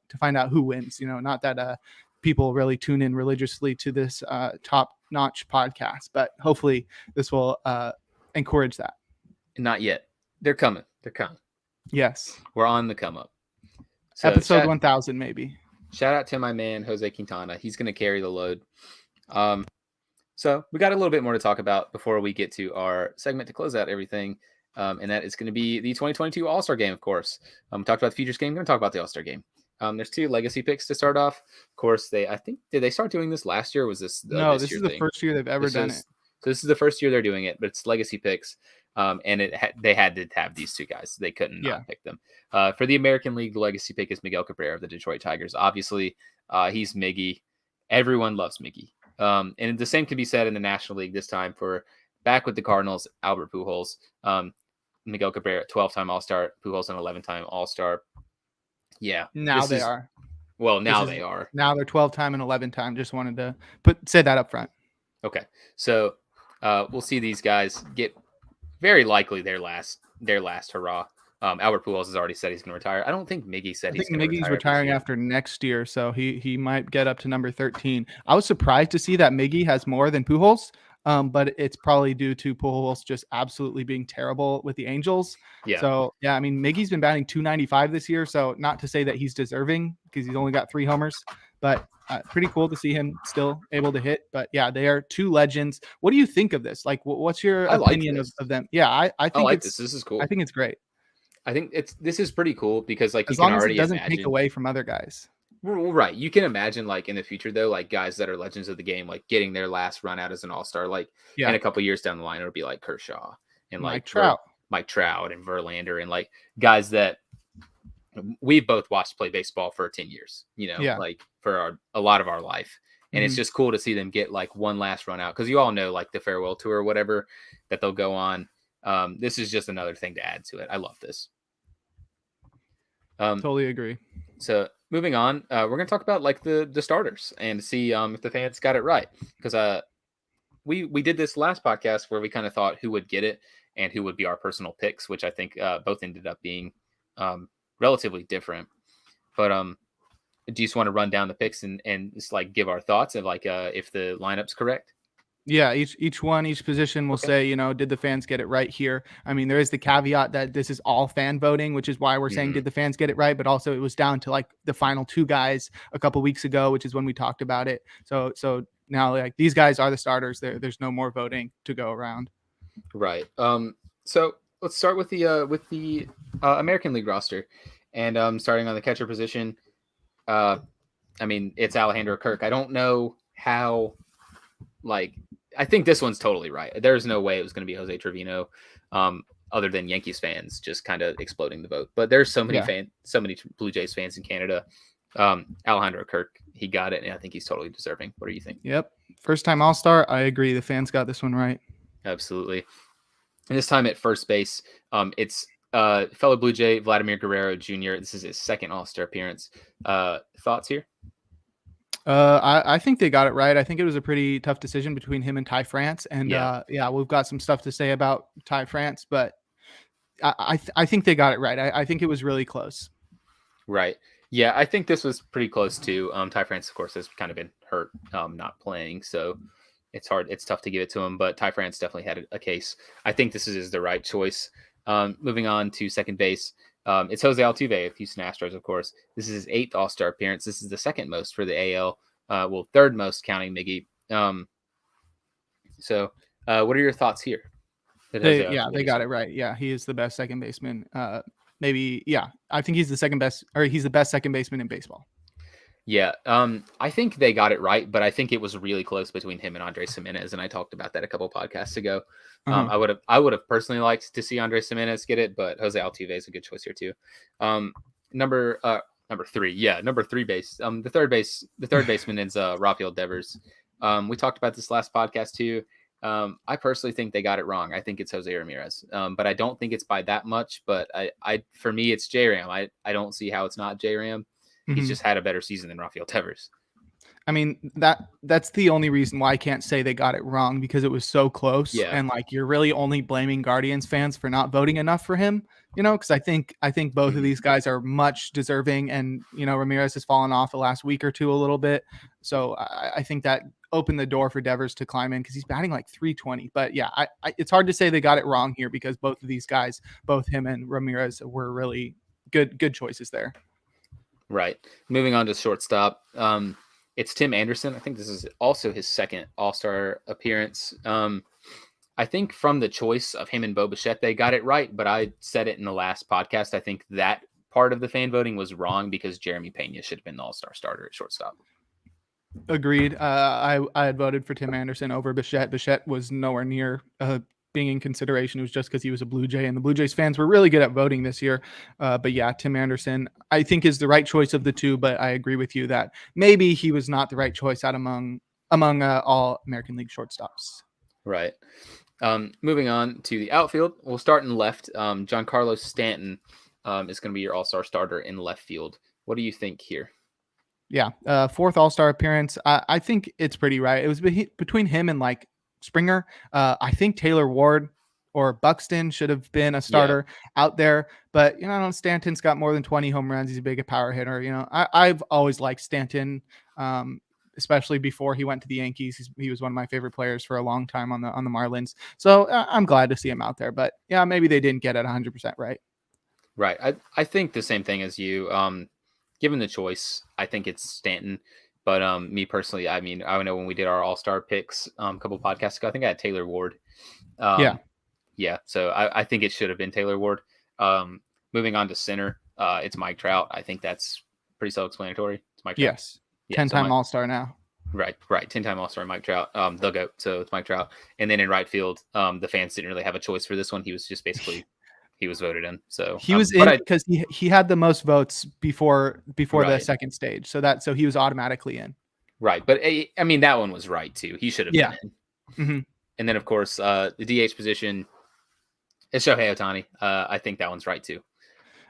who wins, not that people really tune in religiously to this top-notch podcast, but hopefully this will encourage that. Not yet. They're coming. Yes. We're on the come up. So episode 1000 maybe. Shout out to my man Jose Quintana. He's going to carry the load. So we got a little bit more to talk about before we get to our segment to close out everything, and that is going to be the 2022 All-Star Game, of course. We talked about the Futures Game. We're going to talk about the All-Star Game. There's 2 legacy picks to start off. Of course, did they start doing this last year? Or was this no? This is the first year they've ever done it. So this is the first year they're doing it, but it's legacy picks. And they had to have these 2 guys. They couldn't not pick them. For the American League, the legacy pick is Miguel Cabrera of the Detroit Tigers. Obviously, he's Miggy. Everyone loves Miggy. And the same can be said in the National League this time for back with the Cardinals, Albert Pujols. Miguel Cabrera, 12-time All-Star. Pujols, an 11-time All-Star. Yeah. Now they are. Well, now they are. Now they're 12-time and 11-time. Just wanted to say that up front. Okay. So we'll see these guys get very likely their last hurrah. Albert Pujols has already said he's going to retire. I don't think Miggy said he's going to retire. Miggy's retiring after next year, so he might get up to number 13. I was surprised to see that Miggy has more than Pujols, but it's probably due to Pujols just absolutely being terrible with the Angels. Yeah. So, yeah, I mean, Miggy's been batting .295 this year, so not to say that he's deserving because he's only got 3 homers, but pretty cool to see him still able to hit. But, yeah, they are 2 legends. What do you think of this? Like, what's your opinion of them? Yeah, I think this. This is cool. I think it's great. I think this is pretty cool because like as you long can as already it doesn't imagine, take away from other guys. Right. You can imagine like in the future though, like guys that are legends of the game, like getting their last run out as an all-star, like in a couple years down the line, it'll be like Kershaw and like Mike Trout and Verlander and like guys that we've both watched play baseball for 10 years, like for a lot of our life. And it's just cool to see them get like one last run out. Cause you all know like the farewell tour or whatever that they'll go on. This is just another thing to add to it. I love this. Totally agree. So moving on, we're going to talk about like the starters and see if the fans got it right. Because we did this last podcast where we kind of thought who would get it and who would be our personal picks, which I think both ended up being relatively different. But do you just want to run down the picks and just like give our thoughts of like if the lineup's correct? Yeah, each position will say, did the fans get it right here? I mean, there is the caveat that this is all fan voting, which is why we're saying, did the fans get it right? But also it was down to like the final two guys a couple weeks ago, which is when we talked about it. So now like these guys are the starters. There's no more voting to go around. Right. So let's start with the American League roster, and starting on the catcher position. I mean, it's Alejandro Kirk. I don't know how, I think this one's totally right. There's no way it was going to be Jose Trevino, other than Yankees fans just kind of exploding the vote. But there's so many so many Blue Jays fans in Canada. Alejandro Kirk, he got it, and I think he's totally deserving. What do you think? Yep. First time All-Star. I agree. The fans got this one right. Absolutely. And this time at first base, it's fellow Blue Jay Vladimir Guerrero Jr. This is his second All-Star appearance. Thoughts here? I think they got it right. I think it was a pretty tough decision between him and Ty France. And we've got some stuff to say about Ty France, but I think they got it right. I think it was really close. Right. Yeah, I think this was pretty close too. Ty France, of course, has kind of been hurt, not playing. So it's hard. It's tough to give it to him, but Ty France definitely had a case. I think this is the right choice. Moving on to second base. It's Jose Altuve of Houston Astros, of course. This is his 8th All-Star appearance. This is the second most for the AL. Third most counting Miggy. So what are your thoughts here? They got it right. Yeah, he is the best second baseman. I think he's the second best, or he's the best second baseman in baseball. Yeah, I think they got it right, but I think it was really close between him and Andres Gimenez, and I talked about that a couple podcasts ago. I would have personally liked to see Andres Gimenez get it, but Jose Altuve is a good choice here too. Number 3, number 3 base. The third baseman is Rafael Devers. We talked about this last podcast too. I personally think they got it wrong. I think it's Jose Ramirez, but I don't think it's by that much. But for me, it's J-Ram. I don't see how it's not J-Ram. He's just had a better season than Rafael Devers. I mean, that's the only reason why I can't say they got it wrong, because it was so close. Yeah. And like, you're really only blaming Guardians fans for not voting enough for him, because I think both of these guys are much deserving, and, Ramirez has fallen off the last week or two a little bit. So I think that opened the door for Devers to climb in, because he's batting like 320. But yeah, it's hard to say they got it wrong here, because both of these guys, both him and Ramirez, were really good choices there. Right. Moving on to shortstop. It's Tim Anderson. I think this is also his second All-Star appearance. I think from the choice of him and Bo Bichette, they got it right, but I said it in the last podcast. I think that part of the fan voting was wrong, because Jeremy Pena should have been the All-Star starter at shortstop. Agreed. I had voted for Tim Anderson over Bichette. Bichette was nowhere near being in consideration. It was just because he was a Blue Jay, and the Blue Jays fans were really good at voting this year. But yeah, Tim Anderson, I think, is the right choice of the two, but I agree with you that maybe he was not the right choice out among all American League shortstops. Right. Moving on to the outfield, we'll start in left. Giancarlo Stanton is going to be your All-Star starter in left field. What do you think here? Yeah, 4th All-Star appearance. I think it's pretty right. It was between him and like Springer. I think Taylor Ward or Buxton should have been a starter out there, but Stanton's got more than 20 home runs. He's a big power hitter. I've always liked Stanton, especially before he went to the Yankees. He was one of my favorite players for a long time on the Marlins. So I'm glad to see him out there. But yeah, maybe they didn't get it 100% right. Right. I think the same thing as you. Given the choice, I think it's Stanton. But me personally, I mean, I know when we did our All-Star picks a couple podcasts ago, I think I had Taylor Ward. Yeah. So I think it should have been Taylor Ward. Moving on to center, it's Mike Trout. I think that's pretty self-explanatory. It's Mike Trout. Yes. 10-time All-Star now. Right. 10-time All-Star Mike Trout. They'll go. So it's Mike Trout. And then in right field, the fans didn't really have a choice for this one. He was just basically he was voted in. So he was in because he had the most votes before the second stage. So he was automatically in. Right. But I mean, that one was right too. He should have been in. Mm-hmm. And then of course, the DH position is Shohei Ohtani. I think that one's right too.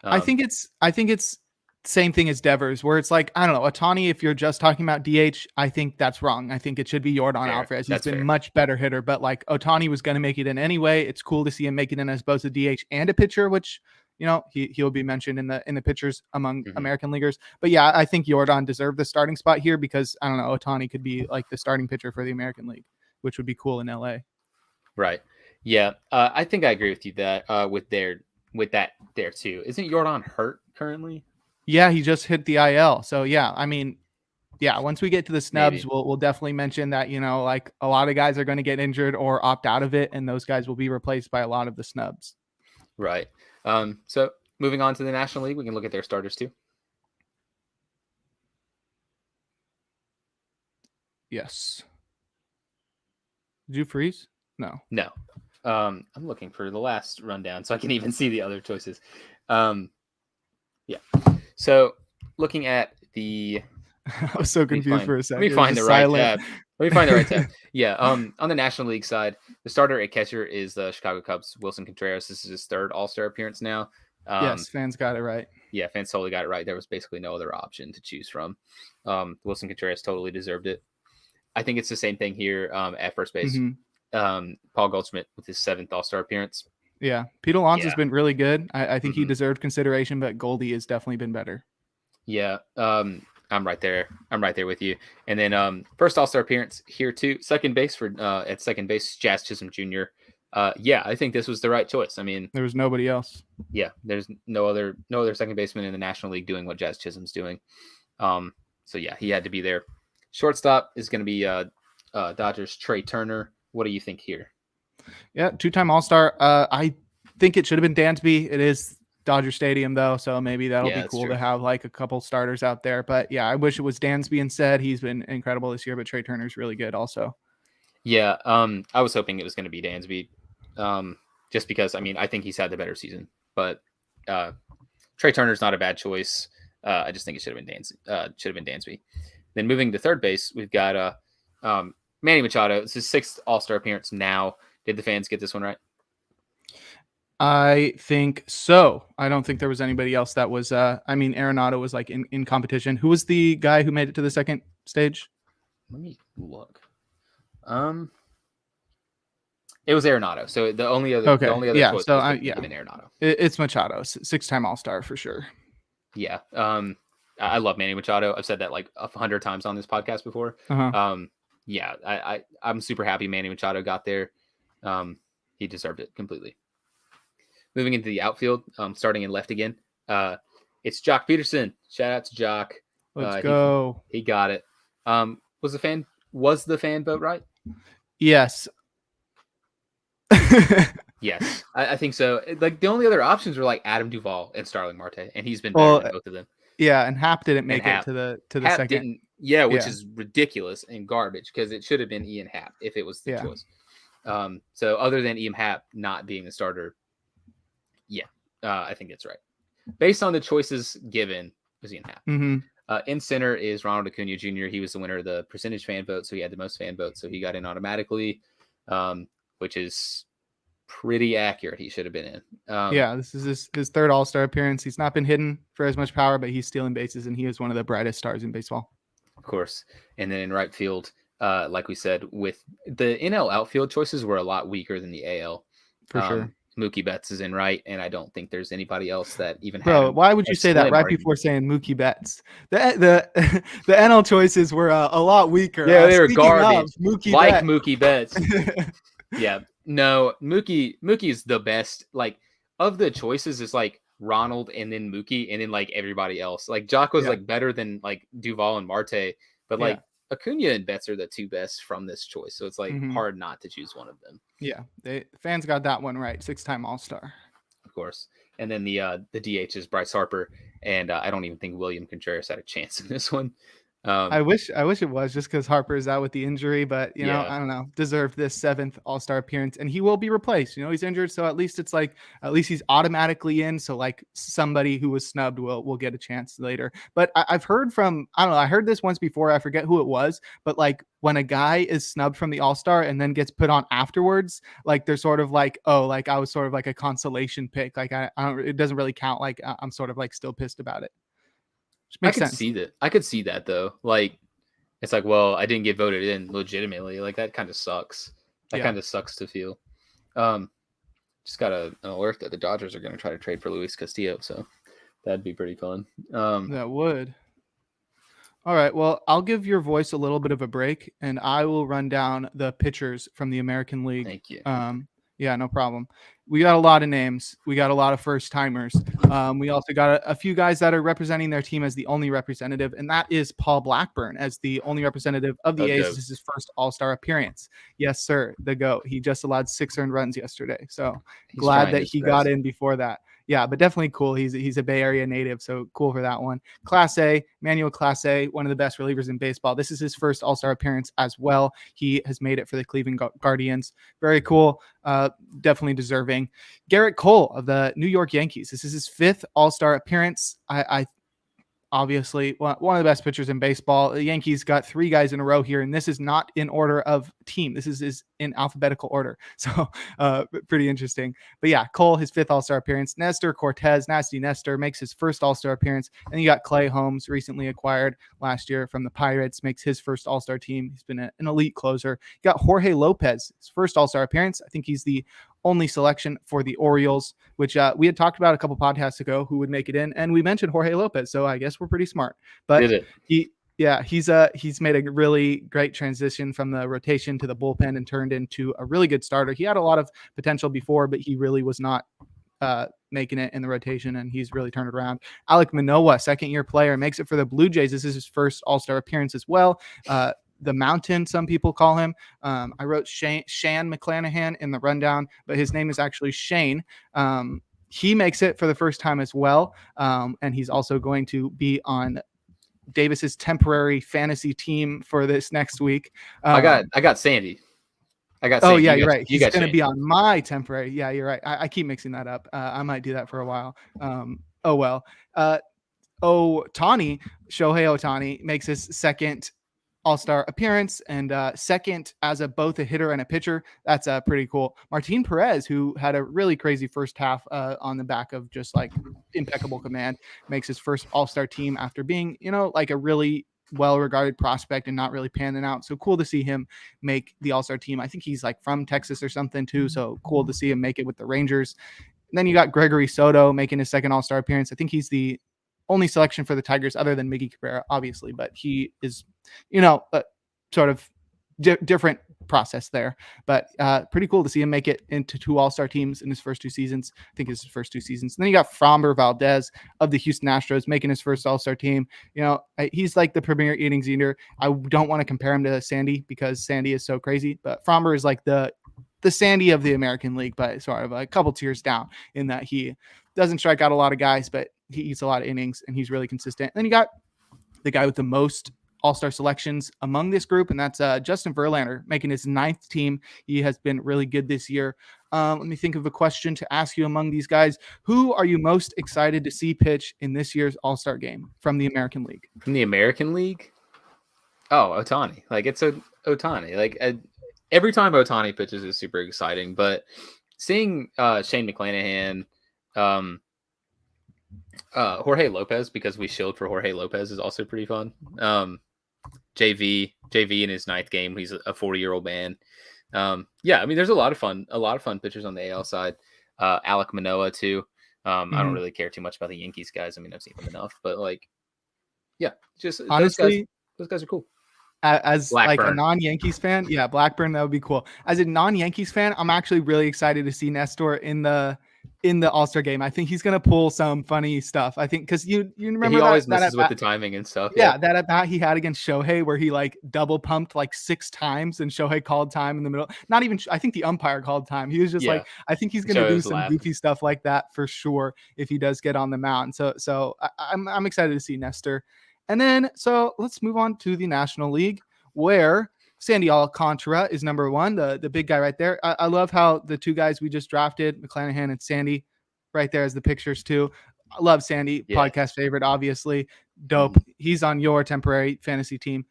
I think it's same thing as Devers, where it's like, I don't know, Ohtani, if you're just talking about DH, I think that's wrong. I think it should be Yordan Alvarez. He's been much better hitter, but like Ohtani was going to make it in anyway. It's cool to see him make it in as both a DH and a pitcher, which, he'll be mentioned in the pitchers among American leaguers. But yeah, I think Yordan deserved the starting spot here, because I don't know, Ohtani could be like the starting pitcher for the American League. which would be cool in LA. Right. Yeah. I think I agree with you that with that there too. Isn't Jordan hurt currently? Yeah, he just hit the IL. So yeah, I mean, yeah, once we get to the snubs, Maybe. we'll definitely mention that, like a lot of guys are going to get injured or opt out of it, and those guys will be replaced by a lot of the snubs. Right. So moving on to the National League, we can look at their starters too. Yes. Did you freeze? No. No. I'm looking for the last rundown so I can even see the other choices. Yeah. So looking at the I was so confused for a second. Let me find the right tab. Let me find the right tab. Yeah. On the National League side, the starter at catcher is the Chicago Cubs, Wilson Contreras. This is his third All-Star appearance now. Yes, fans got it right. Yeah, fans totally got it right. There was basically no other option to choose from. Wilson Contreras totally deserved it. I think it's the same thing here at first base. Mm-hmm. Paul Goldschmidt with his 7th All-Star appearance. Yeah, Pete Alonso's been really good. I think he Mhm. deserved consideration, but Goldie has definitely been better. Yeah, I'm right there. I'm right there with you. And then first All-Star appearance here too. Second base for at second base, Jazz Chisholm Jr. Yeah, I think this was the right choice. I mean, There was nobody else. yeah, there's no other second baseman in the National League doing what Jazz Chisholm's doing. So yeah, he had to be there. Shortstop is going to be Dodgers Trey Turner. What do you think here? Yeah, 2-time All-Star. I think it should have been Dansby. It is Dodger Stadium though, so maybe that'll be cool to have like a couple starters out there. But yeah, I wish it was Dansby instead. He's been incredible this year, but Trey Turner's really good also. Yeah, I was hoping it was going to be Dansby, just because I mean I think he's had the better season, but Trey Turner's not a bad choice. I just think it should have been Dansby. Then moving to third base, we've got Manny Machado. It's his 6th All-Star appearance now. Did the fans get this one right? I think so. I don't think there was anybody else that was I mean Arenado was like in competition. Who was the guy who made it to the second stage? Let me look. It was Arenado. So the only other choice so would have been Arenado. It's Machado, 6-time All-Star for sure. Yeah. I love Manny Machado. I've said that like 100 times on this podcast before. Yeah, I'm super happy Manny Machado got there. He deserved it completely. Moving into the outfield, starting in left again. It's Jock Peterson. Shout out to Jock. Let's go. He got it. Was the fan vote right? Yes. Yes, I think so. Like the only other options were like Adam Duvall and Starling Marte, and he's been better than both of them. Yeah, and Happ didn't make it to the Happ second. Which is ridiculous and garbage because it should have been Ian Happ if it was the choice. So other than Ian Happ not being the starter, I think that's right. Based on the choices given, was Ian Happ. Mm-hmm. In center is Ronald Acuna Jr. He was the winner of the percentage fan vote, so he had the most fan votes, so he got in automatically, which is pretty accurate. He should have been in. This is his third All-Star appearance. He's not been hidden for as much power, but he's stealing bases, and he is one of the brightest stars in baseball. Of course. And then in right field, like we said, with the NL outfield choices were a lot weaker than the AL. For sure. Mookie Betts is in right, and I don't think there's anybody else that even Bro, why would you say that right before saying Mookie Betts? The NL choices were a lot weaker. Yeah, they were garbage. Mookie Betts. Yeah. No, Mookie is the best. Like of the choices, is like Ronald and then Mookie and then like everybody else. Like Jock was like better than like Duvall and Marte, but like Acuna and Betts are the two best from this choice. So it's like hard not to choose one of them. Yeah, fans got that one right. 6-time All-Star. Of course. And then the DH is Bryce Harper, and I don't even think William Contreras had a chance in this one. I wish it was just because Harper is out with the injury, but you know, I don't know, deserved this 7th All-Star appearance, and he will be replaced. You know, he's injured, so at least he's automatically in. So like somebody who was snubbed will get a chance later. But I've heard I heard this once before. I forget who it was, but like when a guy is snubbed from the All-Star and then gets put on afterwards, like they're sort of like, oh, like I was sort of like a consolation pick. Like I don't, it doesn't really count. Like I'm sort of like still pissed about it. I could see that though. Like, it's like, well, I didn't get voted in legitimately. Like that kind of sucks. That kind of sucks to feel. Just got an alert that the Dodgers are going to try to trade for Luis Castillo, so that'd be pretty fun. That would. All right. Well, I'll give your voice a little bit of a break, and I will run down the pitchers from the American League. Thank you. Yeah, no problem. We got a lot of names. We got a lot of first timers. We also got a few guys that are representing their team as the only representative, and that is Paul Blackburn as the only representative of the A's. This is his first All-Star appearance. Yes, sir. The GOAT. He just allowed 6 earned runs yesterday. So glad that he got in before that. Yeah, but definitely cool. He's a Bay Area native, so cool for that one. Class A, Manuel Class A, one of the best relievers in baseball. This is his first All-Star appearance as well. He has made it for the Cleveland Guardians. Very cool. Definitely deserving. Garrett Cole of the New York Yankees. This is his 5th All-Star appearance. I obviously one of the best pitchers in baseball. The Yankees got 3 guys in a row here, and this is not in order of team. This is in alphabetical order. So pretty interesting. But yeah, Cole, his 5th All-Star appearance. Nestor Cortez, Nasty Nestor, makes his first All-Star appearance. And you got Clay Holmes, recently acquired last year from the Pirates, makes his first All-Star team. He's been an elite closer. You got Jorge Lopez, his first All-Star appearance. I think he's the only selection for the Orioles, which we had talked about a couple podcasts ago who would make it in, and we mentioned Jorge Lopez, so I guess we're pretty smart. But he's made a really great transition from the rotation to the bullpen and turned into a really good starter. He had a lot of potential before, but he really was not making it in the rotation, and he's really turned it around. Alek Manoah, second-year player, makes it for the Blue Jays. This is his first All-Star appearance as well. The Mountain, some people call him. I wrote Shan McClanahan in the rundown, but his name is actually Shane. He makes it for the first time as well, and he's also going to be on Davis's temporary fantasy team for this next week. I got Sandy. Oh yeah, you're right. He's going to be on my temporary. Yeah, you're right. I keep mixing that up. I might do that for a while. Oh well. Shohei Ohtani makes his second All-Star appearance and second as both a hitter and a pitcher. That's pretty cool. Martin Perez, who had a really crazy first half on the back of just like impeccable command, makes his first All-Star team after being, like a really well-regarded prospect and not really panning out. So cool to see him make the All-Star team. I think he's like from Texas or something too. So cool to see him make it with the Rangers. And then you got Gregory Soto making his second All-Star appearance. I think he's the only selection for the Tigers other than Miggy Cabrera, obviously, but he is, sort of different process there, but pretty cool to see him make it into 2 All-Star teams in his first 2 seasons. I think it's his first 2 seasons. And then you got Framber Valdez of the Houston Astros making his first All-Star team. He's like the premier innings eater. I don't want to compare him to Sandy because Sandy is so crazy, but Framber is like the Sandy of the American League, but sort of a couple tiers down in that he doesn't strike out a lot of guys, but he eats a lot of innings and he's really consistent. And then you got the guy with the most All-Star selections among this group, and that's Justin Verlander making his 9th team. He has been really good this year. Let me think of a question to ask you among these guys. Who are you most excited to see pitch in this year's All-Star game from the American League? From the American League? Oh, Ohtani. It's Ohtani. Every time Ohtani pitches is super exciting, but seeing Shane McClanahan, Jorge Lopez, because we shilled for Jorge Lopez, is also pretty fun. JV in his 9th game, he's a 40-year-old man. There's a lot of fun pitchers on the AL side. Alek Manoah too. I don't really care too much about the Yankees guys. I've seen them enough, but just honestly, those guys are cool. As Blackburn. Like a non-Yankees fan, Blackburn, that would be cool. As a non-Yankees fan, I'm actually really excited to see Nestor in the All-Star game. I think he's going to pull some funny stuff. I think because you remember he always messes with the timing and stuff. Yeah, that at bat he had against Shohei where he double pumped 6 times and Shohei called time in the middle. Not even, I think the umpire called time. He was just I think he's going to do some goofy stuff like that for sure if he does get on the mound. So I'm excited to see Nestor. And then, so let's move on to the National League where Sandy Alcantara is number 1, the big guy right there. I love how the 2 guys we just drafted, McClanahan and Sandy, right there as the pictures too. I love Sandy, podcast favorite, obviously. Dope. He's on your temporary fantasy team.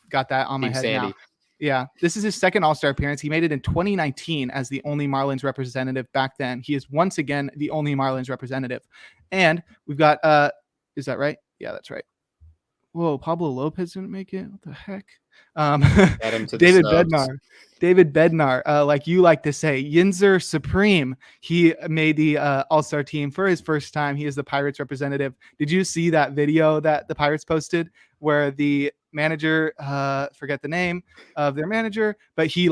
Got that on my head Sandy. Now. Yeah, this is his second All-Star appearance. He made it in 2019 as the only Marlins representative back then. He is once again the only Marlins representative. And we've got, is that right? Yeah, that's right. Whoa, Pablo Lopez didn't make it. What the heck? Add him to the David snubs. Bednar, like you like to say, Yinzer Supreme. He made the All-Star team for his first time. He is the Pirates representative. Did you see that video that the Pirates posted where the manager, forget the name of their manager, but he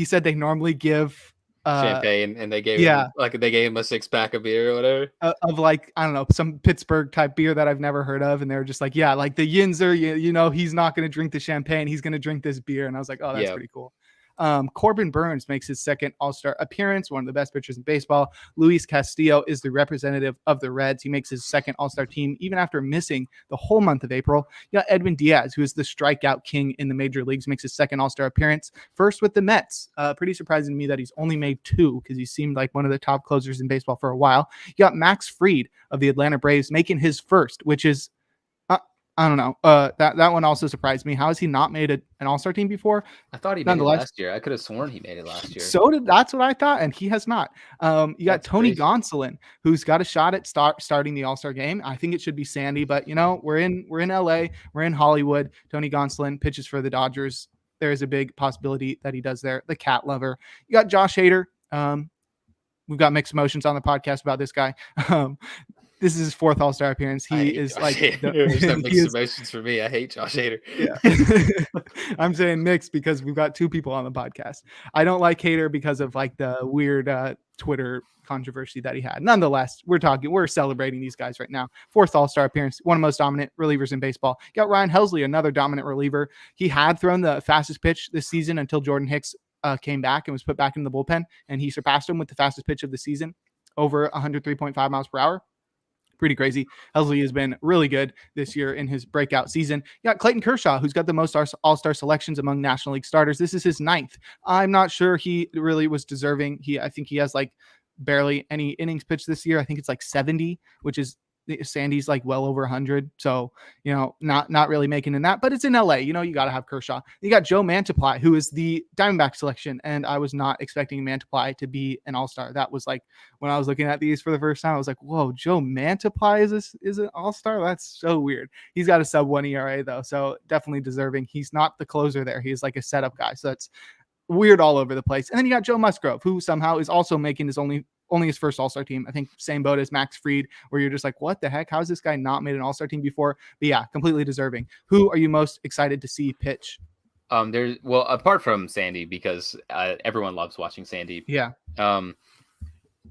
said they normally give champagne, and they gave him a 6-pack of beer or whatever of like, I don't know, some Pittsburgh type beer that I've never heard of, and they were just like, yeah, like the Yinzer, you know, he's not going to drink the champagne, he's going to drink this beer. And I was like, oh, that's pretty cool. Corbin Burns makes his second All-Star appearance, one of the best pitchers in baseball. Luis Castillo is the representative of the Reds. He makes his second All-Star team even after missing the whole month of April. You got Edwin Diaz, who is the strikeout king in the major leagues, makes his second All-Star appearance, first with the Mets. Pretty surprising to me that he's only made 2 because he seemed like one of the top closers in baseball for a while. You got Max Fried of the Atlanta Braves making his first, which is I don't know. That one also surprised me. How has he not made an All-Star team before? I thought he made it last year. I could have sworn he made it last year. That's what I thought, and he has not. You got Tony Gonsolin, who's got a shot at starting the All-Star game. I think it should be Sandy, but you know, we're in LA, we're in Hollywood. Tony Gonsolin pitches for the Dodgers. There is a big possibility that he does there. The cat lover. You got Josh Hader. We've got mixed emotions on the podcast about this guy. This is his 4th All-Star appearance. He is like there's no mixed emotions for me. I hate Josh Hader. Yeah. I'm saying mixed because we've got 2 people on the podcast. I don't like Hader because of like the weird Twitter controversy that he had. Nonetheless, we're celebrating these guys right now. 4th All-Star appearance, one of the most dominant relievers in baseball. You got Ryan Helsley, another dominant reliever. He had thrown the fastest pitch this season until Jordan Hicks came back and was put back in the bullpen, and he surpassed him with the fastest pitch of the season, over 103.5 miles per hour. Pretty crazy. Helsley has been really good this year in his breakout season. You got Clayton Kershaw, who's got the most All-Star selections among National League starters. This is his 9th. I'm not sure he really was deserving. I think he has like barely any innings pitched this year. I think it's like 70, which is Sandy's like well over 100. So, you know, not really making in that, but it's in LA. You know, you got to have Kershaw. You got Joe Mantiply, who is the Diamondback selection. And I was not expecting Mantiply to be an All-Star. That was like, when I was looking at these for the first time, I was like, whoa, Joe Mantiply is an All-Star? That's so weird. He's got a sub-1 ERA though. So definitely deserving. He's not the closer there. He's like a setup guy. So that's weird all over the place. And then you got Joe Musgrove, who somehow is also making his only his first All-Star team. I think same boat as Max Fried, where you're just like, what the heck? How's this guy not made an All-Star team before? But yeah, completely deserving. Who are you most excited to see pitch? Apart from Sandy, because everyone loves watching Sandy. Yeah.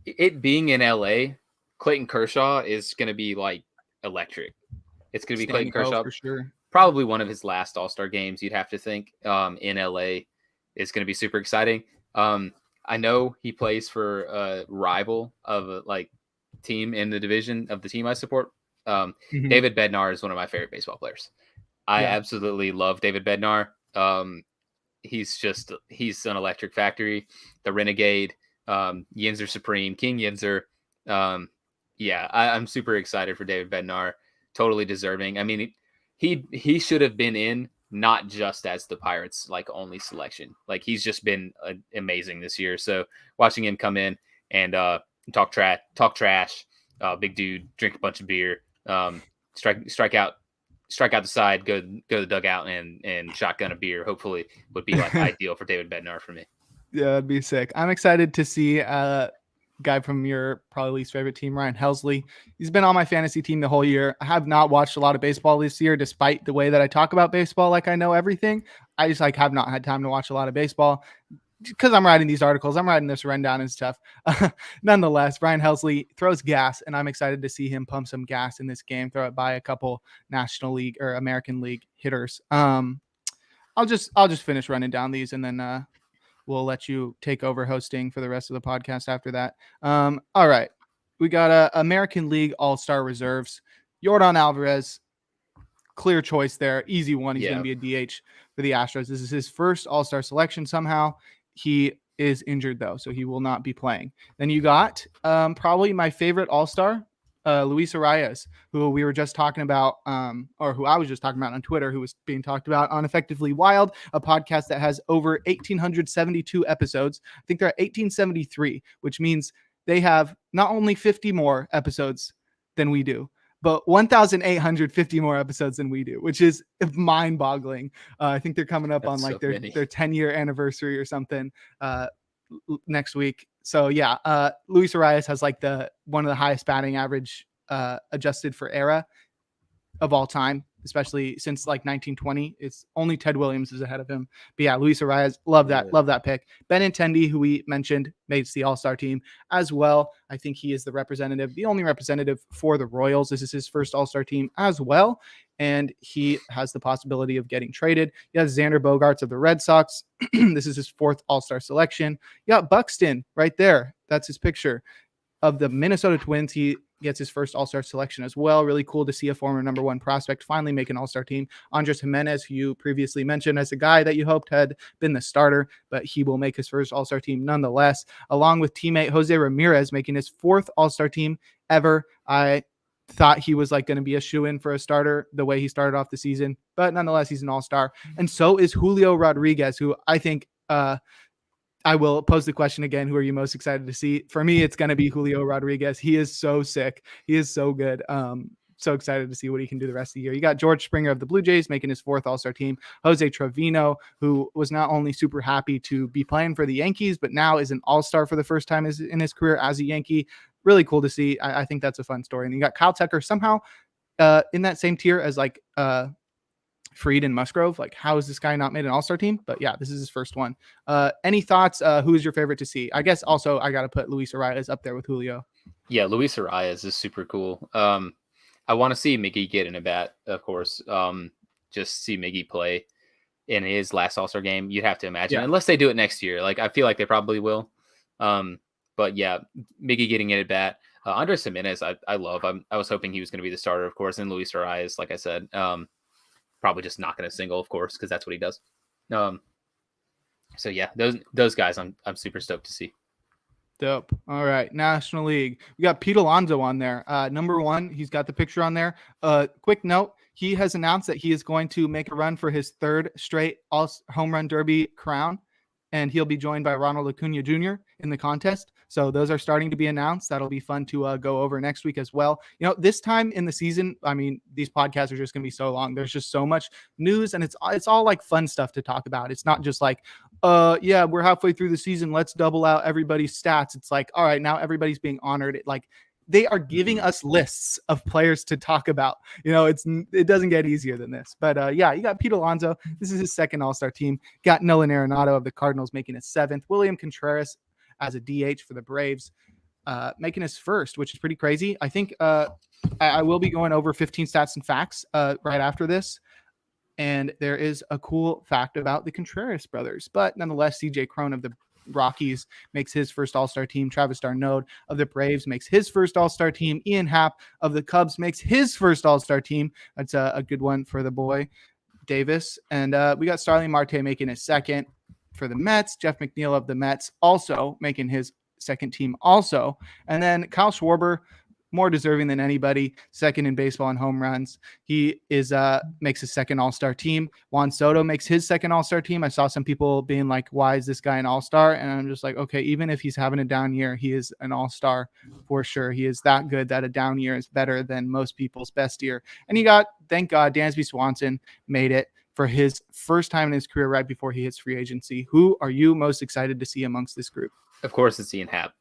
It being in LA, Clayton Kershaw is going to be like electric. It's going to be Clayton Kershaw for sure. Probably one of his last All-Star games, you'd have to think. In LA is going to be super exciting. I know he plays for a rival of a team in the division of the team I support. David Bednar is one of my favorite baseball players. I absolutely love David Bednar. He's an electric factory, the Renegade, Yinzer Supreme, King Yinzer. I'm super excited for David Bednar. Totally deserving. I mean, he should have been in, not just as the Pirates only selection. He's just been amazing this year. So watching him come in and talk trash, big dude, drink a bunch of beer, strike out the side, go to the dugout and shotgun a beer, hopefully would be ideal for David Bednar for me. Yeah, that'd be sick. I'm excited to see guy from your probably least favorite team, Ryan Helsley. He's been on my fantasy team the whole year. I have not watched a lot of baseball this year, despite the way that I talk about baseball like I know everything. I just have not had time to watch a lot of baseball because I'm writing these articles. I'm writing this rundown and stuff. Nonetheless, Ryan Helsley throws gas, and I'm excited to see him pump some gas in this game, throw it by a couple National League or American League hitters. I'll just finish running down these, and then we'll let you take over hosting for the rest of the podcast after that. All right. We got American League All-Star reserves. Yordan Alvarez, clear choice there. Easy one. He's going to be a DH for the Astros. This is his first All-Star selection somehow. He is injured, though, so he will not be playing. Then you got probably my favorite All-Star, Luis Arias, who we were just talking about, or who I was just talking about on Twitter, who was being talked about on Effectively Wild, a podcast that has over 1,872 episodes. I think they're at 1,873, which means they have not only 50 more episodes than we do, but 1,850 more episodes than we do, which is mind-boggling. I think they're coming up on like their 10-year anniversary or something next week. So yeah, Luis Arias has like one of the highest batting average adjusted for era of all time, especially since like 1920. It's only Ted Williams is ahead of him. But yeah, Luis Arias, love that pick. Benintendi, who we mentioned, makes the All-Star team as well. I think he is the only representative for the Royals. This is his first All-Star team as well, and he has the possibility of getting traded. He has Xander Bogaerts of the Red Sox. This is his fourth All-Star selection. You got Buxton right there. That's his picture. Of the Minnesota Twins, he gets his first All-Star selection as well. Really cool to see a former number one prospect finally make an All-Star team. Andres Jimenez, who you previously mentioned as a guy that you hoped had been the starter, but he will make his first All-Star team nonetheless, along with teammate Jose Ramirez making his fourth All-Star team ever. I thought he was like going to be a shoo-in for a starter the way he started off the season, but nonetheless, he's an All-Star. And so is Julio Rodriguez, who I think I will pose the question again. Who are you most excited to see? For me, it's going to be Julio Rodriguez. He is so sick. He is so good. So excited to see what he can do the rest of the year. You got George Springer of the Blue Jays making his fourth All-Star team. Jose Trevino, who was not only super happy to be playing for the Yankees, but now is an All-Star for the first time in his career as a Yankee. Really cool to see. I think that's a fun story. And you got Kyle Tucker somehow in that same tier as like Fried and Musgrove. Like, how is this guy not made an All-Star team? But yeah, this is his first one. Any thoughts? Who is your favorite to see? I guess also I got to put Luis Arias up there with Julio. Yeah, Luis Arias is super cool. I want to see Miggy get in a bat, of course. Just see Miggy play in his last All-Star game. You'd have to imagine, unless they do it next year. Like, I feel like they probably will. But yeah, Miggy getting in a bat. Andres Jimenez, I love. I was hoping he was going to be the starter, of course, and Luis Arias, like I said, probably just not going to single, of course, because that's what he does. So yeah, those guys, I'm super stoked to see. Dope. All right, National League. We got Pete Alonso on there. Number one, he's got the picture on there. Quick note: he has announced that he is going to make a run for his third straight home run derby crown, and he'll be joined by Ronald Acuna Jr. in the contest. So those are starting to be announced. That'll be fun to go over next week as well. You know, this time in the season, I mean, these podcasts are just going to be so long. There's just so much news, and it's all like fun stuff to talk about. It's not just like, yeah, we're halfway through the season, let's double out everybody's stats. It's like, all right, now everybody's being honored. They are giving us lists of players to talk about. You know, it doesn't get easier than this. But yeah, you got Pete Alonso. This is his second All-Star team. Got Nolan Arenado of the Cardinals making his seventh. William Contreras as a DH for the Braves, making his first, which is pretty crazy. I think I will be going over 15 stats and facts right after this. And there is a cool fact about the Contreras brothers. But nonetheless, CJ Cron of the Rockies makes his first All-Star team. Travis d'Arnaud of the Braves makes his first All-Star team. Ian Happ of the Cubs makes his first All-Star team. That's a good one for the boy Davis. And we got Starling Marte making his second for the Mets. Jeff McNeil of the Mets also making his second team also. And then Kyle Schwarber, more deserving than anybody, second in baseball in home runs. He makes his second All-Star team. Juan Soto makes his second All-Star team. I saw some people being like, why is this guy an All-Star? And I'm just like, okay, even if he's having a down year, he is an All-Star for sure. He is that good that a down year is better than most people's best year. And he got, thank God, Dansby Swanson made it for his first time in his career right before he hits free agency. Who are you most excited to see amongst this group? Of course, it's Ian Happ.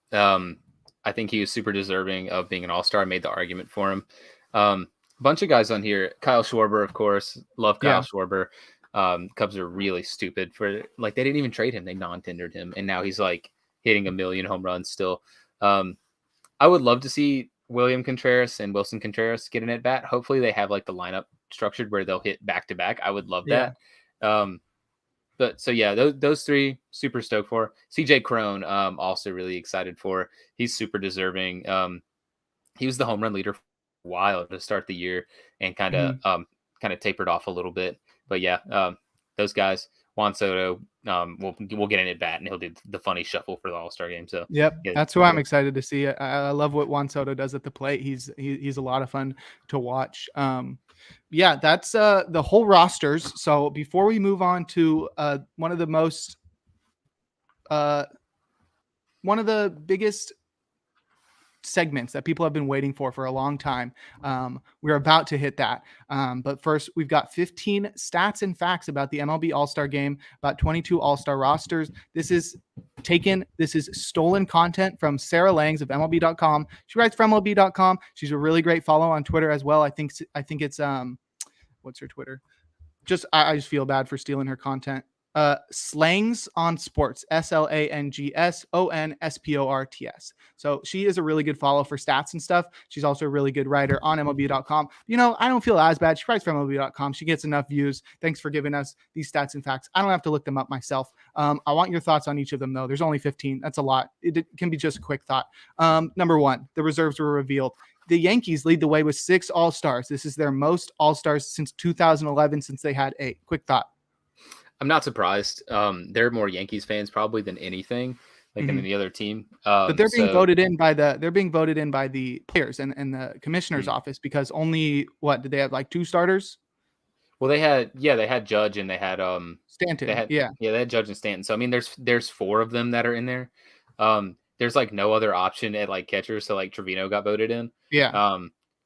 I think he was super deserving of being an All-Star. I made the argument for him. Bunch of guys on here. Kyle Schwarber, of course. Love Kyle Schwarber. Cubs are really stupid for they didn't even trade him. They non-tendered him, and now he's like hitting 1 million home runs still. I would love to see William Contreras and Wilson Contreras get an at bat. Hopefully they have like the lineup structured where they'll hit back to back. I would love that. But so yeah, those three super stoked for. CJ Cron, also really excited for. He's super deserving. He was the home run leader for a while to start the year and kind of tapered off a little bit. But yeah, those guys. Juan Soto, we'll get in at bat and he'll do the funny shuffle for the All-Star game. So yep, that's who I'm excited to see. I love what Juan Soto does at the plate. He's a lot of fun to watch. Yeah, that's the whole rosters. So before we move on to one of the biggest segments that people have been waiting for a long time. We're about to hit that. But first, we've got 15 stats and facts about the MLB All-Star Game, about 22 All-Star rosters. This is stolen content from Sarah Langs of MLB.com. She writes for MLB.com. She's a really great follow on Twitter as well. I think it's what's her Twitter? I just feel bad for stealing her content. Slangs on Sports, SLANGSONSPORTS. So she is a really good follow for stats and stuff. She's also a really good writer on MLB.com. I don't feel as bad. She writes for MLB.com. She gets enough views. Thanks for giving us these stats and facts. I don't have to look them up myself. I want your thoughts on each of them, though. There's only 15. That's a lot. It can be just a quick thought. Number one, the reserves were revealed. The Yankees lead the way with 6 All-Stars. This is their most All-Stars since 2011, since they had 8. Quick thought. I'm not surprised. They're more Yankees fans probably than anything, like in any other team. But they're being voted in by the players and the commissioner's office, because only did they have like 2 starters? Well, they had Judge and they had Stanton. they had Judge and Stanton. So I mean, there's 4 of them that are in there. There's like no other option at like catcher, so like Trevino got voted in. Yeah.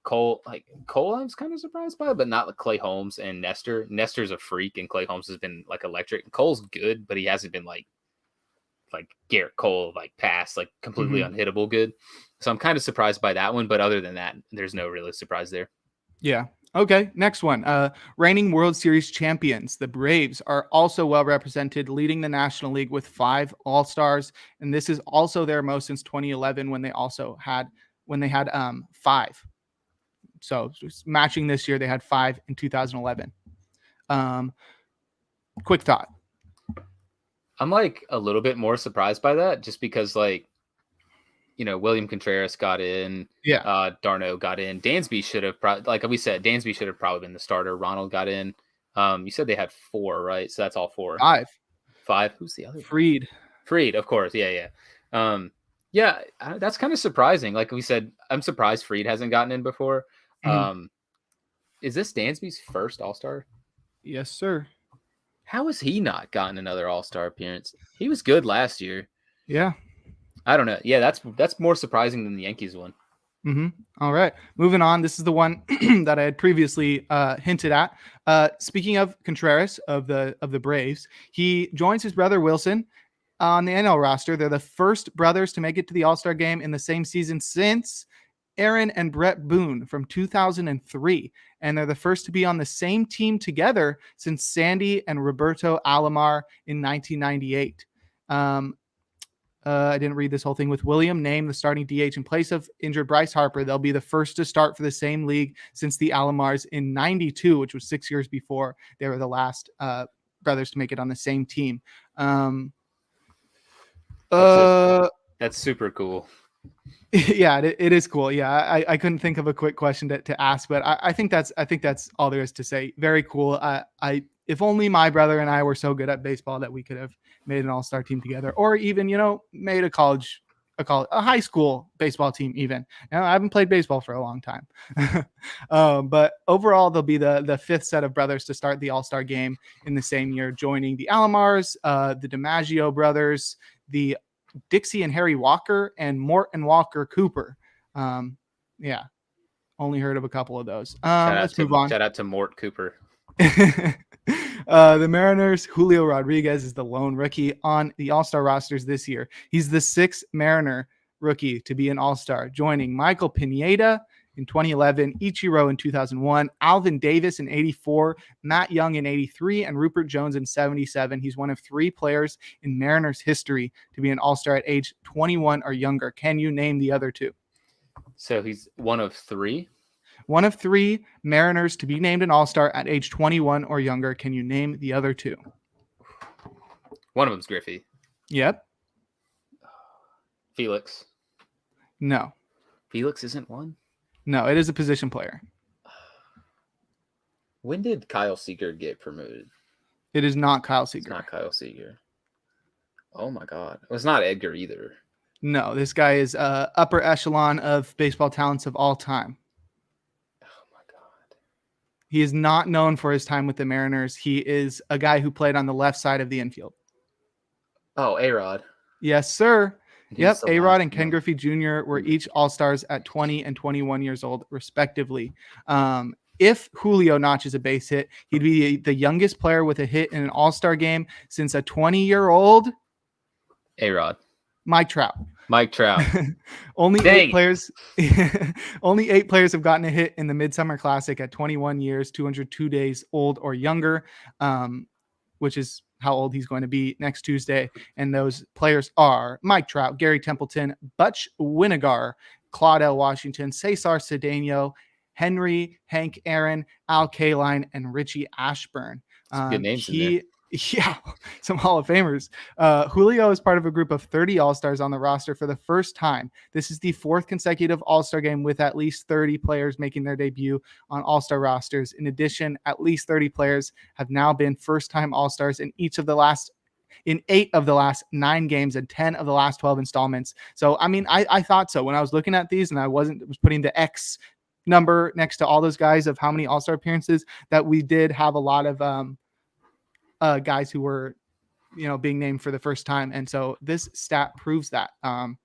Cole, I was kind of surprised by, but not like Clay Holmes and Nestor. Nestor's a freak, and Clay Holmes has been like electric. Cole's good, but he hasn't been like Garrett Cole, like past, like completely unhittable good. So I'm kind of surprised by that one, but other than that, there's no really surprise there. Yeah. Okay, next one. Reigning World Series champions, the Braves, are also well represented, leading the National League with 5 All-Stars, and this is also their most since 2011, when they had 5. So just matching this year, they had 5 in 2011. Quick thought. I'm like a little bit more surprised by that, just because William Contreras got in. Yeah. Darno got in. Dansby should have Dansby should have probably been the starter. Ronald got in. You said they had 4, right? So that's all 4. 5. Who's the other? Freed, of course. Yeah. That's kind of surprising. Like we said, I'm surprised Freed hasn't gotten in before. Is this Dansby's first All-Star? Yes, sir. How has he not gotten another All-Star appearance? He was good last year. Yeah. I don't know. Yeah, that's more surprising than the Yankees one. All right. Moving on. This is the one that I had previously hinted at. Speaking of Contreras of the Braves, he joins his brother Wilson on the NL roster. They're the first brothers to make it to the All-Star game in the same season since Aaron and Brett Boone from 2003. And they're the first to be on the same team together since Sandy and Roberto Alomar in 1998. I didn't read this whole thing. With William named the starting DH in place of injured Bryce Harper, they'll be the first to start for the same league since the Alomars in 92, which was 6 years before they were the last brothers to make it on the same team. That's super cool. Yeah, it is cool. Yeah, I couldn't think of a quick question to ask, but I think that's all there is to say. Very cool. If only my brother and I were so good at baseball that we could have made an all-star team together, or even made a high school baseball team. Even I haven't played baseball for a long time, but overall they'll be the 5th set of brothers to start the All-Star game in the same year, joining the Alomars, the DiMaggio brothers, the Dixie and Harry Walker, and Mort and Walker Cooper. Yeah, only heard of a couple of those. Let's move on. Shout out to Mort Cooper. The Mariners, Julio Rodriguez is the lone rookie on the All-Star rosters this year. He's the 6th Mariner rookie to be an All-Star, joining Michael Pineda in 2011, Ichiro in 2001, Alvin Davis in 84, Matt Young in 83, and Rupert Jones in 77. He's one of 3 players in Mariners history to be an All-Star at age 21 or younger. Can you name the other 2? So he's one of 3? One of 3 Mariners to be named an All-Star at age 21 or younger. Can you name the other 2? One of them's Griffey. Yep. Felix. No. Felix isn't one? No, it is a position player. When did Kyle Seager get promoted? It is not Kyle Seager. It's not Kyle Seager. Oh my God. It was not Edgar either. No, this guy is upper echelon of baseball talents of all time. He is not known for his time with the Mariners. He is a guy who played on the left side of the infield. Oh, A-Rod. Yes, sir. Yep, A-Rod and Ken Griffey Jr. were each All-Stars at 20 and 21 years old, respectively. If Julio notches a base hit, he'd be the youngest player with a hit in an All-Star game since a 20-year-old A-Rod. Mike Trout. Only Dang. 8 players. Only 8 players have gotten a hit in the Midsummer Classic at 21 years, 202 days old or younger, which is how old he's going to be next Tuesday. And those players are Mike Trout, Gary Templeton, Butch Winnegar, Claudel Washington, Cesar Cedeno, Henry, Hank Aaron, Al Kaline, and Richie Ashburn. Good names in there. Yeah, some Hall of Famers. Julio is part of a group of 30 All-Stars on the roster for the first time. This is the 4th consecutive All-Star game with at least 30 players making their debut on All-Star rosters. In addition, at least 30 players have now been first-time All-Stars in 8 of the last 9 games and 10 of the last 12 installments. So, I mean, I thought so when I was looking at these, and I was putting the X number next to all those guys of how many All-Star appearances, that we did have a lot of guys who were, being named for the first time. And so this stat proves that. I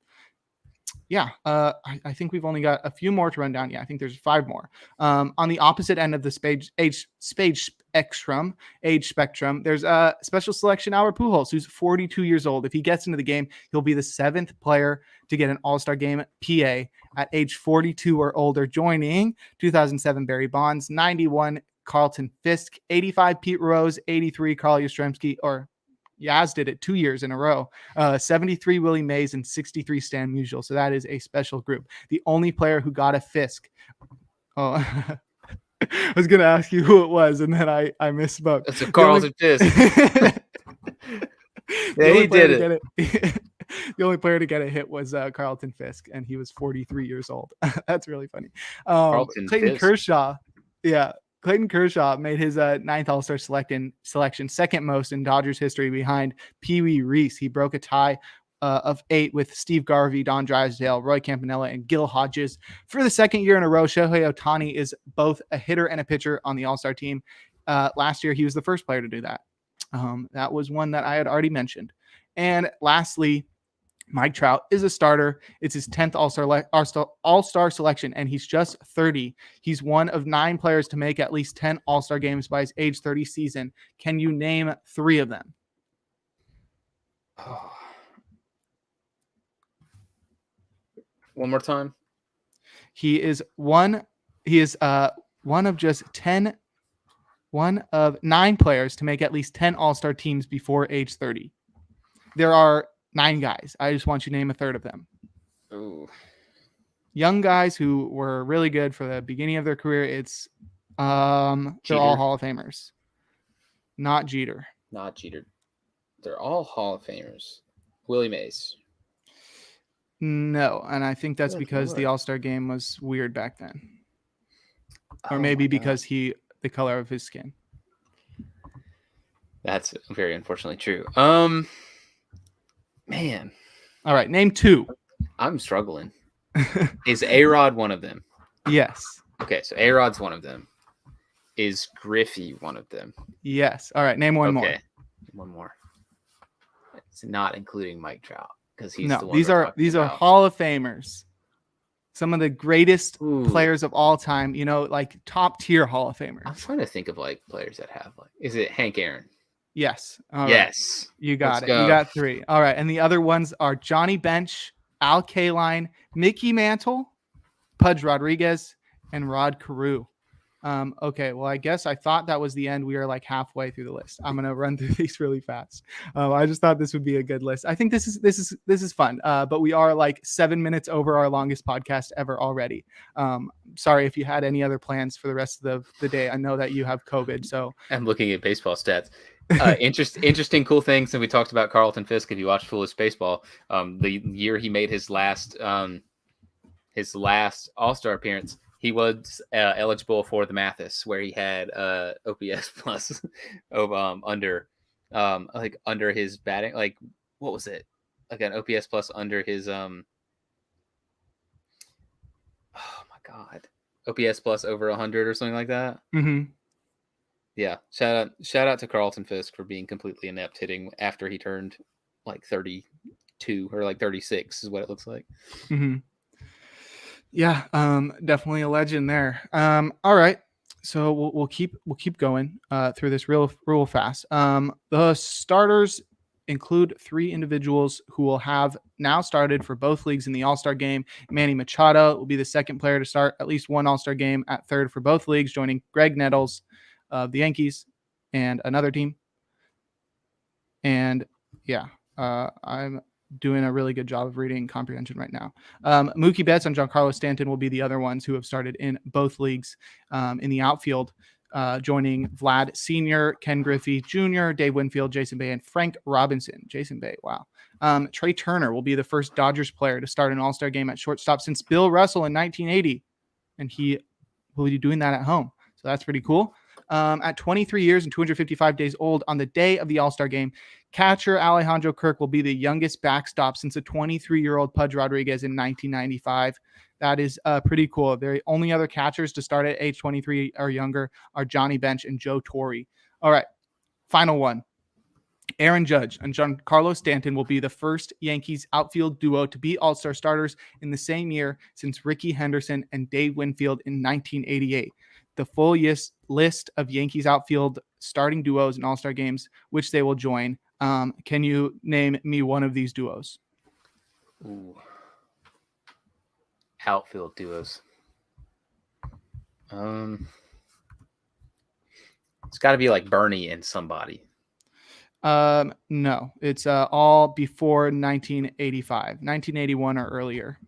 think we've only got a few more to run down. Yeah, I think there's 5 more. On the opposite end of the age spectrum, there's a special selection Albert Pujols, who's 42 years old. If he gets into the game, he'll be the 7th player to get an All-Star game PA at age 42 or older, joining 2007 Barry Bonds, 91 Carlton Fisk, 85 Pete Rose, 83 Carl Yastrzemski, or Yaz did it 2 years in a row, 73 Willie Mays, and 63 Stan Musial. So that is a special group. The only player who got a Fisk. Oh, I was going to ask you who it was, and then I misspoke. That's a Carlton Fisk. Yeah, he did it. The only player to get a hit was Carlton Fisk, and he was 43 years old. That's really funny. Clayton Fisk. Kershaw. Yeah. Clayton Kershaw made his 9th All-Star selection, 2nd most in Dodgers history behind Pee Wee Reese. He broke a tie of 8 with Steve Garvey, Don Drysdale, Roy Campanella, and Gil Hodges. For the 2nd year in a row, Shohei Ohtani is both a hitter and a pitcher on the All-Star team. Last year, he was the first player to do that. That was one that I had already mentioned. And lastly, Mike Trout is a starter. It's his 10th All-Star selection, and he's just 30. He's one of 9 players to make at least 10 All-Star games by his age 30 season. Can you name 3 of them? Oh. One more time. He is one of 9 players to make at least 10 All-Star teams before age 30. There are 9 guys. I just want you to name a third of them. Ooh. Young guys who were really good for the beginning of their career. It's they're all Hall of Famers. Not Jeter. They're all Hall of Famers. Willie Mays. No, and I think that's because the All-Star game was weird back then. Or maybe because the color of his skin. That's very unfortunately true. Man. All right, name 2. I'm struggling. Is A-Rod one of them? Yes. Okay, so A-Rod's one of them. Is Griffey one of them? Yes. All right, name one more. One more. It's not including Mike Trout because he's the one. These are Hall of Famers. Some of the greatest players of all time, like top tier Hall of Famers. I'm trying to think of players that have is it Hank Aaron? Yes. All yes. Right. You got it. Go. You got 3. All right. And the other ones are Johnny Bench, Al Kaline, Mickey Mantle, Pudge Rodriguez, and Rod Carew. Okay. Well, I guess I thought that was the end. We are like halfway through the list. I'm going to run through these really fast. I just thought this would be a good list. I think this is fun. But we are like 7 minutes over our longest podcast ever already. Sorry if you had any other plans for the rest of the day. I know that you have COVID. So I'm looking at baseball stats. Interesting, cool things. And we talked about Carlton Fisk. If you watch Foolish Baseball, the year he made his last All-Star appearance, he was eligible for the Mathis, where he had OPS plus under his batting. Like, what was it? Like an OPS plus under his oh my God, OPS plus over 100 or something like that. Mm-hmm. Yeah, shout out to Carlton Fisk for being completely inept hitting after he turned like 30 32 or like 36 is what it looks like. Mm-hmm. Yeah, definitely a legend there. All right, so we'll keep going through this real fast. The starters include 3 individuals who will have now started for both leagues in the All-Star game. Manny Machado will be the second player to start at least one All-Star game at third for both leagues, joining Greg Nettles of the Yankees and another team. And yeah, I'm doing a really good job of reading comprehension right now. Mookie Betts and Giancarlo Stanton will be the other ones who have started in both leagues in the outfield, joining Vlad Sr., Ken Griffey Jr., Dave Winfield, Jason Bay, and Frank Robinson. Jason Bay, wow. Trey Turner will be the first Dodgers player to start an All-Star game at shortstop since Bill Russell in 1980, and he will be doing that at home. So that's pretty cool. At 23 years and 255 days old on the day of the All-Star game, catcher Alejandro Kirk will be the youngest backstop since a 23-year-old Pudge Rodriguez in 1995. That is pretty cool. The only other catchers to start at age 23 or younger are Johnny Bench and Joe Torre. All right, final one. Aaron Judge and Giancarlo Stanton will be the first Yankees outfield duo to be All-Star starters in the same year since Ricky Henderson and Dave Winfield in 1988. The full list of Yankees outfield starting duos in All-Star games, which they will join. Can you name me one of these duos? Ooh. Outfield duos. It's got to be like Bernie and somebody. No, it's all before 1985, 1981 or earlier.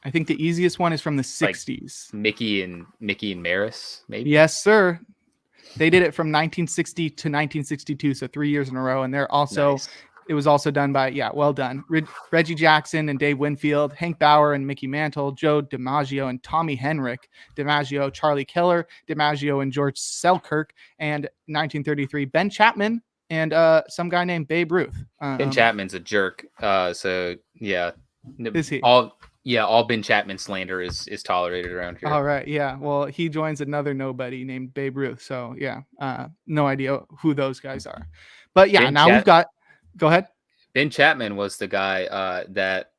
I think the easiest one is from the 60s. Like Mickey and Maris, maybe? Yes, sir. They did it from 1960 to 1962, so 3 years in a row. And they're also, nice. It was also done by, well done, Reggie Jackson and Dave Winfield, Hank Bauer and Mickey Mantle, Joe DiMaggio and Tommy Henrik, DiMaggio, Charlie Keller, DiMaggio and George Selkirk, and 1933, Ben Chapman and some guy named Babe Ruth. Ben Chapman's a jerk. So, yeah. Is he? All Ben Chapman slander is tolerated around here. All right, yeah. Well, he joins another nobody named Babe Ruth. So, yeah, no idea who those guys are. But, yeah, we've got – go ahead. Ben Chapman was the guy that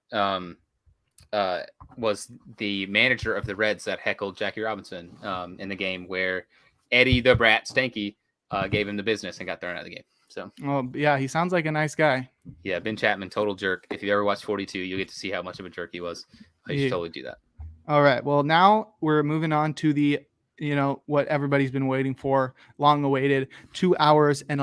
was the manager of the Reds that heckled Jackie Robinson in the game where Eddie the Brat Stanky gave him the business and got thrown out of the game. So, oh yeah, he sounds like a nice guy. Yeah, Ben Chapman, total jerk. If you ever watched 42, you'll get to see how much of a jerk he was. You should totally do that. All right. Well, now we're moving on to the, what everybody's been waiting for, long awaited, 2 hours and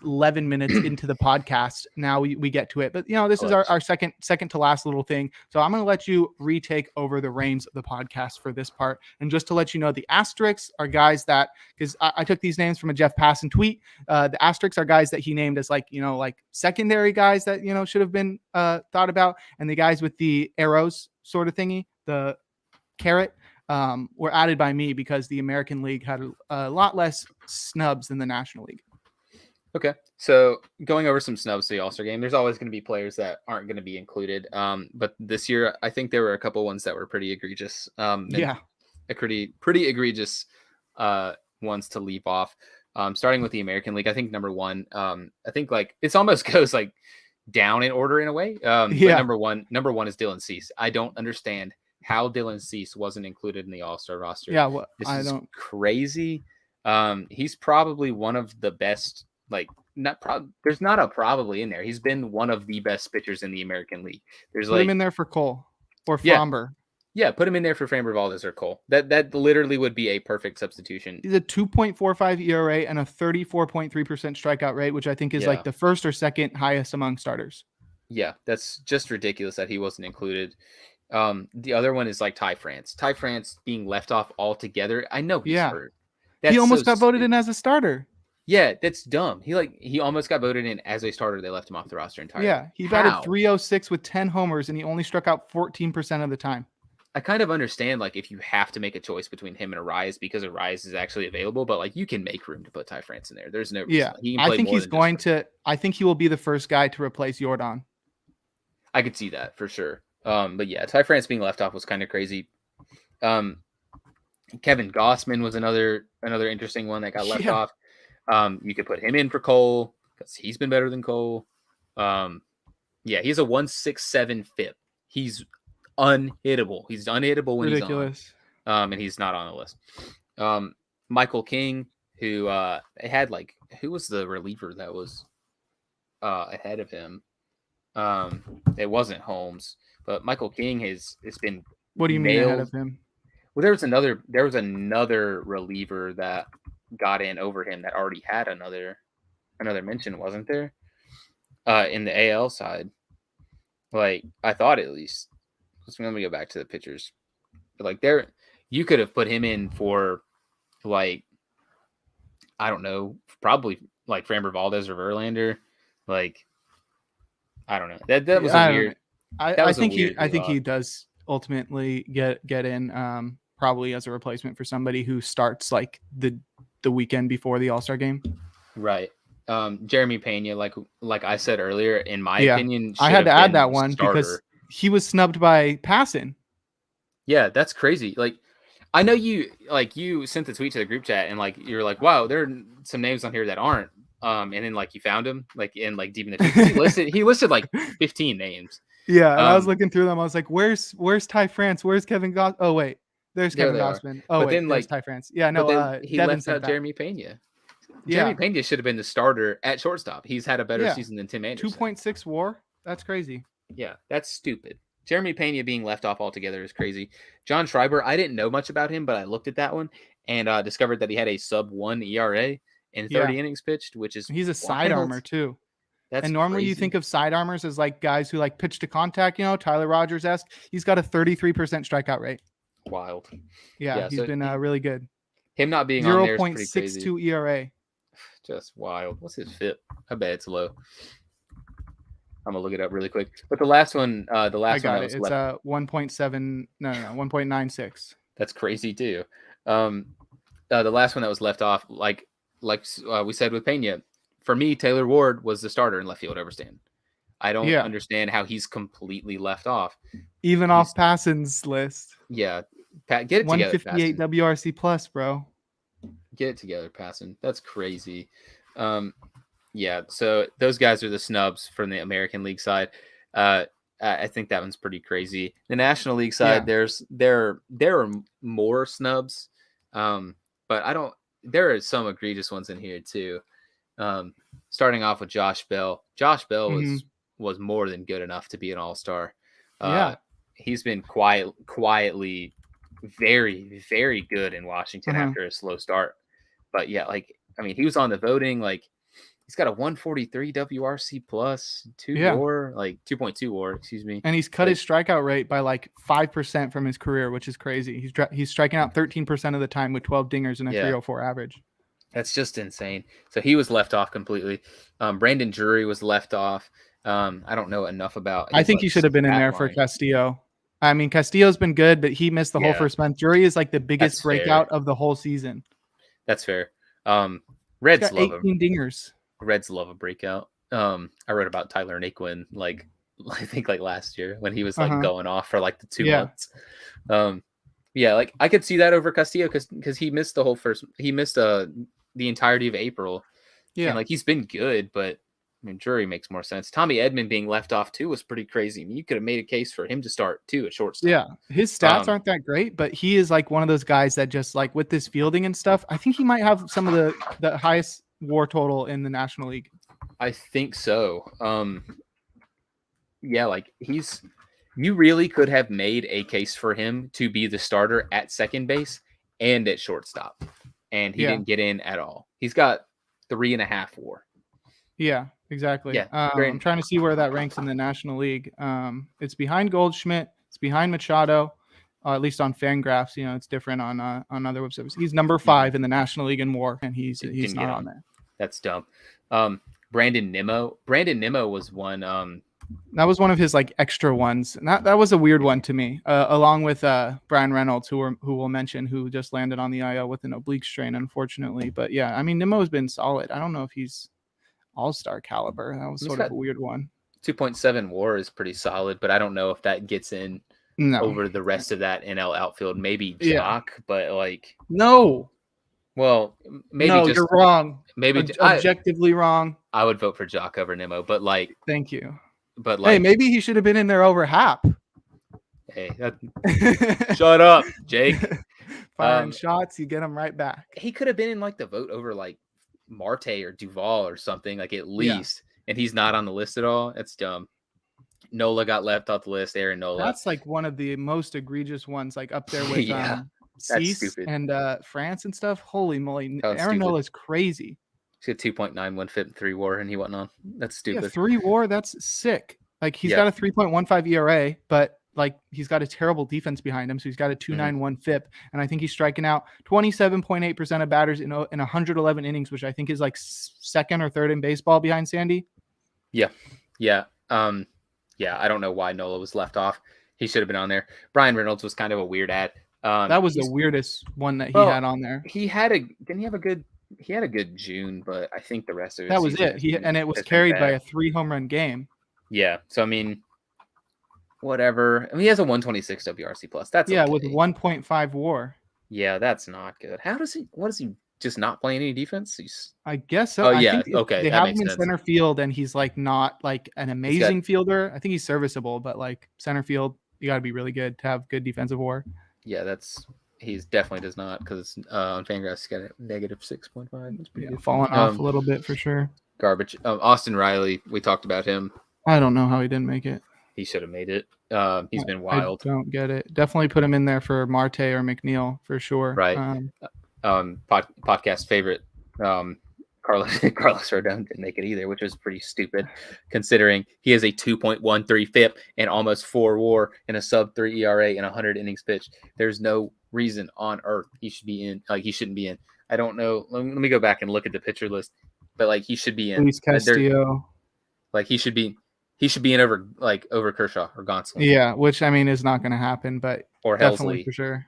11 minutes into the podcast. Now we get to it, but this is our second to last little thing. So I'm going to let you retake over the reins of the podcast for this part. And just to let you know, the asterisks are guys that, because I took these names from a Jeff Passan tweet. The asterisks are guys that he named as like secondary guys that, should have been thought about. And the guys with the arrows sort of thingy, the carrot, were added by me because the American League had a lot less snubs than the National League. Okay, so going over some snubs to the All-Star game, there's always going to be players that aren't going to be included. But this year, I think there were a couple ones that were pretty egregious. Pretty egregious ones to leap off. Starting with the American League, I think number one, I think like it's almost goes like down in order in a way. But number one is Dylan Cease. I don't understand how Dylan Cease wasn't included in the All-Star roster. Yeah, well, this is crazy. He's probably one of the best. There's not a probably in there. He's been one of the best pitchers in the American League. Put him in there for Cole or Fromber. Yeah, put him in there for Framber Valdez or Cole. That literally would be a perfect substitution. He's a 2.45 ERA and a 34.3% strikeout rate, which I think is like the first or second highest among starters. Yeah, that's just ridiculous that he wasn't included. The other one is like Ty France. Ty France being left off altogether. I know he's hurt. He almost got voted in as a starter. Yeah, that's dumb. He almost got voted in as a starter. They left him off the roster entirely. Yeah, he batted 306 with 10 homers, and he only struck out 14% of the time. I kind of understand, if you have to make a choice between him and Arias because Arias is actually available, but, you can make room to put Ty France in there. There's no reason. Yeah, I think he's going to – I think he will be the first guy to replace Jordan. I could see that for sure. But, yeah, Ty France being left off was kind of crazy. Kevin Gossman was another interesting one that got left off. You could put him in for Cole because he's been better than Cole. Yeah, he's a 1.67 FIP. He's unhittable. He's unhittable when Ridiculous. he's on. And he's not on the list. Michael King, who had who was the reliever that was ahead of him? It wasn't Holmes, but Michael King has been. What do you mean ahead of him? Well, there was another reliever that got in over him that already had another mention, wasn't there? In the AL side, like I thought at least. Let me go back to the pitchers. But you could have put him in for I don't know, probably like Framber Valdez or Verlander. I don't know. That was weird. I think he does ultimately get in probably as a replacement for somebody who starts the weekend before the All-Star game. Right. Jeremy Pena, like I said earlier, in my opinion, I had to add that one because he was snubbed by Passan. Yeah, that's crazy. I know you sent the tweet to the group chat and you're like, wow, there are some names on here that aren't. And then you found him in deep in the tweets. He listed 15 names. Yeah, and I was looking through them. I was like, where's Ty France? Where's Kevin Goss? Oh wait, there's Kevin Gossman. Oh wait, there's Ty France. Yeah, no, he left out Jeremy Pena. Jeremy Pena should have been the starter at shortstop. He's had a better season than Tim Anderson. 2.6 WAR. That's crazy. Yeah, that's stupid. Jeremy Pena being left off altogether is crazy. John Schreiber, I didn't know much about him, but I looked at that one and discovered that he had a sub-1 ERA in 30 innings pitched, which is he's a side armor too. That's normally crazy. You think of side armors as guys who pitch to contact, Tyler Rogers-esque. He's got a 33% strikeout rate. Wild. Yeah, he's been really good. Him not being on there is pretty crazy. 0.62 ERA. Just wild. What's his FIP? I bet it's low. I'm gonna look it up really quick. But the last one, I got it. It's 1.7. No, 1.96. That's crazy too. The last one that was left off, like we said with Pena, for me, Taylor Ward was the starter in left field over Stanton. I don't understand how he's completely left off. Even off Passan's list. Yeah, Pat, get it together. 158 WRC plus, bro. Get it together, Passan. That's crazy. Yeah, so those guys are the snubs from the American League side. I think that one's pretty crazy. The National League side, there are more snubs, but there are some egregious ones in here too. Starting off with Josh Bell. Josh Bell was more than good enough to be an all-star. He's been quietly very, very good in Washington after a slow start. But yeah, he was on the voting. He's got a 143 WRC plus, 2.2 WAR, excuse me. And he's cut his strikeout rate by 5% from his career, which is crazy. He's striking out 13% of the time with 12 dingers and a 304 average. That's just insane. So he was left off completely. Brandon Drury was left off. I don't know enough about. I think he should have been in there for Castillo. I mean, Castillo's been good, but he missed the whole first month. Drury is the biggest breakout of the whole season. That's fair. Reds love 18 dingers. Reds love a breakout. I wrote about Tyler Naquin I think last year when he was going off for the 2 months. I could see that over Castillo because he missed the whole the entirety of April. Yeah, and he's been good, but Drury makes more sense. Tommy Edman being left off too was pretty crazy. You could have made a case for him to start too at shortstop. Yeah, his stats aren't that great, but he is one of those guys that just with this fielding and stuff. I think he might have some of the highest WAR total in the National League. I think so. You really could have made a case for him to be the starter at second base and at shortstop, and he didn't get in at all. He's got 3.5 WAR. Yeah, exactly. Yeah, I'm trying to see where that ranks in the National League. It's behind Goldschmidt. It's behind Machado. At least on Fangraphs, it's different on other websites. He's number 5 in the National League in WAR, and he's not on there. That's dumb. Brandon Nimmo. Brandon Nimmo was one. That was one of his like extra ones. And that was a weird one to me, along with Brian Reynolds, who we'll mention, who just landed on the IL with an oblique strain, unfortunately. But yeah, I mean, Nimmo's been solid. I don't know if he's all-star caliber. That was sort of a weird one. 2.7 WAR is pretty solid, but I don't know if that gets in over the rest of that NL outfield. Maybe Jock, but like no. Well, maybe No, just you're wrong. maybe Objectively wrong. I would vote for Jock over Nemo, but Thank you. but Hey, maybe he should have been in there over Hap. hey, shut up, Jake. Firing shots, you get them right back. He could have been in like the vote over like Marte or Duval or something, like at least, and he's not on the list at all. That's dumb. Nola got left off the list. Aaron Nola. That's like one of the most egregious ones, like up there with Cease stupid. and France and stuff. Holy moly, Aaron Aaron Nola is crazy. He's got 2.91 FIP and 3 WAR, and he wasn't on. That's stupid. Yeah, 3 WAR, that's sick. Like he's got a 3.15 ERA, but like he's got a terrible defense behind him, so he's got a 2.91 FIP, and I think he's striking out 27.8% of batters in 111 innings, which I think is like second or third in baseball behind Sandy. Yeah. I don't know why Nola was left off. He should have been on there. Brian Reynolds was kind of a weird ad. That was the weirdest one that he had on there. He had a good June, but I think the rest of it. That was it. It was carried by a 3 home run game. Yeah. So I mean, whatever. I mean, he has a 126 WRC plus. That's okay. With 1.5 WAR. Yeah, that's not good. What is he just not playing any defense? I guess so. Oh, yeah. Okay. They have him in center field, and he's like not like an amazing fielder. I think he's serviceable, but like center field, you got to be really good to have good defensive WAR. Yeah, he's definitely does not, because on Fangraphs he's got a negative 6.5. That's pretty good. Falling off a little bit for sure. Garbage. Austin Riley, we talked about him. I don't know how he didn't make it. He should have made it. He's been wild. I don't get it. Definitely put him in there for Marte or McNeil for sure. Right. Podcast favorite. Carlos Rodon didn't make it either, which was pretty stupid considering he has a 2.13 FIP and almost 4 WAR and a sub 3 ERA and 100 innings pitched. There's no reason on earth he should be in. Like, he shouldn't be in. I don't know. Let me go back and look at the pitcher list, but like he should be in. Luis Castillo. Like he should be in over Kershaw or Gonsolin. Yeah, which I mean is not going to happen, but or definitely Helsley.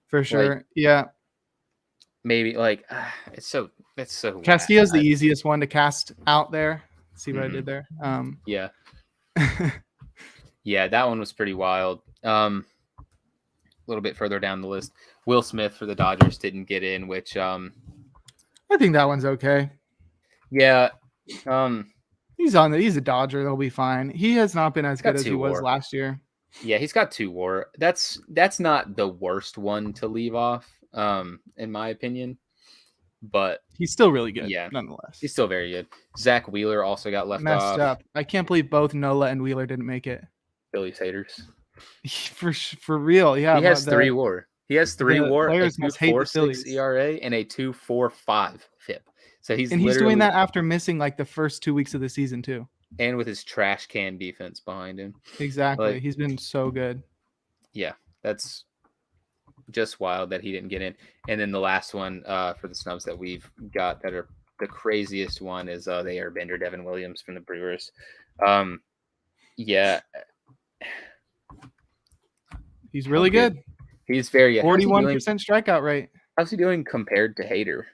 For sure. Yeah. Maybe it's so Castillo's the easiest one to cast out there. See what I did there? Yeah. Yeah, that one was pretty wild. A little bit further down the list, Will Smith for the Dodgers didn't get in, which I think that one's okay. Yeah. He's a Dodger, they'll be fine. He has not been as good as he was last year. Yeah, he's got 2 WAR. That's not the worst one to leave off, in my opinion. But he's still really good. Yeah, nonetheless. He's still very good. Zach Wheeler also got left messed off. up. I can't believe both Nola and Wheeler didn't make it. Phillies haters. For real, yeah. He has 3 WAR. He has 3 WAR, a 2.46 ERA, and a 2.45 FIP. So he's doing that after missing like the first 2 weeks of the season too. And with his trash can defense behind him. Exactly. He's been so good. Yeah, that's just wild that he didn't get in. And then the last one for the snubs that we've got that are the craziest one is the airbender Devin Williams from the Brewers. Yeah. He's really good. He's very 41% strikeout rate. How's he doing compared to Hader?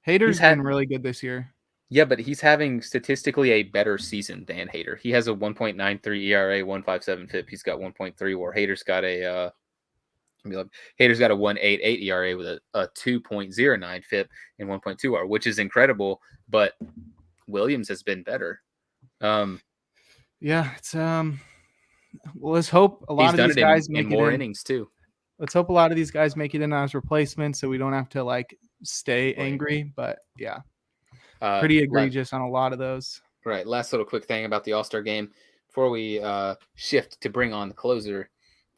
Hader's been really good this year. Yeah, but he's having statistically a better season than Hader. He has a 1.93 ERA, 1.57 FIP. He's got 1.3 WAR. Hader's got a 1.88 ERA with a 2.09 FIP and 1.2 WAR, which is incredible. But Williams has been better. Yeah, it's well, let's hope a lot of these guys make more innings too. Let's hope a lot of these guys make it in as replacements, so we don't have to like stay angry. But yeah, pretty egregious on a lot of those. Right. Last little quick thing about the All-Star game before we shift to bring on the closer.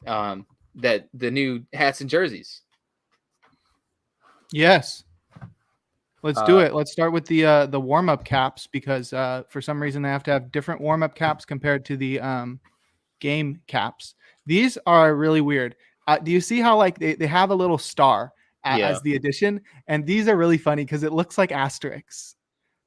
That the new hats and jerseys. Yes. Let's do it. Let's start with the warm-up caps because for some reason they have to have different warm-up caps compared to the game caps. These are really weird. Do you see how like they have a little star as the addition? And these are really funny because it looks like asterisks.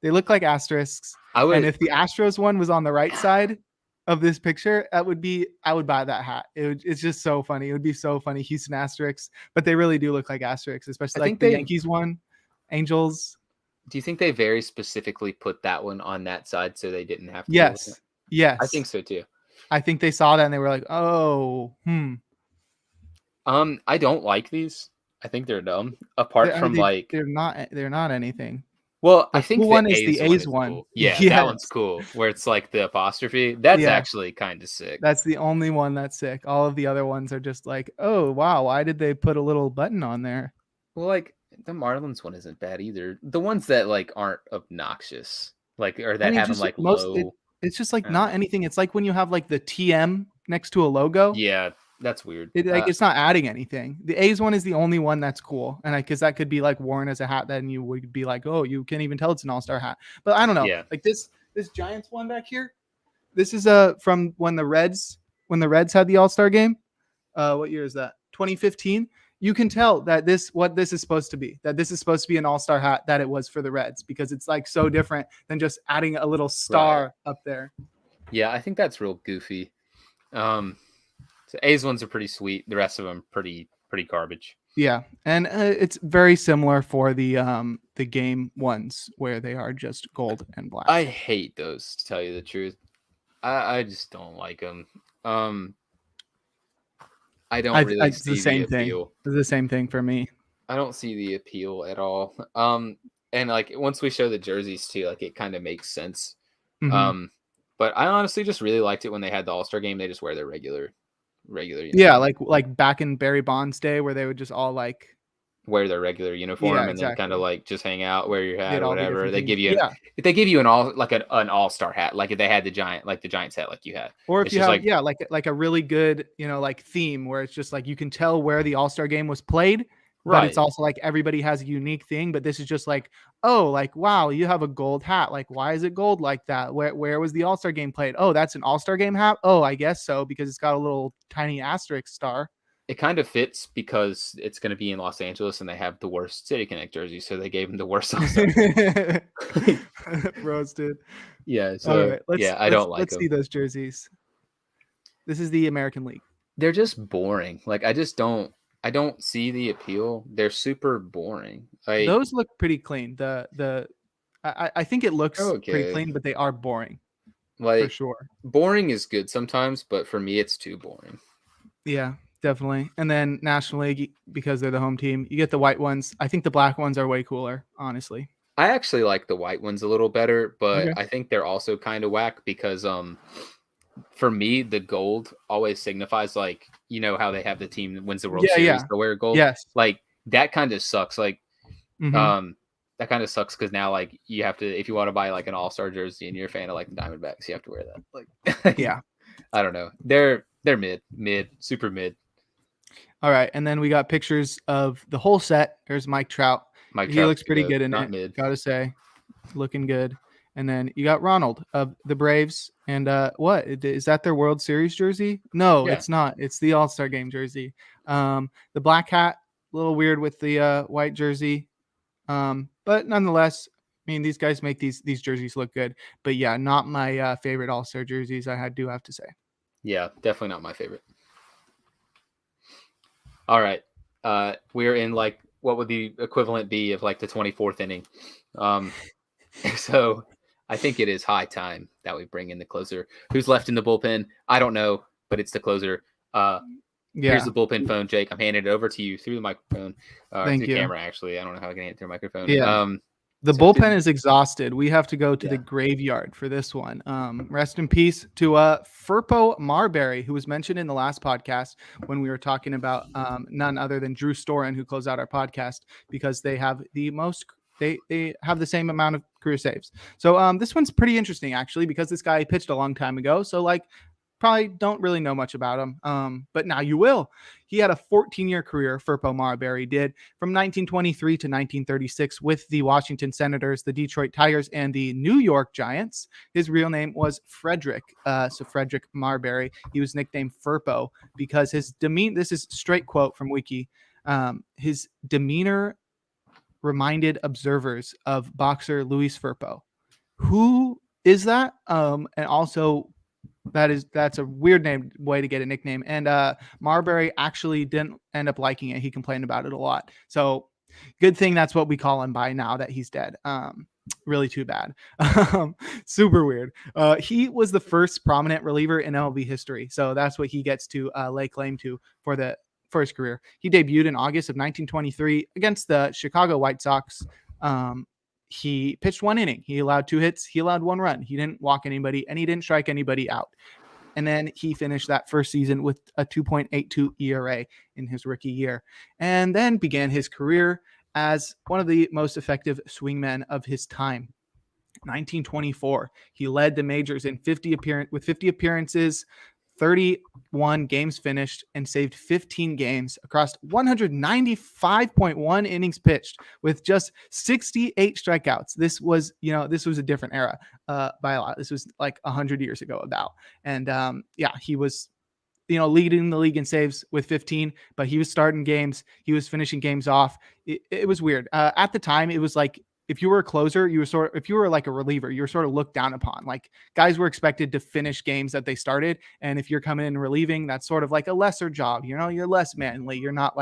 They look like asterisks. And if the Astros one was on the right side of this picture, I would buy that hat. It's just so funny. It would be so funny. Houston asterisks, but they really do look like asterisks, especially like the Yankees one, Angels. Do you think they very specifically put that one on that side so they didn't have to? Yes. Yes. I think so too. I think they saw that and they were like, oh, I don't like these. I think they're dumb. Apart from they're not anything. well, The I think cool the one is A's the one A's is one. cool. Yeah, Yes. that one's cool. Where it's like the apostrophe. That's Yeah. actually kind of sick. That's the only one that's sick. All of the other ones are just like, oh wow, why did they put a little button on there? Well, like the Marlins one isn't bad either. The ones that like aren't obnoxious, like or that have them just like most low. it's just like I don't not know. anything. It's like when you have like the TM next to a logo. Yeah, that's weird. It's not adding anything. The A's one is the only one that's cool, and because that could be like worn as a hat, then you would be like, oh, you can't even tell it's an All-Star hat. But I don't know. Yeah. Like this Giants one back here. This is from when the Reds had the All-Star game. What year is that? 2015. You can tell that what this is supposed to be. That this is supposed to be an All-Star hat that it was for the Reds because it's like so different than just adding a little star up there. Yeah, I think that's real goofy. So A's ones are pretty sweet. The rest of them pretty garbage. Yeah, and it's very similar for the game ones where they are just gold and black. I hate those, to tell you the truth. I just don't like them. I don't really see the appeal. It's the same thing for me. I don't see the appeal at all. And like once we show the jerseys too, like it kind of makes sense. Mm-hmm. But I honestly just really liked it when they had the All-Star game. They just wear their regular. Yeah, like back in Barry Bonds' day, where they would just all like wear their regular uniform and then kind of like just hang out, wear your hat or whatever. They give you an all-star hat, like if they had the Giants hat like you had, or if you have like a really good like theme where it's just like you can tell where the All-Star game was played. Right. But it's also like everybody has a unique thing, but this is just like, oh, like, wow, you have a gold hat. Like, why is it gold like that? Where was the All-Star game played? Oh, that's an All-Star game hat? Oh, I guess so, because it's got a little tiny asterisk star. It kind of fits because it's going to be in Los Angeles and they have the worst City Connect jersey, so they gave him the worst All-Star. Roasted. Yeah, so I don't like them. Let's see those jerseys. This is the American League. They're just boring. Like, I don't see the appeal. They're super boring. Those look pretty clean. I think it looks pretty clean, but they are boring. Like, for sure. Boring is good sometimes, but for me, it's too boring. Yeah, definitely. And then National League, because they're the home team, you get the white ones. I think the black ones are way cooler, honestly. I actually like the white ones a little better, but I think they're also kind of whack because for me, the gold always signifies like, how they have the team that wins the World Series to wear gold. Yes. Like that kind of sucks. Like, that kind of sucks because now like you have to, if you want to buy like an All-Star jersey and you're a fan of like the Diamondbacks, you have to wear that. Like, yeah, I don't know. They're mid, super mid. All right, and then we got pictures of the whole set. There's Mike Trout. He looks pretty good in it. Mid. Gotta say, looking good. And then you got Ronald of the Braves. And what is that? Their World Series jersey? No, It's not. It's the All-Star Game jersey. The black hat, a little weird with the white jersey. But nonetheless, I mean, these guys make these jerseys look good. But yeah, not my favorite All-Star jerseys. I do have to say. Yeah, definitely not my favorite. All right, we're in like what would the equivalent be of like the 24th inning. So I think it is high time that we bring in the closer. Who's left in the bullpen? I don't know, but it's the closer. Here's the bullpen phone, Jake. I'm handing it over to you through the microphone. Thank you. The camera, actually. I don't know how I can hand it through a microphone. Yeah. The bullpen is exhausted. We have to go to the graveyard for this one. Rest in peace to Furpo Marbury, who was mentioned in the last podcast when we were talking about none other than Drew Storen, who closed out our podcast because they have the most. They have the same amount of career saves. So this one's pretty interesting, actually, because this guy pitched a long time ago. So like probably don't really know much about him. But now you will. He had a 14-year career, Furpo Marbury did, from 1923 to 1936 with the Washington Senators, the Detroit Tigers, and the New York Giants. His real name was Frederick. So Frederick Marbury. He was nicknamed Furpo because his demeanor, this is straight quote from Wiki, his demeanor reminded observers of boxer Luis Firpo. Who is that? And also that's a weird way to get a nickname. And Marbury actually didn't end up liking it. He complained about it a lot. So good thing that's what we call him by now that he's dead. Really too bad. Super weird. He was the first prominent reliever in MLB history. So that's what he gets to lay claim to for for his career. He debuted in August of 1923 against the Chicago White Sox. He pitched 1 inning. He allowed 2 hits. He allowed 1 run. He didn't walk anybody, and he didn't strike anybody out. And then he finished that first season with a 2.82 ERA in his rookie year, and then began his career as one of the most effective swingmen of his time. 1924, he led the majors in 50 appearances, 31 games finished, and saved 15 games across 195.1 innings pitched with just 68 strikeouts. This was a different era by a lot. This was like 100 years ago about. And he was leading the league in saves with 15, but he was starting games. He was finishing games off. It was weird. At the time, it was like, if you were a closer, if you were like a reliever, you were sort of looked down upon. Like, guys were expected to finish games that they started. And if you're coming in and relieving, that's sort of like a lesser job. You're less manly. You're not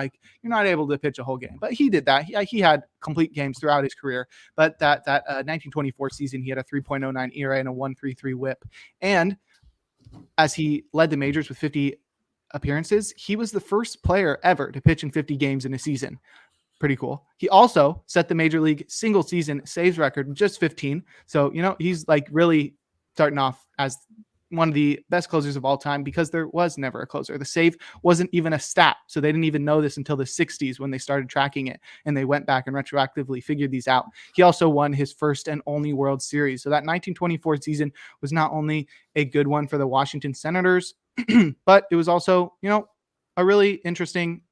able to pitch a whole game, but he did that. He had complete games throughout his career, but that 1924 season, he had a 3.09 ERA and a 1.33 whip. And as he led the majors with 50 appearances, he was the first player ever to pitch in 50 games in a season. Pretty cool. He also set the major league single season saves record with just 15. So, he's like really starting off as one of the best closers of all time, because there was never a closer. The save wasn't even a stat. So they didn't even know this until the 60s when they started tracking it, and they went back and retroactively figured these out. He also won his first and only World Series. So that 1924 season was not only a good one for the Washington Senators, but it was also, a really interesting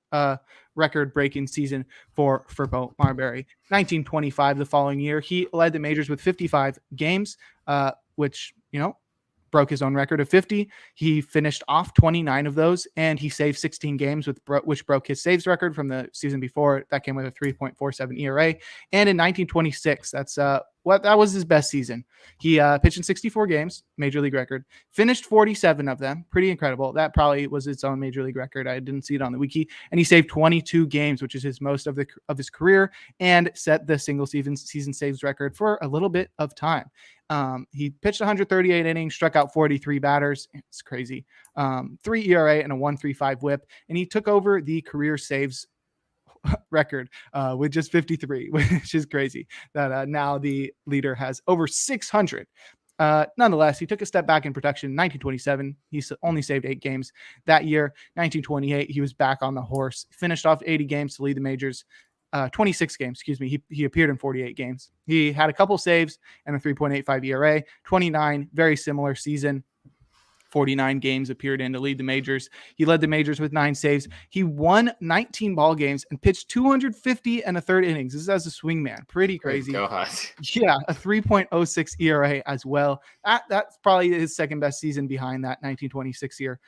record-breaking season for Bo Marbury. 1925, the following year, he led the majors with 55 games, which, broke his own record of 50. He finished off 29 of those, and he saved 16 games, which broke his saves record from the season before. That came with a 3.47 ERA. And in 1926, that was his best season. He pitched in 64 games, major league record, finished 47 of them. Pretty incredible. That probably was its own major league record. I didn't see it on the wiki. And he saved 22 games, which is his most of his career, and set the single season saves record for a little bit of time. He pitched 138 innings, struck out 43 batters. It's crazy. 3 ERA and a 1.35 whip. And he took over the career saves record with just 53, which is crazy that now the leader has over 600. Nonetheless, he took a step back in production in 1927. He only saved 8 games that year. 1928, he was back on the horse, finished off 80 games to lead the majors. 26 games, excuse me. He appeared in 48 games. He had a couple saves and a 3.85 ERA. 29, very similar season. 49 games appeared in to lead the majors. He led the majors with 9 saves. He won 19 ball games and pitched 250 and a third innings. This is as a swingman. Pretty crazy. Yeah, a 3.06 ERA as well. That's probably his second best season behind that 1926 year.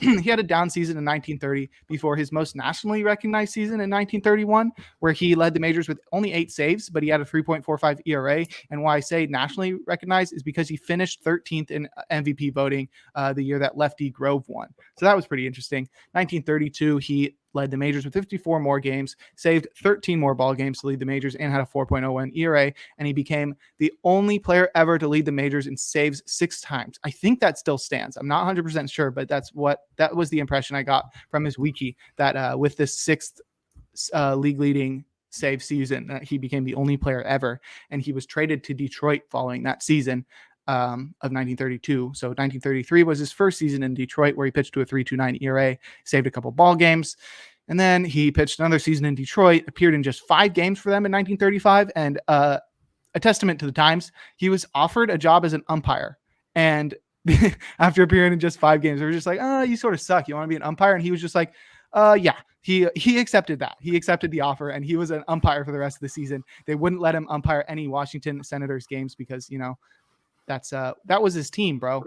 He had a down season in 1930 before his most nationally recognized season in 1931, where he led the majors with only 8 saves, but he had a 3.45 ERA. And why I say nationally recognized is because he finished 13th in MVP voting the year that Lefty Grove won. So that was pretty interesting. 1932, he led the majors with 54 more games, saved 13 more ball games to lead the majors, and had a 4.01 ERA. And he became the only player ever to lead the majors in saves 6 times. I think that still stands. I'm not 100% sure, but that was the impression I got from his wiki, that with this 6th league leading save season, he became the only player ever. And he was traded to Detroit following that season of 1932. So 1933 was his first season in Detroit, where he pitched to a 3.29 ERA, saved a couple ball games. And then he pitched another season in Detroit, appeared in just 5 games for them in 1935. And a testament to the times, he was offered a job as an umpire. And after appearing in just 5 games, they were just like, you sort of suck. You want to be an umpire? And he was just like, yeah. He accepted that. He accepted the offer, and he was an umpire for the rest of the season. They wouldn't let him umpire any Washington Senators games because, that was his team, bro.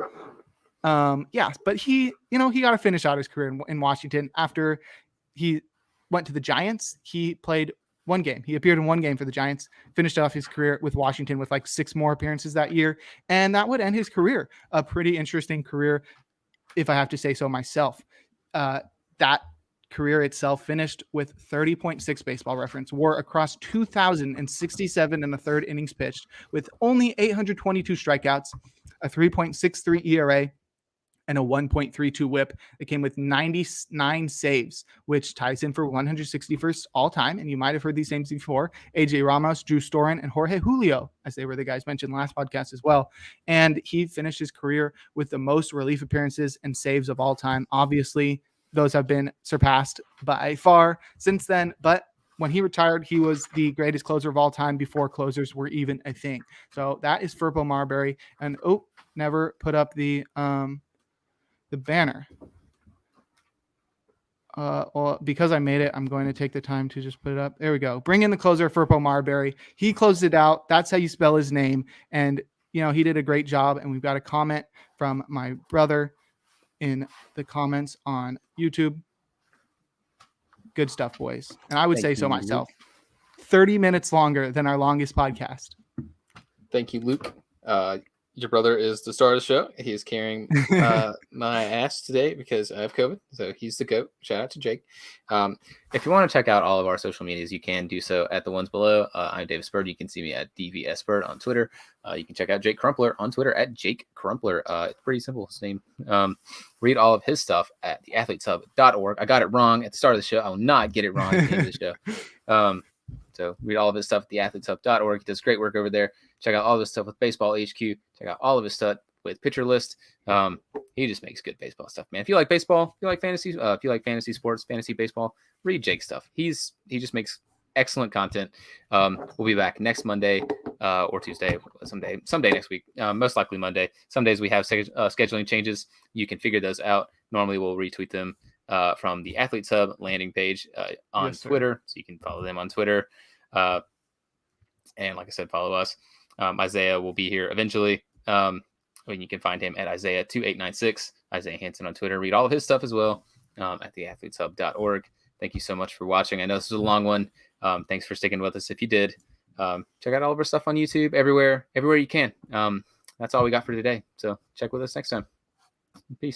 But he got to finish out his career in Washington. After he went to the Giants, he played 1 game. He appeared in 1 game for the Giants, finished off his career with Washington with like 6 more appearances that year. And that would end his career. A pretty interesting career, if I have to say so myself. That career itself finished with 30.6 Baseball Reference WAR across 2,067 and a third innings pitched, with only 822 strikeouts, a 3.63 ERA, and a 1.32 whip. It came with 99 saves, which ties in for 161st all time. And you might have heard these names before: AJ Ramos, Drew Storen, and Jorge Julio, as they were the guys mentioned last podcast as well. And he finished his career with the most relief appearances and saves of all time. Obviously, those have been surpassed by far since then, but when he retired, he was the greatest closer of all time before closers were even a thing. So that is Furpo Marbury. And never put up the banner. Well, because I made it, I'm going to take the time to just put it up. There we go. Bring in the closer, Furpo Marbury. He closed it out. That's how you spell his name. And, he did a great job. And we've got a comment from my brother in the comments on YouTube. Good stuff, boys. And I would say so myself. 30 minutes longer than our longest podcast. Thank you, Luke. Your brother is the star of the show. He is carrying my ass today because I have COVID. So he's the GOAT. Shout out to Jake. If you want to check out all of our social medias, you can do so at the ones below. I'm Davis Bird. You can see me at DVSBird on Twitter. You can check out Jake Crumpler on Twitter at Jake Crumpler. It's pretty simple, his name. Read all of his stuff at theathleteshub.org. I got it wrong at the start of the show. I will not get it wrong at the end of the show. So read all of his stuff at theathleteshub.org. He does great work over there. Check out all of his stuff with Baseball HQ. Check out all of his stuff with Pitcher List. He just makes good baseball stuff, man. If you like baseball, if you like fantasy, if you like fantasy sports, fantasy baseball, read Jake's stuff. He just makes excellent content. We'll be back next Monday or Tuesday, someday next week. Most likely Monday. Some days we have scheduling changes. You can figure those out. Normally we'll retweet them from the Athletes Hub landing page on Twitter, so you can follow them on Twitter. And like I said, follow us. Isaiah will be here eventually. When you can find him at Isaiah2896, Isaiah Hansen on Twitter. Read all of his stuff as well at theathleteshub.org. Thank you so much for watching. I know this was a long one. Thanks for sticking with us. If you did, check out all of our stuff on YouTube, everywhere you can. That's all we got for today. So check with us next time. Peace.